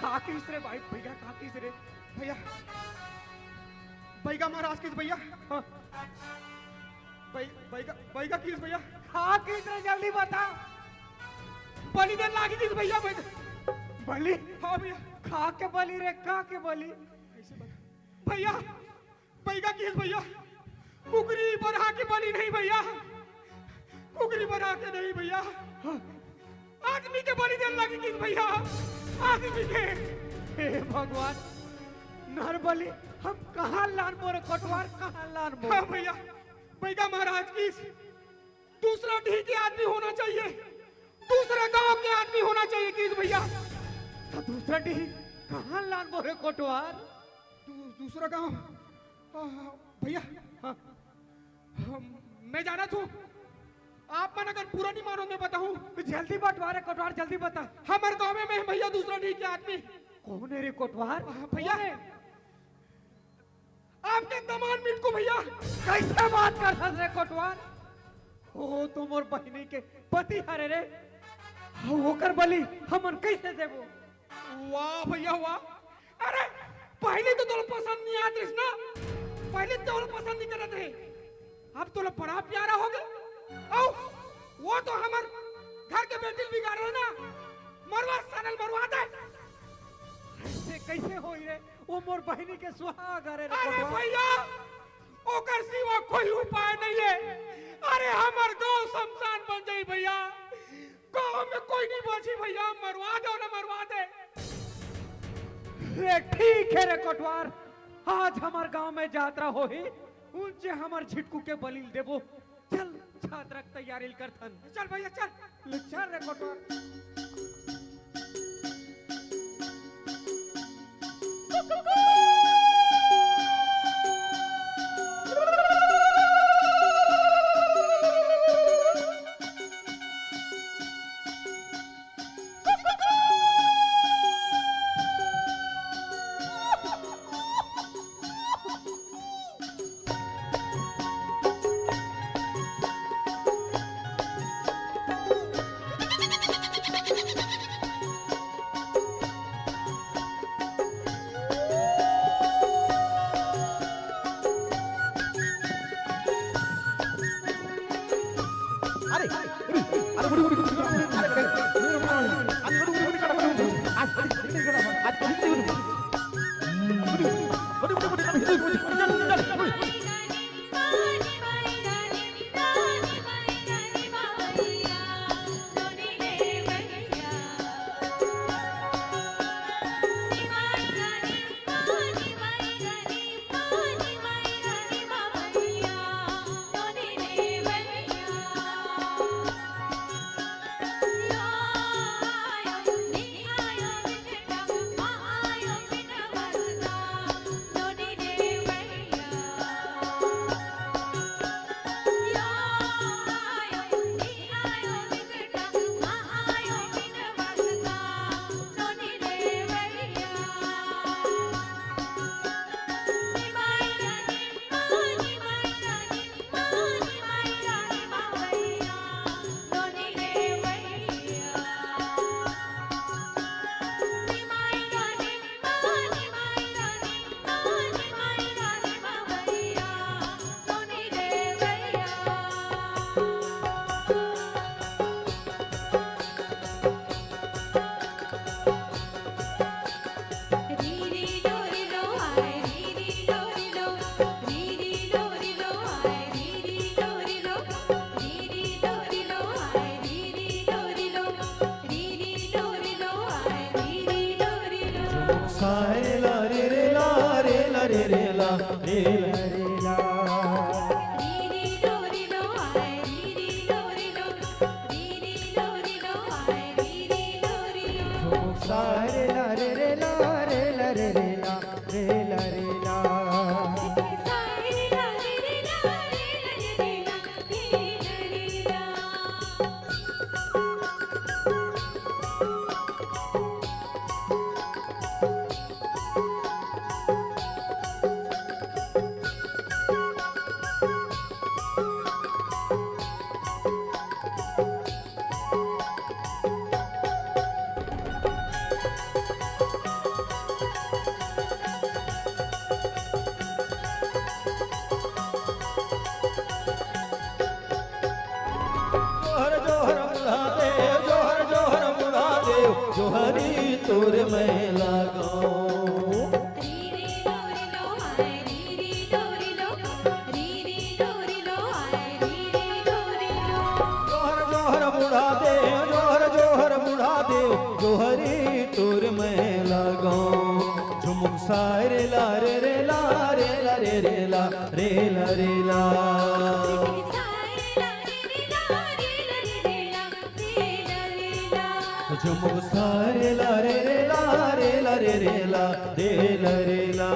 काकिस रे भाई, भैया काकिस रे। भैया बैगा महाराज किस भैया? हाँ, बैगा बैगा किस भैया? काकिस रे, जल्दी बता। बलि देन लागी किस भैया? बलि? हाँ भैया। खा के बलि रे, खा के बलि। भैया बैगा किस भैया? कुकरी बना के बलि नहीं भैया, कुकरी बना के नहीं भैया, आदमी के बलि देन लागी किस भैया? आदमी के। हे भगवान, नर बलि हम कहाँ लान मोरे कोटवार, कहाँ लान मोरे? हाँ भैया, बैगा महाराज की दूसरा ढी के आदमी होना चाहिए, दूसरा गांव के आदमी होना चाहिए किस भैया? तो दूसरा डी कहाँ लान मोरे कोटवार? दूसरा गांव भैया। हाँ, मैं जाना था, आप मन अगर पूरा नहीं मानो मैं बताऊं। जल्दी बटवारे कोटवार, जल्दी बता। हमारे गांव में मैं भैया दूसरा ढी के आदमी। कौन है रे कोटवार? भैया कौन है? आपके दमान मिट को भैया। कैसे बात कर रे कोटवार? ओ तुम और बहनी के पति हरे रे, होकर बलि हमन कैसे देबो? वाह भैया वाह। अरे पहले तो तुम पसंद नहीं आते ना, पहले तो पसंद नहीं करते थे, अब तो बड़ा प्यारा हो गया। आओ वो तो हमार घर के बेटी बिगाड़ रहे ना, मरवा सनल मरवा दे। ऐसे कैसे होई रे? वो मोर बहनी के सुहाग हरे रे अरे कोटवार। भैया ओकर सिवा कोई उपाय नहीं है। अरे हमार गांव शमशान बन जाई भैया, गांव में कोई नहीं बची भैया, मरवा दो ना मरवा दे। रे ठीक है रे कोटवार, आज हमार गांव में यात्रा होही, उनसे हमार झिटकू के बलि देबो। चल छात्र तैयारी करथन। चल भैया चल। चल रे कोटवार। रेला रेला झुमुक सारे ला रे रे ला रे ला रे रे ला रे ला रे ला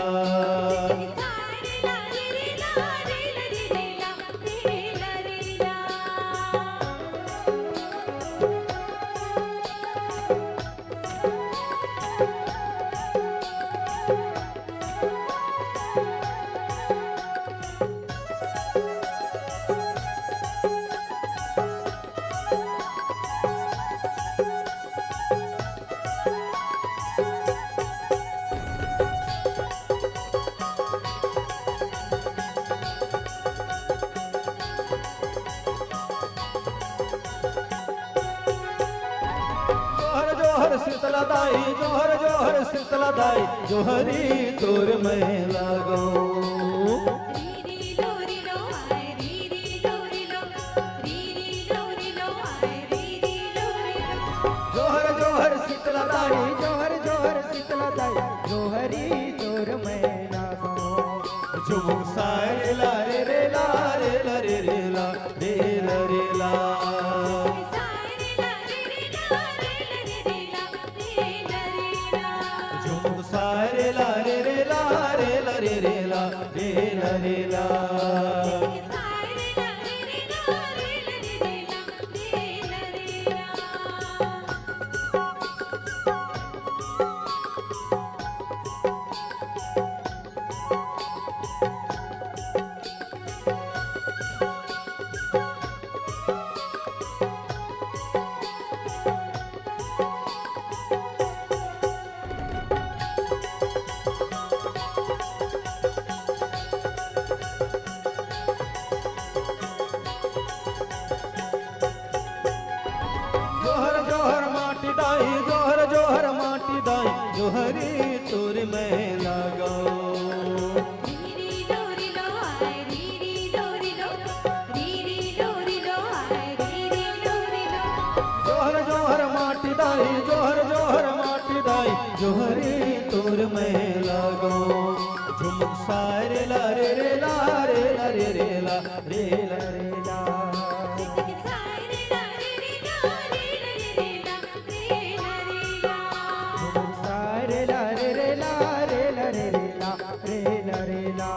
जोहर शीतला दाई जोहर जोहर शीतला दाई जोहरी तोर में लागो जोहर जोहर शीतला दाई जोहर जोहर शीतला दाई जोहरी तोर में लागो झुमुक सारे ला रे रे ला रे ला रे रे ला रे ला रे ला झुमुक सारे ला रे रे ला रे ला रे रे ला रे ला रे ला जोहर जोहर माटी दाई जोहर जोहर माटी दाई जोहरी तोर में लागो जोहर जोहर माटी दाई जोहर जोहर माटी दाई जोहरी तोर में लागो झुमुक सारे ला रे रे ला रे ला रे रे ला रे ला रे ला सारे ला रे रे ला रे ला रे रे ला रे ला रे ला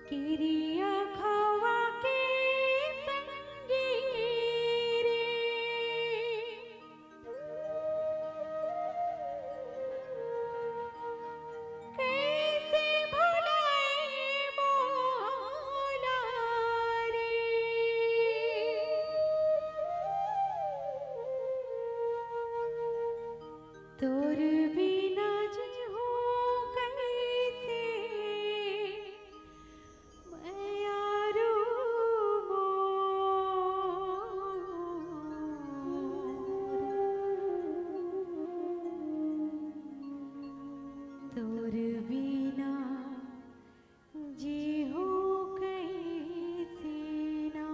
किरिया खावा के संगी रे कैसे भुलाए मौला रे तोर बिना जी हो कैसे तोर बिना जी हो कैसे ना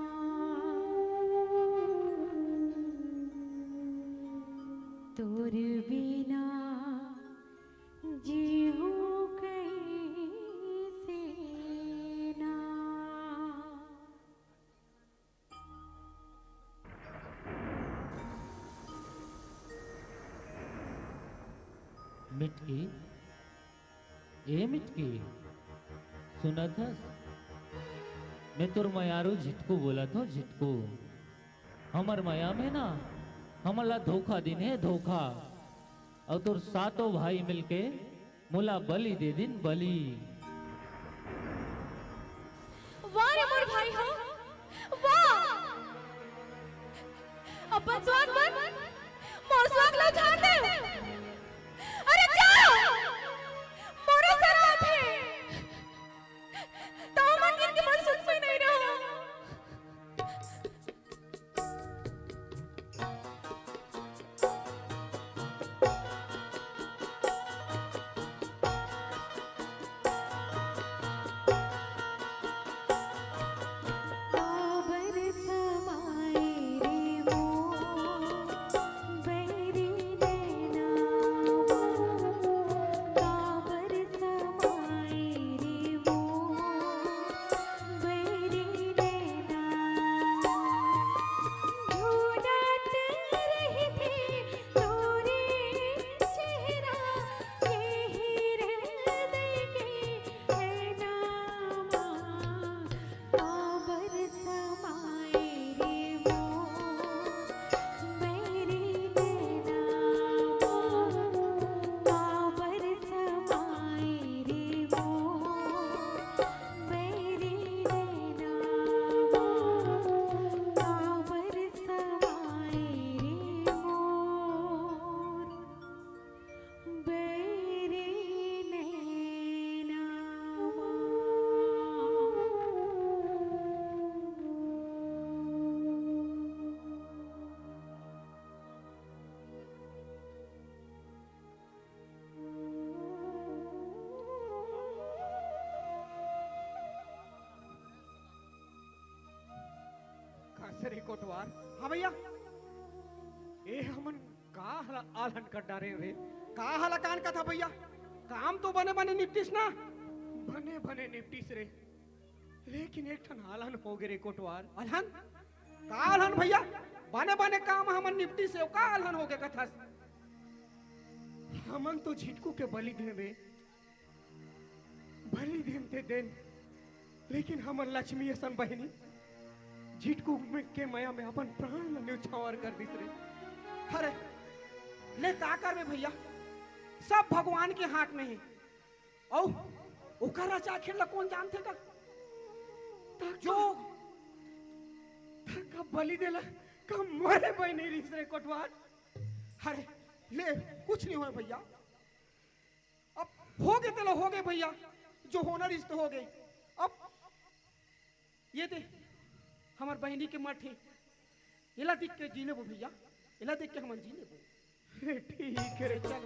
तोर तोर बिना जीहू कैसे ना। मिटकी, ए मिटकी, सुना था? मैं तोर मयारू झिटकू बोला था, झिटकू। हमर मया में ना हमला धोखा दिन है, धोखा। और तोर सातों भाई मिलके मुला बलि दे दिन, बलि। वाह रे मोर भाई हो, वाह। अपन स्वाग बन, मोर स्वाग लो झाड़ दे। अरे जाओ, मोरो सराप है। तो मन दिन के मोर सुन पे नहीं रहो। काबर समाए रे मोर बैरी नैना। काबर समाए रे मोर बैरी नैना। ढूंढत रही थी तोरे चेहरा, यही हृदय के है नामा। काबर समाए रे मोर बैरी नैना। काबर समाए रे मोर बैरी नैना। काबर समाए रे मोर बैरी कसरे कोटवार। हाँ भैया, ए हमन का आलहन कर डारे रे, का हला कान का था भैया। काम तो बने बने निपटिस ना, बने बने निपटिस रे, लेकिन एक ठन आलहन हो गए रे कोटवार। आलहन का आलहन भैया, बने बने काम हमन निपटिस है, का आलहन हो गए कथा। हमन तो झिटकू के बलि देवे, बलि देते दिन, लेकिन हमन लक्ष्मी असन बहिनी झिटकू के माया में अपन प्राण न्यौछावर कर दिस रे। अरे ले का करबे भैया, सब भगवान के हाथ में है। औ ओकर रचा खेल कौन जानते का, जो का बलि देला का मरे भाई नहीं रिस रे कोटवार। अरे ले कुछ नहीं हुआ भैया, अब हो गए तो हो गए भैया, जो होना रिश्ते हो गए। अब ये दे हमार बहनी के मठ है, इला देख के जी लेबो भैया, इला देख के हम जी लेबो। ठीक है रे, चल।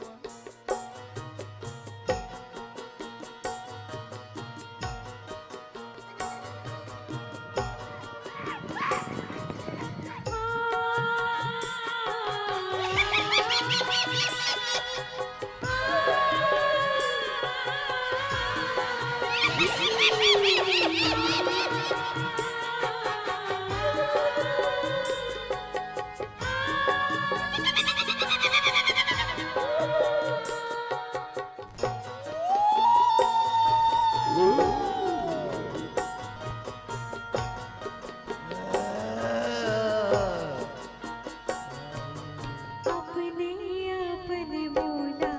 अपने अपने बोला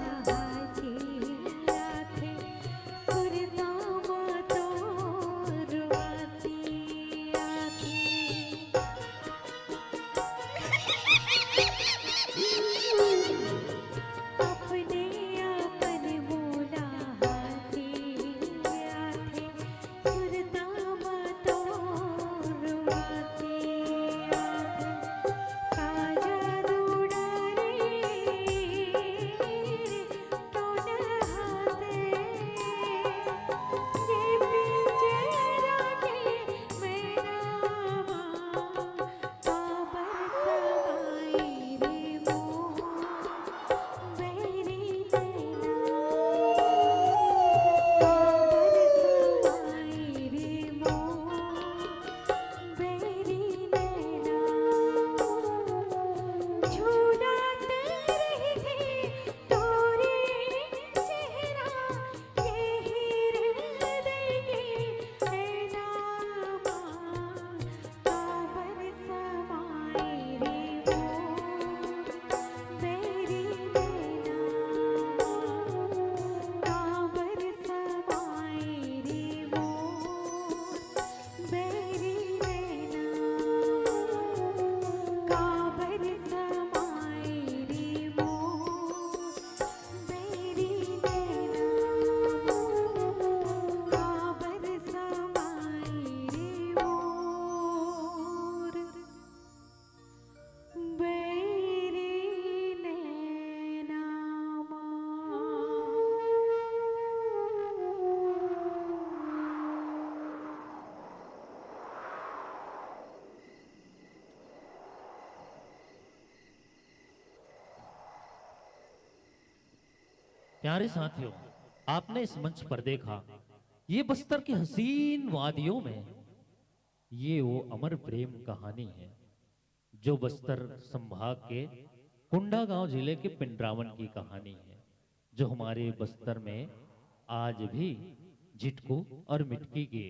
प्यारे साथियों, आपने इस मंच पर देखा, ये बस्तर की हसीन वादियों में ये वो अमर प्रेम कहानी है जो बस्तर संभाग के कुंडा गांव जिले के पिंडरावन की कहानी है, जो हमारे बस्तर में आज भी झिटकू और मिटकी के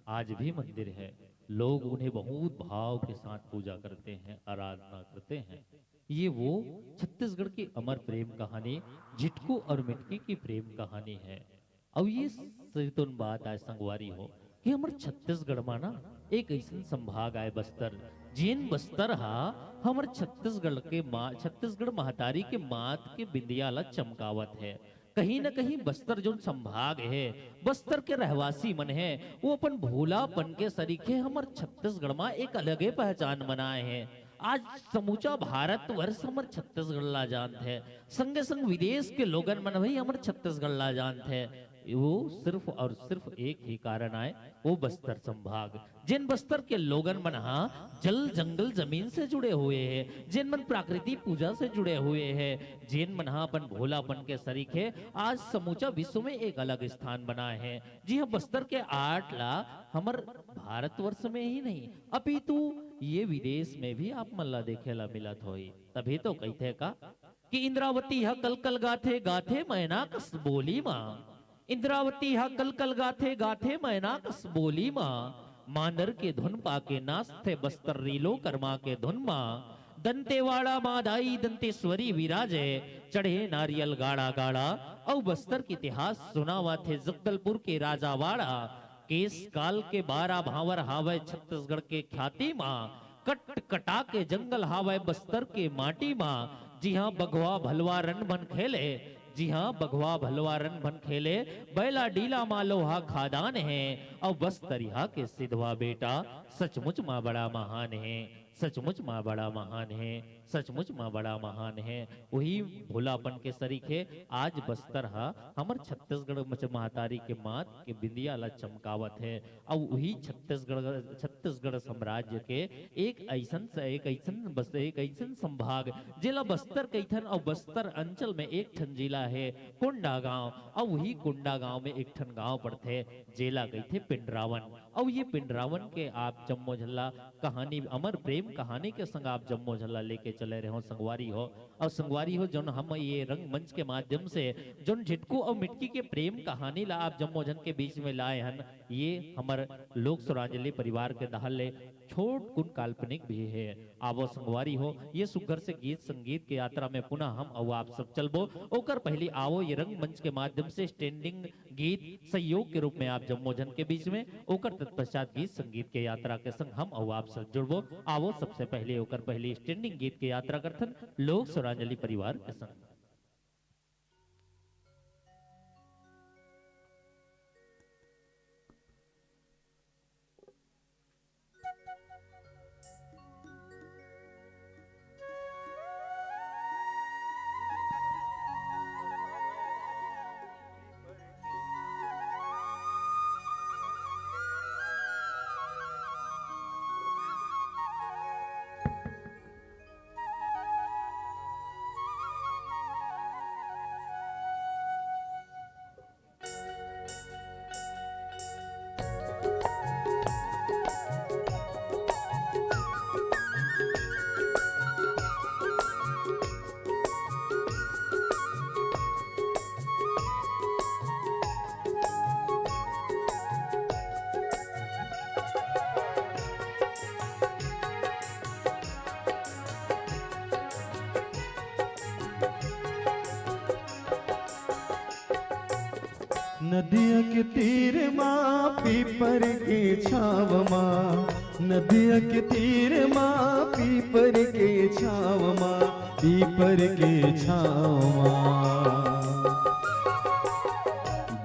आज भी मंदिर है। लोग उन्हें बहुत भाव के साथ पूजा करते हैं, आराधना करते हैं। ये वो छत्तीसगढ़ की अमर प्रेम कहानी झिटकू और मिटकी की प्रेम कहानी है। अब ये सैतुन बात आज संगवारी हो कि हमारे छत्तीसगढ़ में ना एक ऐसा संभाग आए बस्तर, जिन बस्तर हा हमारे छत्तीसगढ़ महतारी के मात के बिंदिया ला चमकावत है। कहीं न कहीं बस्तर जो संभाग है, बस्तर के रहवासी मन है, वो अपन भोलापन के सरीखे हमारे छत्तीसगढ़ में एक अलगे पहचान बनाए हैं। आज समूचा भारत वर्ष हमारे छत्तीसगढ़ ला जानते हैं, संगे संग विदेश के लोगन मन भी हमारे छत्तीसगढ़ ला जानते हैं। वो सिर्फ और सिर्फ एक ही कारण आए, वो बस्तर संभाग, जिन बस्तर के लोगन मन जल जंगल जमीन से जुड़े हुए हैं, जिन मन प्राकृतिक पूजा से जुड़े हुए हैं, जिन मन अपन भोलापन के सरीखे आज समूचा विश्व में एक अलग स्थान बनाए हैं। जी हाँ, बस्तर के 8 ला हमार भारतवर्ष में ही नहीं अपितु ये विदेश में भी आप मल्ला देखे ला मिलत होई। तभी तो कहते का कि इंद्रावती हा कल कल गाथे गाथे मैना कस बोली माँ, इंद्रावती हा कल कल गाथे गाथे मैना कस बोली माँ, मानर के धुन पाके नास्थे बस्तर रीलो कर्मा के धुन माँ, दंतेवाड़ा मादाई दंतेश्वरी विराजे, चढ़े नारियल गाड़ा गाड़ा, और बस्तर के इतिहास सुनावा थे जगदलपुर के राजावाड़ा, केस काल के 12 भावर हावे छत्तीसगढ़ के ख्याति माँ, कट कटा के जंगल हावे बस्तर के माटी माँ। जी हाँ, बघवा भलवा रन बन खेले, जी हाँ, बघवा भलवा रन बन खेले, बैला डीला मालोहा खादान है, और बस्तरिया के सिद्धवा बेटा सचमुच माँ बड़ा महान है, सचमुच माँ बड़ा महान है, सचमुच माँ बड़ा महान है। वही भोलापन के सरीखे आज बस्तर हा हमर छत्तीसगढ़ महतारी के मात के बिंदिया ला चमकावत है। और वही छत्तीसगढ़ साम्राज्य के एक ऐसन संभाग जिला बस्तर कैथन, और बस्तर अंचल में एक ठन जिला है कुंडा गांव, और वही कुंडा गांव में एक ठन गांव पड़ते जेला कैथे पिंडरावन। और ये पिंडरावन के आप जम्मो झल्ला कहानी, अमर प्रेम कहानी के संग आप जम्मो झल्ला लेके चले रहे हो संगवारी हो। और संगवारी हो जो हम ये रंगमंच के माध्यम से जो झिटकू और मिटकी के प्रेम कहानी ला आप जम्मो जन के बीच में लाए हन, ये हमार लोक सुरांजलि परिवार के दहले छोट कुन काल्पनिक भी है। आवो संगवारी हो, ये सुघर से गीत संगीत के यात्रा में पुनः हम और आप सब चलबो। ओकर पहले आवो ये रंगमंच के माध्यम से स्टैंडिंग गीत सहयोग के रूप में आप जम्मो जन के बीच में, ओकर तत्पश्चात गीत संगीत के यात्रा के संग हम और आप सब जुड़बो। आवो सबसे पहले ओकर पहले स्टैंडिंग गीत के यात्रा करथन लोक सुरांजलि परिवार के संग। नदिया के तीर माँ पीपर के छाव माँ, नदिया के तीर माँ पीपर के छाव माँ, पीपर के छाव माँ।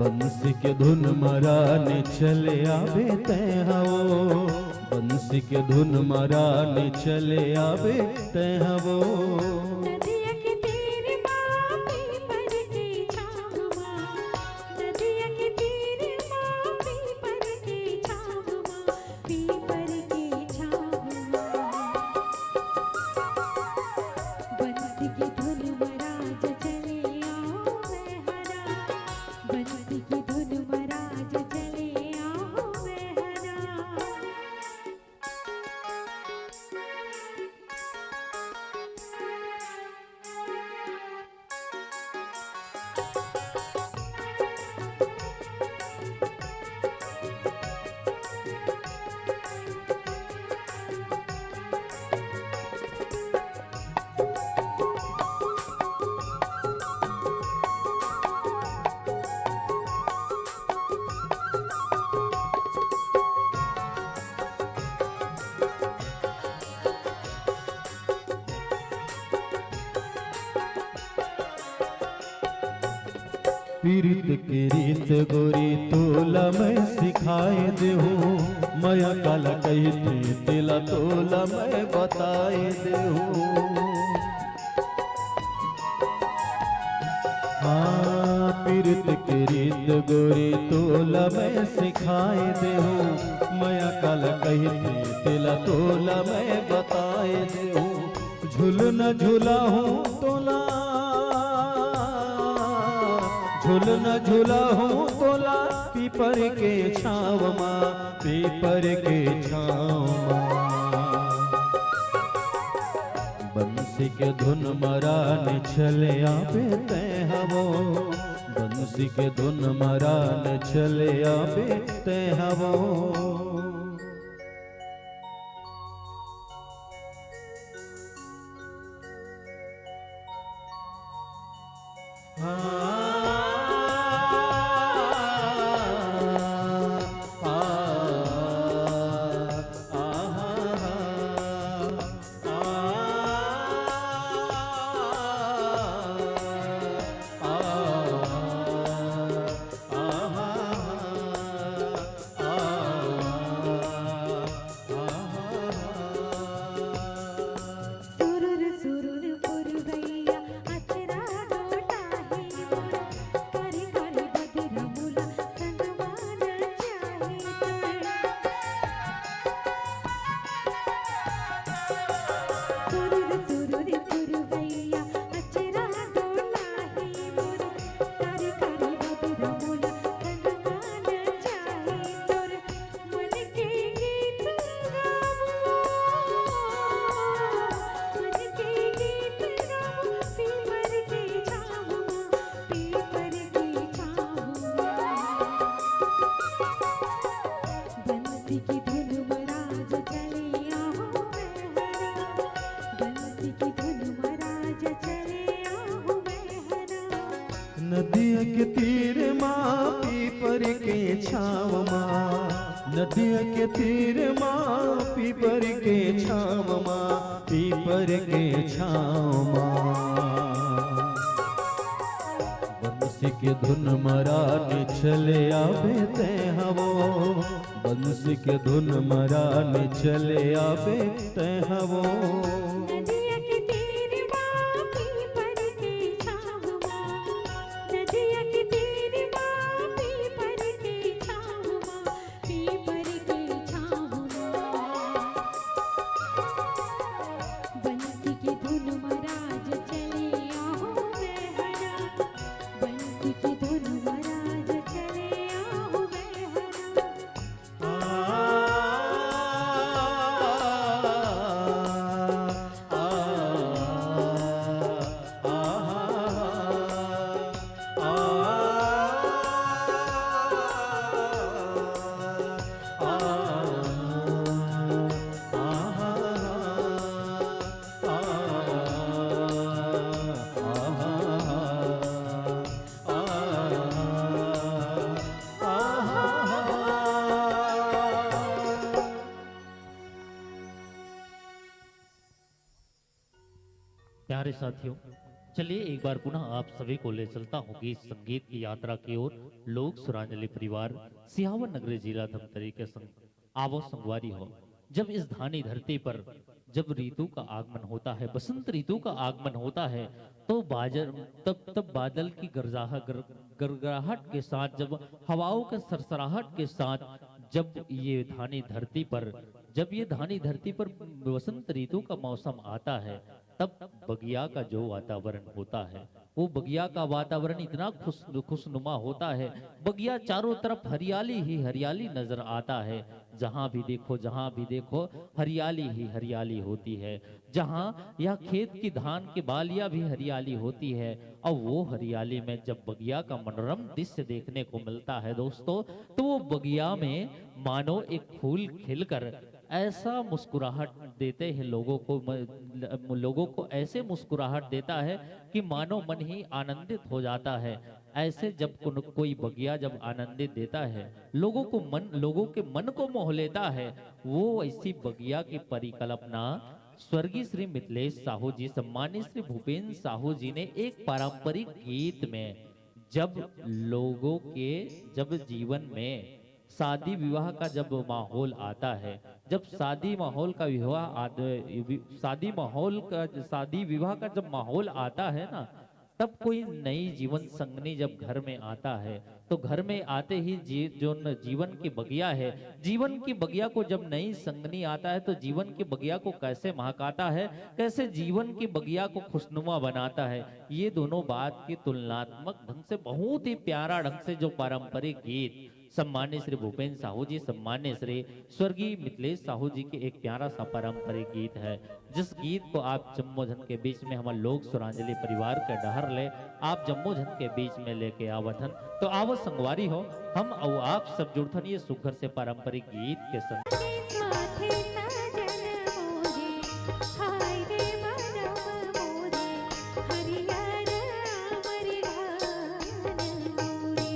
बंसी के धुन मराने चले आवे तय हवो, बंसी के धुन मराने चले आवे तय हवो। नदिया के तीर माँ पीपर के छाव माँ, नदिया के तीर माँ पीपर के छाव माँ, पीपर के छाव माँ। बंसी की धुन मराज चले आवे पीरित के रीत गोरी तोला मैं सिखाए देहूँ माया काला कहते तेला तोला मैं बताए देहूँ। हाँ पीरित के रीत गोरी तोला मैं सिखाए देहूँ माया काला कहते तेला तोला मैं बताए देहूँ। झूलना झूला हूँ तोला झूलना झूला हूँ तोला पीपर के छाँव माँ पीपर के छाँव माँ। बंसी के धुन मरान चले आवे ते हवो बंसी के धुन मरान चले आवे ते हवो। सुरुर सुरुर पुरवैया अचरा डोला है मोरा करे करे बदरा मुला संगवान चाहे सुरुर सुरुर पुरवैया अचरा डोला है मोरा करे करे बदरा मुला संगवान चाहे तोर मन के गीत गावो मन के गीत गावो पीपर के छाँव पीपर के छाँव बंसी की धुन महाराज चले आओ बहरा बंसी की धुन महाराज चले आओ बहरा। नदिया के तीर माँ पीपर के छाँव माँ नदिया के तीर माँ पीपर के छाँव माँ पीपर के छाँव माँ। बंसी के धुन मरान चले आवे ते हवो बंसी के धुन मरान चले आवे ते हवो। नदिया के तीर माँ पीपर के छाँव नदिया के तीर माँ पीपर के छाँव पीपर के छाँव बंसी की धुन महाराज चले आओ बहरा बंसी की धुन महाराज चले आओ बहरा। प्यारे साथियों, चलिए एक बार पुनः आप सभी को ले चलता हूँ गीत संगीत की यात्रा की ओर। लोक सुरांजलि परिवार सियावर नगरी जिला धमतरी के संग आवो संगवारी हो। जब इस धानी धरती पर जब ऋतु का आगमन होता है, बसंत ऋतु का आगमन होता है, तो तब बादल की गरगराहट के साथ, जब हवाओं के सरसराहट के साथ, जब ये धानी धरती पर बसंत ऋतु का मौसम आता है, तब बगिया का जो वातावरण होता है, वो बगिया का वातावरण इतना खुशनुमा होता है। बगिया चारों तरफ हरियाली ही हरियाली नजर आता है। जहां भी देखो हरियाली ही हरियाली होती है। जहां यह खेत की धान की बालियां भी हरियाली होती है। और वो हरियाली में जब बगिया का मनोरम दृश्य देखने को मिलता है दोस्तों, तो वो बगिया में मानो एक फूल खिलकर ऐसा मुस्कुराहट देते हैं लोगों को ऐसे मुस्कुराहट देता है कि मानो मन ही आनंदित हो जाता है। ऐसे जब कोई बगिया जब आनंदित देता है, लोगों के मन को मोह लेता है, वो ऐसी बगिया की परिकल्पना स्वर्गीय श्री मिथिलेश साहू जी, सम्मानित श्री भूपेन्द्र साहू जी ने एक पारंपरिक गीत में जब लोगों के जब जीवन में शादी विवाह का जब माहौल आता है, जब शादी माहौल का शादी विवाह का जब माहौल आता है ना, तब कोई नई जीवन संगनी जब घर में आता है, तो घर में आते ही जो जीवन की बगिया है, जीवन की बगिया को जब नई संगनी आता है तो जीवन की बगिया को कैसे महकाता है, कैसे जीवन की बगिया को खुशनुमा बनाता है, ये दोनों बात की तुलनात्मक ढंग से बहुत ही प्यारा ढंग से जो पारंपरिक गीत सम्मान्य श्री भूपेन्द्र साहू जी, सम्मान्य श्री स्वर्गीय मिथिलेश साहू जी के एक प्यारा सा पारंपरिक गीत है, जिस गीत को आप जम्मोजन के बीच में हमारे लोक सुरांजलि परिवार के डहर ले आप जम्मोजन के बीच में लेके आवथन। तो आवत संगवारी हो, हम और आप सब जुड़थन ये सुघर से पारंपरिक गीत के संग। माथे सजन मोरे हाय रे मनम मोरे हरियर अमर घान मोरे।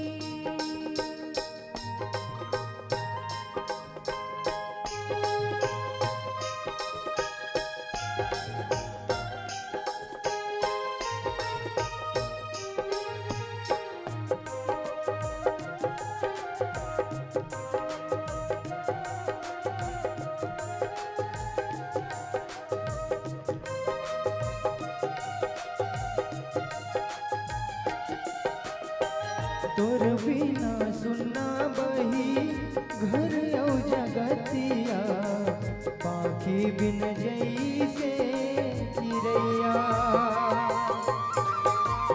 तोर बिना सुनना बही घर औ जगतिया, पाखी बिन जैसे चिड़ैया।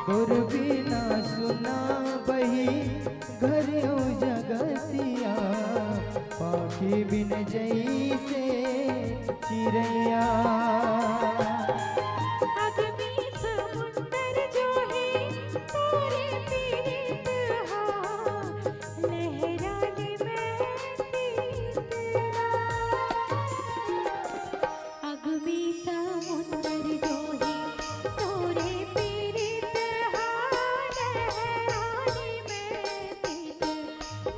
तोर बिना सुनना बही घर औ जगतिया, पाखी बिन जैसे चिड़ैया। अग्नि समुंदर जो है तोरे पीरित हा, लहराने में सीतरा। अग्नि समुंदर जो है तोरे पीरित हा, लहराने में सीत।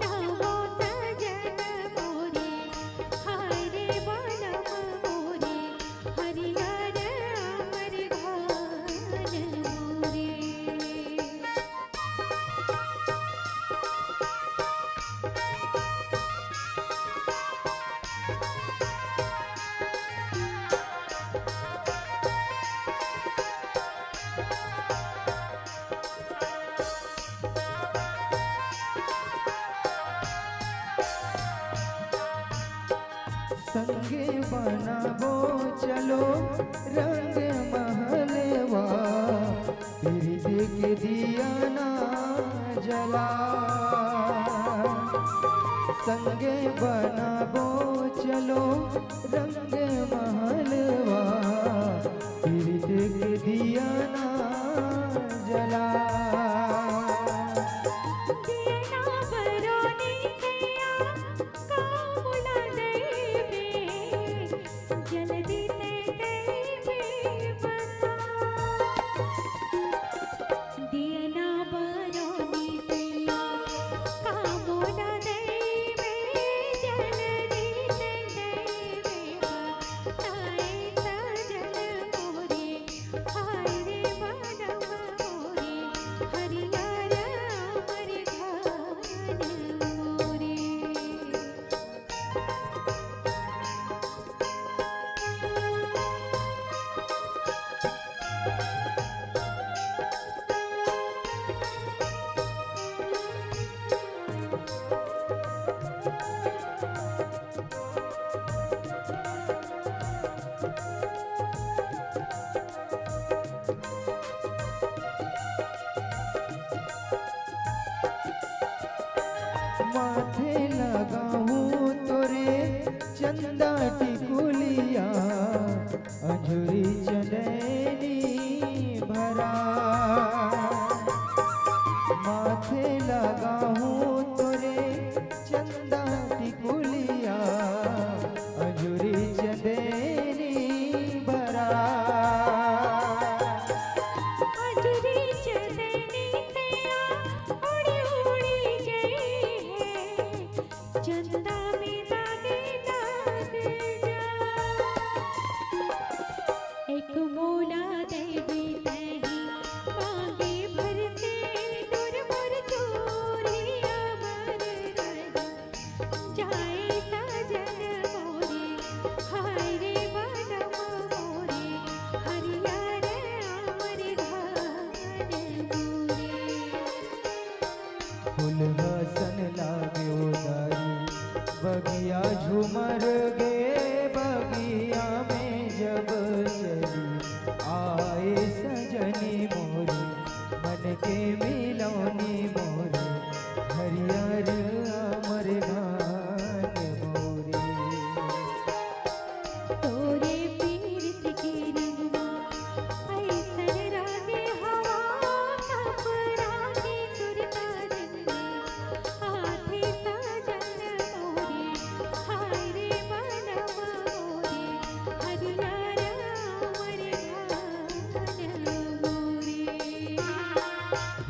नवो सजन मोरे हाय रे बनम मोरे हरियर अमर घान मोरे। संगे बनाबो चलो रंग महलवा, फिर देख दिया ना जला। संगे बनाबो चलो रंग महलवा, फिर देख दिया ना जला। दियना बरोनी थैया कामुला देवे, जल्दी ते देवे बता। दियना बरोनी थैया कामुला देवे, जल्दी ते देवे बता। सजन मोरे हाय रे बनम मोरे हरियर अमर घान मोरे। माथे लगाऊं तोरे चंदा टिकुलिया, अंजुरी चंदनी भरा। माथे लगाऊं तोरे चंदा टिकुलिया, अंजुरी चंदनी भरा। अजरी चंदनी थैया उड़ी उड़ी जई है, फूल हसन लागे उदारी बगिया झूमर गे बगिया में जब चली आए सजनी मोरी मन के मिलौनी मोरी हरियर अमर गान मोरी तोरे पीरत के रंगवा ऐसन रागे हवा सब रागे सुरता रंगे हाथे सजन मोरे हाय रे बनवा मोरे हरियर अमर गान मोरे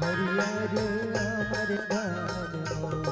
हरियर अमर गान मोरी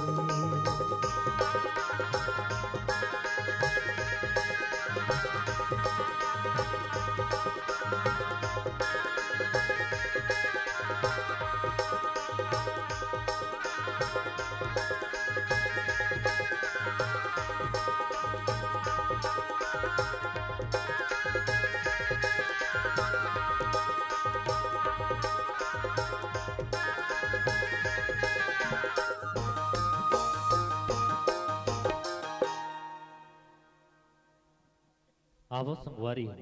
आवो संगवारी हो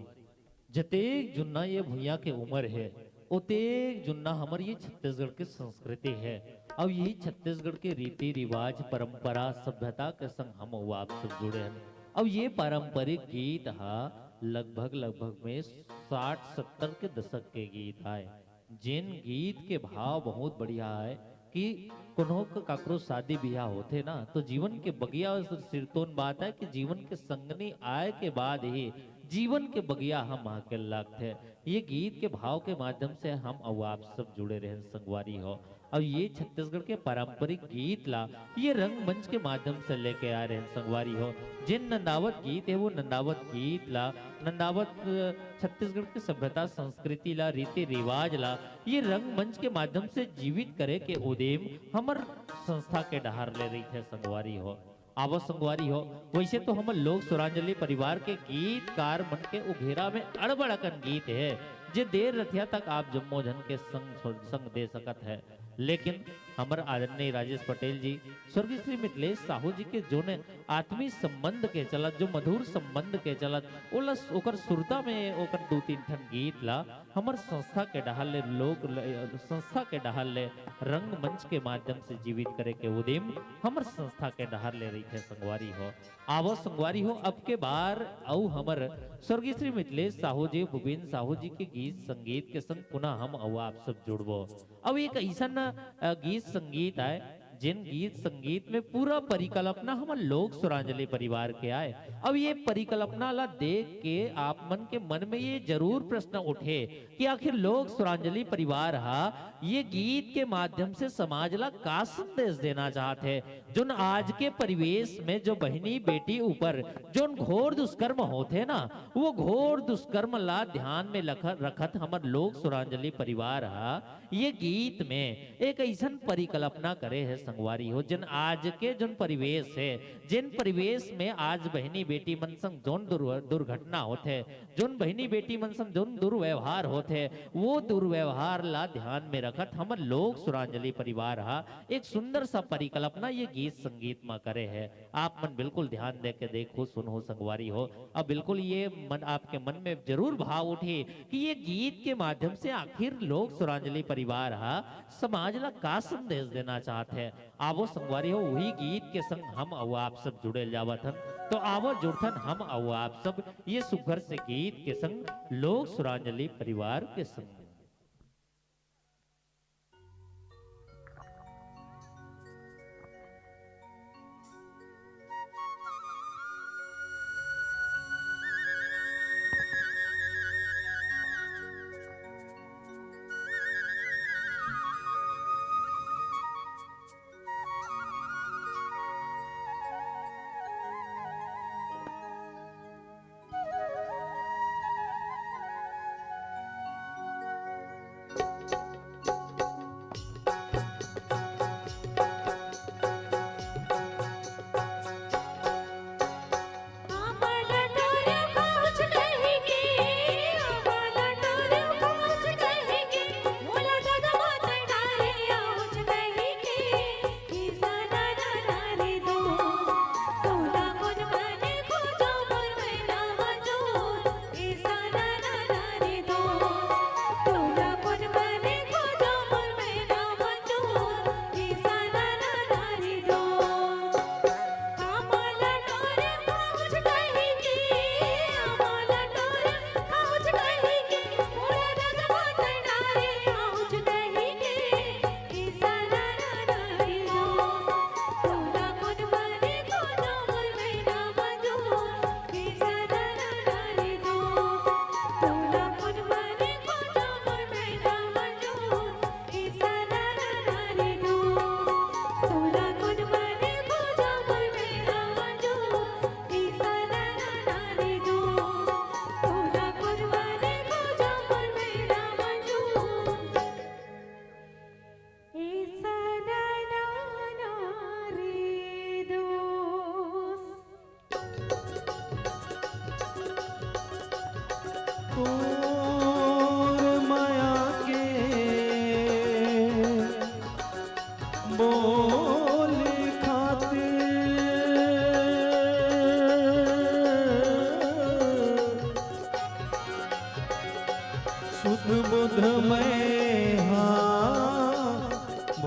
जतेक जुन्ना ये भूया के उम्र है उतेक जुन्ना हमारी ये छत्तीसगढ़ की संस्कृति है। अब यही छत्तीसगढ़ के रीति रिवाज परंपरा सभ्यता के संग हम वो आप सब जुड़े हैं। अब ये पारंपरिक गीत हा लगभग में 60-70 के दशक के गीत आए जिन गीत के भाव बहुत बढ़िया है कि कोनो काकरो शादी ब्याह होते ना तो जीवन के बगिया सिरतोन बात है कि जीवन के संगनी आय के बाद ही जीवन के बगिया हम आके लगते। ये गीत के भाव के माध्यम से हम अब आप सब जुड़े रहे संगवारी हो। अब ये छत्तीसगढ़ के पारंपरिक गीत ला ये रंगमंच के माध्यम से लेके आ रहे हैं संगवारी हो। जिन नंदावत गीत है वो नंदावत गीत ला नंदावत छत्तीसगढ़ की सभ्यता संस्कृति ला रीति रिवाज ला ये रंगमंच के माध्यम से जीवित करे के उद्यम हमर संस्था के डहार ले रही है संगवारी हो। आवो संगवारी हो वैसे तो हम लोग सुरांजलि परिवार के गीतकार मन के उघेरा में अड़बड़कन गीत है जे देर रथिया तक आप जम्मो जन के संग दे सकत है। लेकिन हमर आदरणीय राजेश पटेल जी स्वर्गीय श्री मिथिलेश साहू जी के जो ने आत्मीय संबंध के चलत जो मधुर संबंध के चलत ओकर सुरता में ओकर 2-3 ठन गीत ला हमर संस्था के डहाल ले लोग संस्था के डहाल ले रंगमंच के माध्यम से जीवित करे के उद्यम हमर संस्था के डहार ले रही है संगवारी हो। आवो संगवारी हो अब के बार औ हमर स्वर्गीय श्री मिथिलेश साहू जी भूपेन साहू जी के गीत संगीत के संग पुनः हम औ आप सब जुड़बो। अब एक ऐसा गीत संगीत आए जिन गीत संगीत में पूरा परिकल्पना हम लोग सुरांजलि परिवार के आए। अब ये परिकल्पना ला देख के आप मन के मन में ये जरूर प्रश्न उठे कि आखिर लोग सुरांजलि परिवार हा ये गीत के माध्यम से समाज ला का संदेश देना चाहते हैं। जोन आज के परिवेश में जो बहनी बेटी ऊपर जोन घोर दुष्कर्म होते ना वो घोर दुष्कर्म ला ध्यान में रखत हमर लोग सुरांजलि परिवार हा ये गीत में एक ऐसा परिकल्पना करे है संगवारी हो जिन आज के जोन परिवेश है जिन परिवेश में आज बहनी बेटी मन संग जोन दुर्घटना होते जोन बहनी बेटी मन संग जोन दुर्व्यवहार होते वो दुर्व्यवहार ला ध्यान में रखत हम लोग सुरांजलि परिवार हा एक सुंदर सा परिकल्पना ये गीत संगीत में करे है। आप मन बिल्कुल ध्यान दे के देखो सुनो संगवारी हो। अब बिल्कुल ये मन आपके मन में जरूर भाव उठे कि ये गीत के माध्यम से आखिर लोग सुरांजलि परिवार हा समाज ला का संदेश देना चाहते हैं। आवो संगवारी हो वही गीत के संग हम और आप सब जुड़े जावत हन तो आवो जुड़थन हम और आप सब ये सुघर से गीत के संग लोग सुरांजलि परिवार के संग।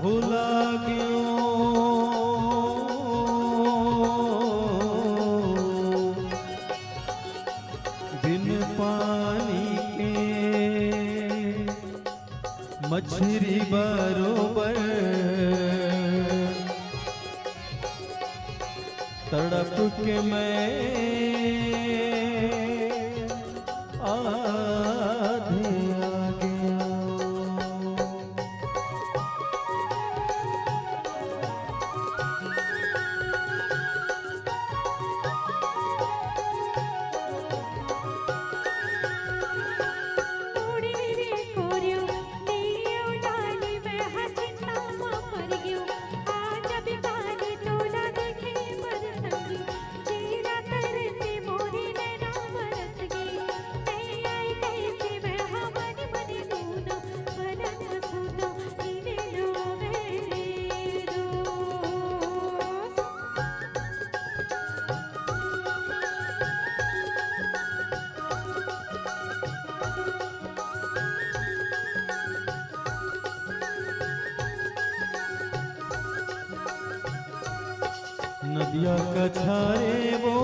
भुला गयो बिन पानी के मछली बरोबर तड़प के मैं आधे आ गया। तोड़ी रे कोरियो नीयो डाली में हचिता मर गयो आज बिकानी तोला देखे मर संगी जीरा तरसे मोरी नैना बरस गई नहीं आई कैसे मैं हमारी बनी दूना बरन सूना इने लो मेरे दोस्त। नदिया कछारे वो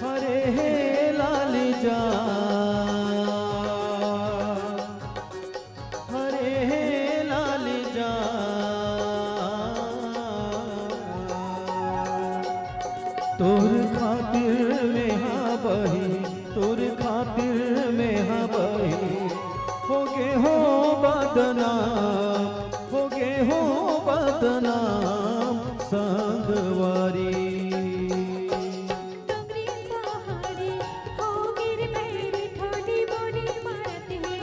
हरे हे लाल जा हरे हे लाल जा तोर खातिर में हाँ बही तोर खातिर में हाँ बही होगे हो बदनाम होगे हो बदनाम संगवारी। डोंगरी पहाड़ी हो गिर मेरी ठोडी बोली मारत है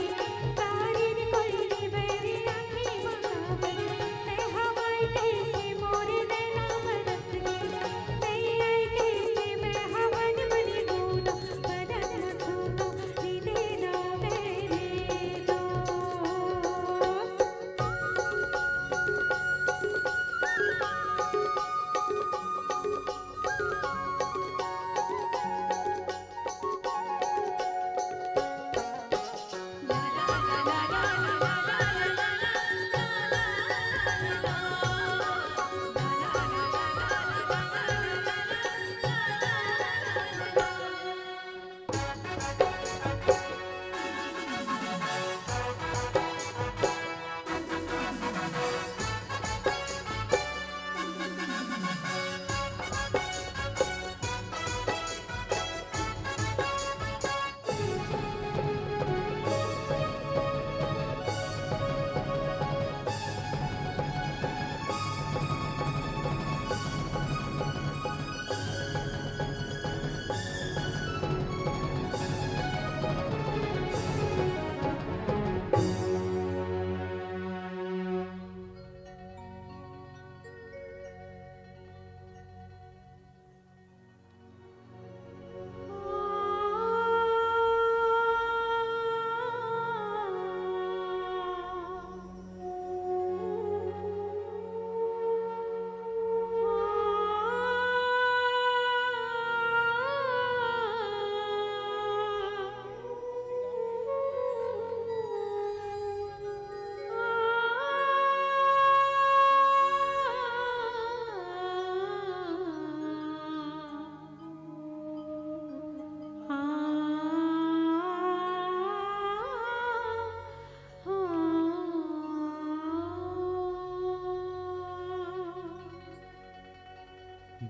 तारीर कोयली मेरी आँखें मगावर मैं हवाई कैसे मोरे नैना बरस गई नहीं आई कैसे मैं हवन बनी दूना बदन सूनो नीले लो मेरे दोस्त।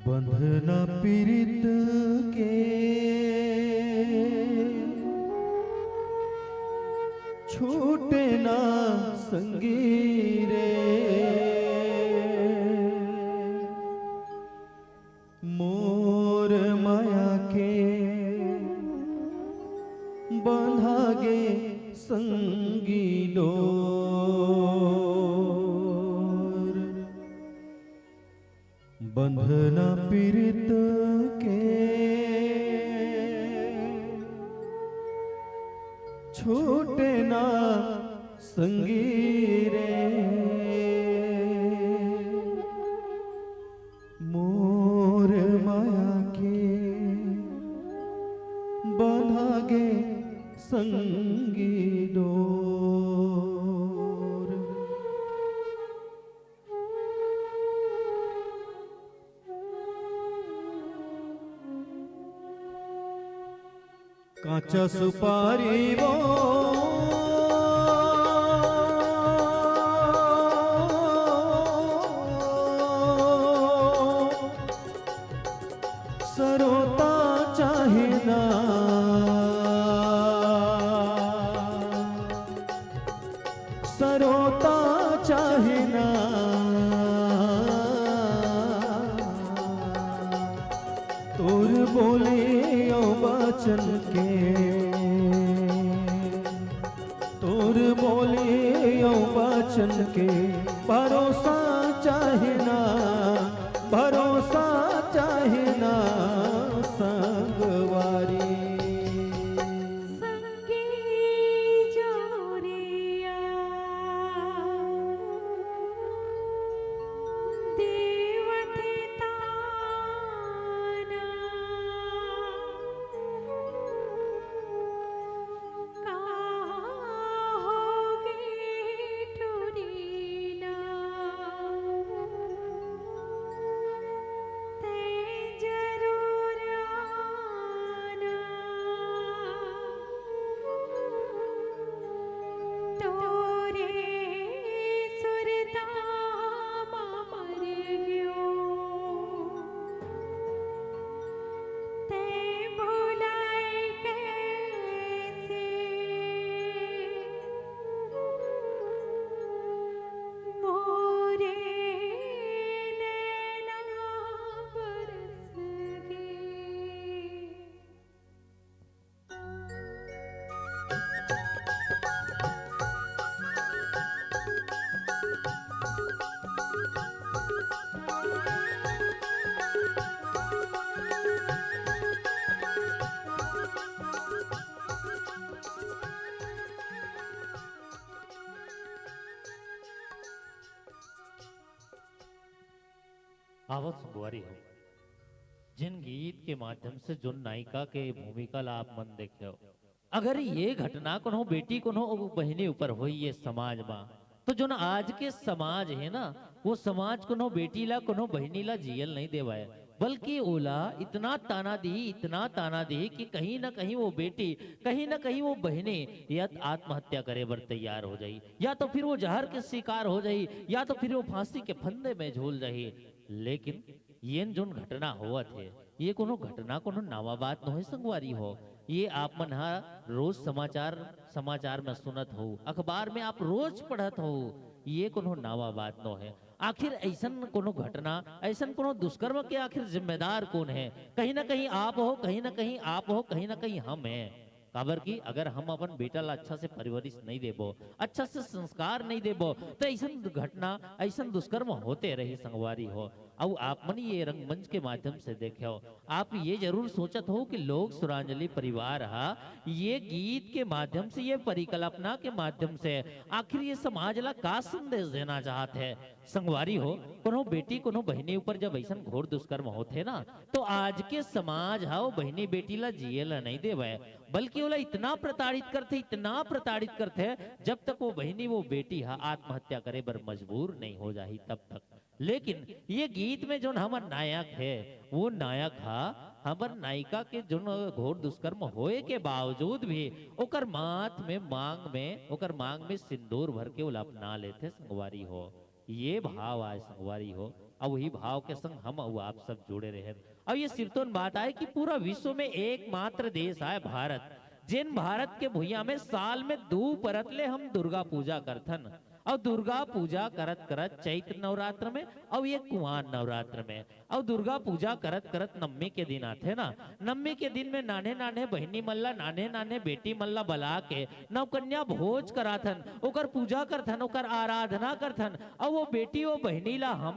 बंधना पीरित के छूटे ना संगी रे मोर माया के बंधागे संगी डोर बंधना पीरित के छूटे ना संगी रे मोर माया के बंधागे संगी डोर। कांचा सुपारी वो सरोता चाहे ना, सरोता चाहे ना, तोर बोले ओ बचन के, तोर बोले ओ बचन के, भरोसा चाहे ना, भरोसा चाहे ना संगवारी। संगी जोरिया देवते ताना होगी टुरीना ते जरूर आना तोरे सुरतामा मर गयो ते भुलाए कैसे मोरे नैना बरस गए। आवत सुगवारी हो जिन गीत के माध्यम से जो नायिका के भूमिका ला आप मन देखे हो, अगर ये घटना कोनो बेटी कोनो बहनी ऊपर हुई ये समाज में, तो जो ना आज के समाज है ना, वो समाज कोनो बेटी ला कोनो बहनी ला जियल नहीं देवाए, बल्कि ओला इतना ताना दी कि कहीं ना कहीं वो बेटी, कहीं ना कहीं वो बहने या आत्महत्या करे बर तैयार हो जाई, या तो फिर वो जहर के शिकार हो जाई, या तो फिर वो फांसी के फंदे में झूल जाई। लेकिन ये जोन घटना हुआ थे, ये कोनो घटना कोनो नावा बात न हो संगवारी हो, ये आप मन हा रोज समाचार में सुनत हो, अखबार में आप रोज पढ़त हो, ये कोनो नावा बात न है। आखिर ऐसन कोनो घटना, ऐसन कोनो दुष्कर्म के आखिर जिम्मेदार कौन है? कहीं ना कहीं आप हो, कहीं ना कहीं आप हो, कहीं ना कहीं हम हैं। काबर की अगर हम अपन बेटा ला अच्छा से परवरिश नहीं देबो, अच्छा से संस्कार नहीं देबो, तो ऐसन घटना, ऐसन दुष्कर्म होते रही संगवारी हो। अब आप मन ये रंगमंच के माध्यम से देखे हो, आप ये जरूर सोचत हो कि लोग सुरांजलि परिवार हा ये गीत के माध्यम से, ये परिकल्पना के माध्यम से आखिर ये समाज ला का संदेश देना चाहते हैं। संगवारी हो, कोनो बेटी कोनो बहनी ऊपर जब ऐसा घोर दुष्कर्म होते ना, तो आज के समाज हा वो बहनी बेटी ला जिये ला नहीं देवे, बल्कि ओला इतना प्रताड़ित करते जब तक वो बहनी वो बेटी हा आत्महत्या करे बर मजबूर नहीं हो जाही तब तक। लेकिन ये गीत में जो हमार नायक है, वो नायक हा हमार नायिका के जो घोर दुष्कर्म होए के बावजूद भी ओकर मांग में सिंदूर भर के ओला अपना लेते संगवारी हो। ये भाव आए संगवारी हो, अब वही भाव के संग हम और आप सब जुड़े रहे। अब ये सिर्तोन बात आए कि पूरा विश्व में एकमात्र देश है भारत, जिन भारत के भुइया में साल में 2 परत ले हम दुर्गा पूजा करथन, और दुर्गा पूजा करत करत चैत्र नवरात्र में और ये कुआर नवरात्र में, और दुर्गा पूजा करत करत नवमी के दिन आते ना, नवमी के दिन में नाने नाने बहनी मल्ला, नाने नाने बेटी मल्ला बला के नवकन्या भोज कराथन, ओकर पूजा करथन, ओकर आराधना करथन, और वो बेटी वो बहनी ला हम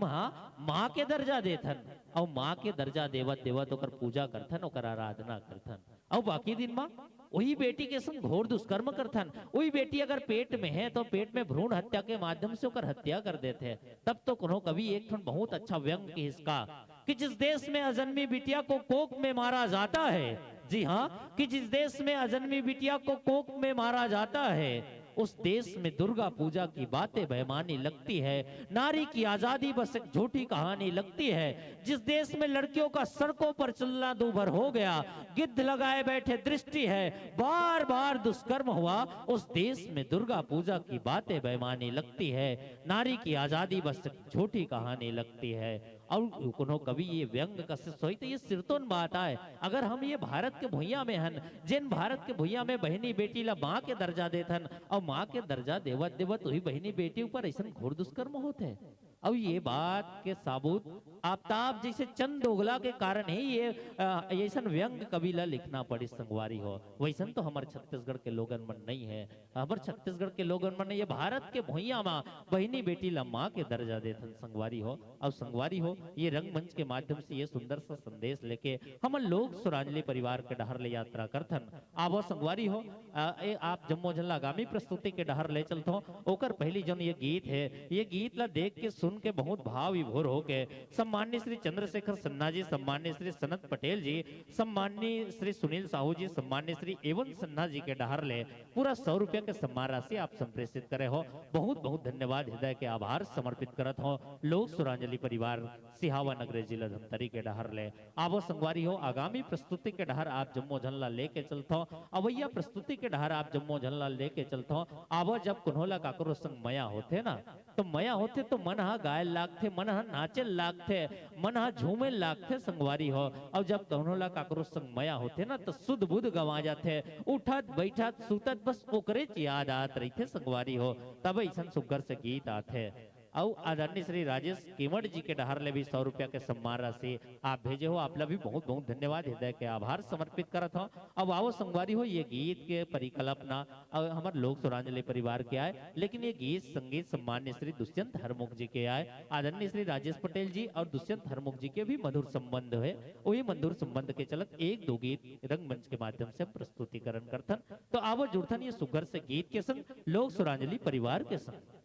माँ के दर्जा देथन, और माँ के दर्जा देवत देवत ओकर पूजा करथन, ओकर आराधना करथन। और बाकी दिन माँ वही बेटी के संग घोर दुष्कर्म करथन। वही बेटी अगर पेट में है तो पेट में भ्रूण हत्या के माध्यम से ओकर हत्या कर देते हैं। तब तो कोनो कवि एक ठन बहुत अच्छा व्यंग की इसका कि जिस देश में अजन्मी बिटिया को कोख में मारा जाता है, जी हाँ, कि जिस देश में अजन्मी बिटिया को कोख में मारा जाता है उस देश में दुर्गा पूजा की बातें बेमानी लगती है, नारी की आजादी बस एक झूठी कहानी लगती है। जिस देश में लड़कियों का सड़कों पर चलना दूभर हो गया, गिद्ध लगाए बैठे दृष्टि है, बार बार दुष्कर्म हुआ, उस देश में दुर्गा पूजा की बातें बेमानी लगती है, नारी की आजादी बस एक झूठी कहानी लगती है। और कोनो कवि ये व्यंग का सोई तो ये सिरतोन बात आए, अगर हम ये भारत के भुइया में हन, जिन भारत के भुइया में बहनी बेटी ला माँ के दर्जा देथन और माँ के दर्जा देवत देवत वही बहनी बेटी ऊपर ऐसा घोर दुष्कर्म होते हैं। अब ये बात के साबूत आफ्ताब जैसे चंद दोगला के कारण ही ये ऐसा व्यंग कविला लिखना पड़ी संगवारी हो। वैसन तो हमारे छत्तीसगढ़ के लोगन मन नहीं है, हमारे छत्तीसगढ़ के लोगन मन ये भारत के भुइया माँ बहनी बेटी ला माँ के दर्जा देथन संगवारी हो। अब संगवारी हो ये रंगमंच के माध्यम से ये सुंदर सा संदेश लेके हम लोग सुरांजलि परिवार के डहर ले यात्रा करथन। आवो संगवारी हो आप जम्मो झल्ला आगामी प्रस्तुति के डहर ले चलते हो। ओकर पहली जन ये गीत है, ये गीत ला देख के सुन के बहुत भाव विभोर होके सम्माननीय श्री चंद्रशेखर सन्ना जी, सम्माननीय श्री सनत पटेल जी, सम्माननीय श्री सुनील साहू जी, सम्माननीय श्री एवं सन्ना जी के डहर ले पूरा 100 रुपया के सम्मान राशि आप संप्रेषित करे हो। बहुत बहुत धन्यवाद, हृदय के आभार समर्पित करत हो लोग सुरांजलि परिवार सिहावा नगरी जिला धमतरी के डहर ले। आवो संगवारी हो आगामी प्रस्तुति के डहर आप जम्मो झल्ला लेके चलते हो। अवैया प्रस्तुति के डहर आप जम्मो झल्ला लेके चलते हो। आवो जब कुन्होला काकरो संग मया होते ना तो मया होते तो मन हा गायल लागथे, मन हा नाचल लागथे, मन हा झूमेल लागथे संगवारी हो। और जब कुन्होला काकरो संग मया होते ना तो सुध बुध गवा जाते, उठत बैठत सुतत बस ओकरे याद आत रही संगवारी हो। तब ऐसा सुगर से गीत आते। और आदरणीय श्री राजेश केवड़ जी के डहर ले भी 100 रुपया के सम्मान राशि आप भेजे हो, आप भी बहुत बहुत धन्यवाद, हृदय के आभार समर्पित करत हो। अब आओ संगवारी हो ये गीत के परिकल्पना हमारे लोग सुरांजलि परिवार के आए, लेकिन ये गीत संगीत सम्मान्य श्री दुष्यंत हरमुख जी के आए। आदरणीय श्री राजेश पटेल जी और दुष्यंत हरमुख जी के भी मधुर संबंध है, वही मधुर संबंध के चलत एक दो गीत रंगमंच के माध्यम से प्रस्तुतिकरण करथन। तो आवो जुड़थन ये सुगर से गीत के संग लोग सुरांजलि परिवार के संग।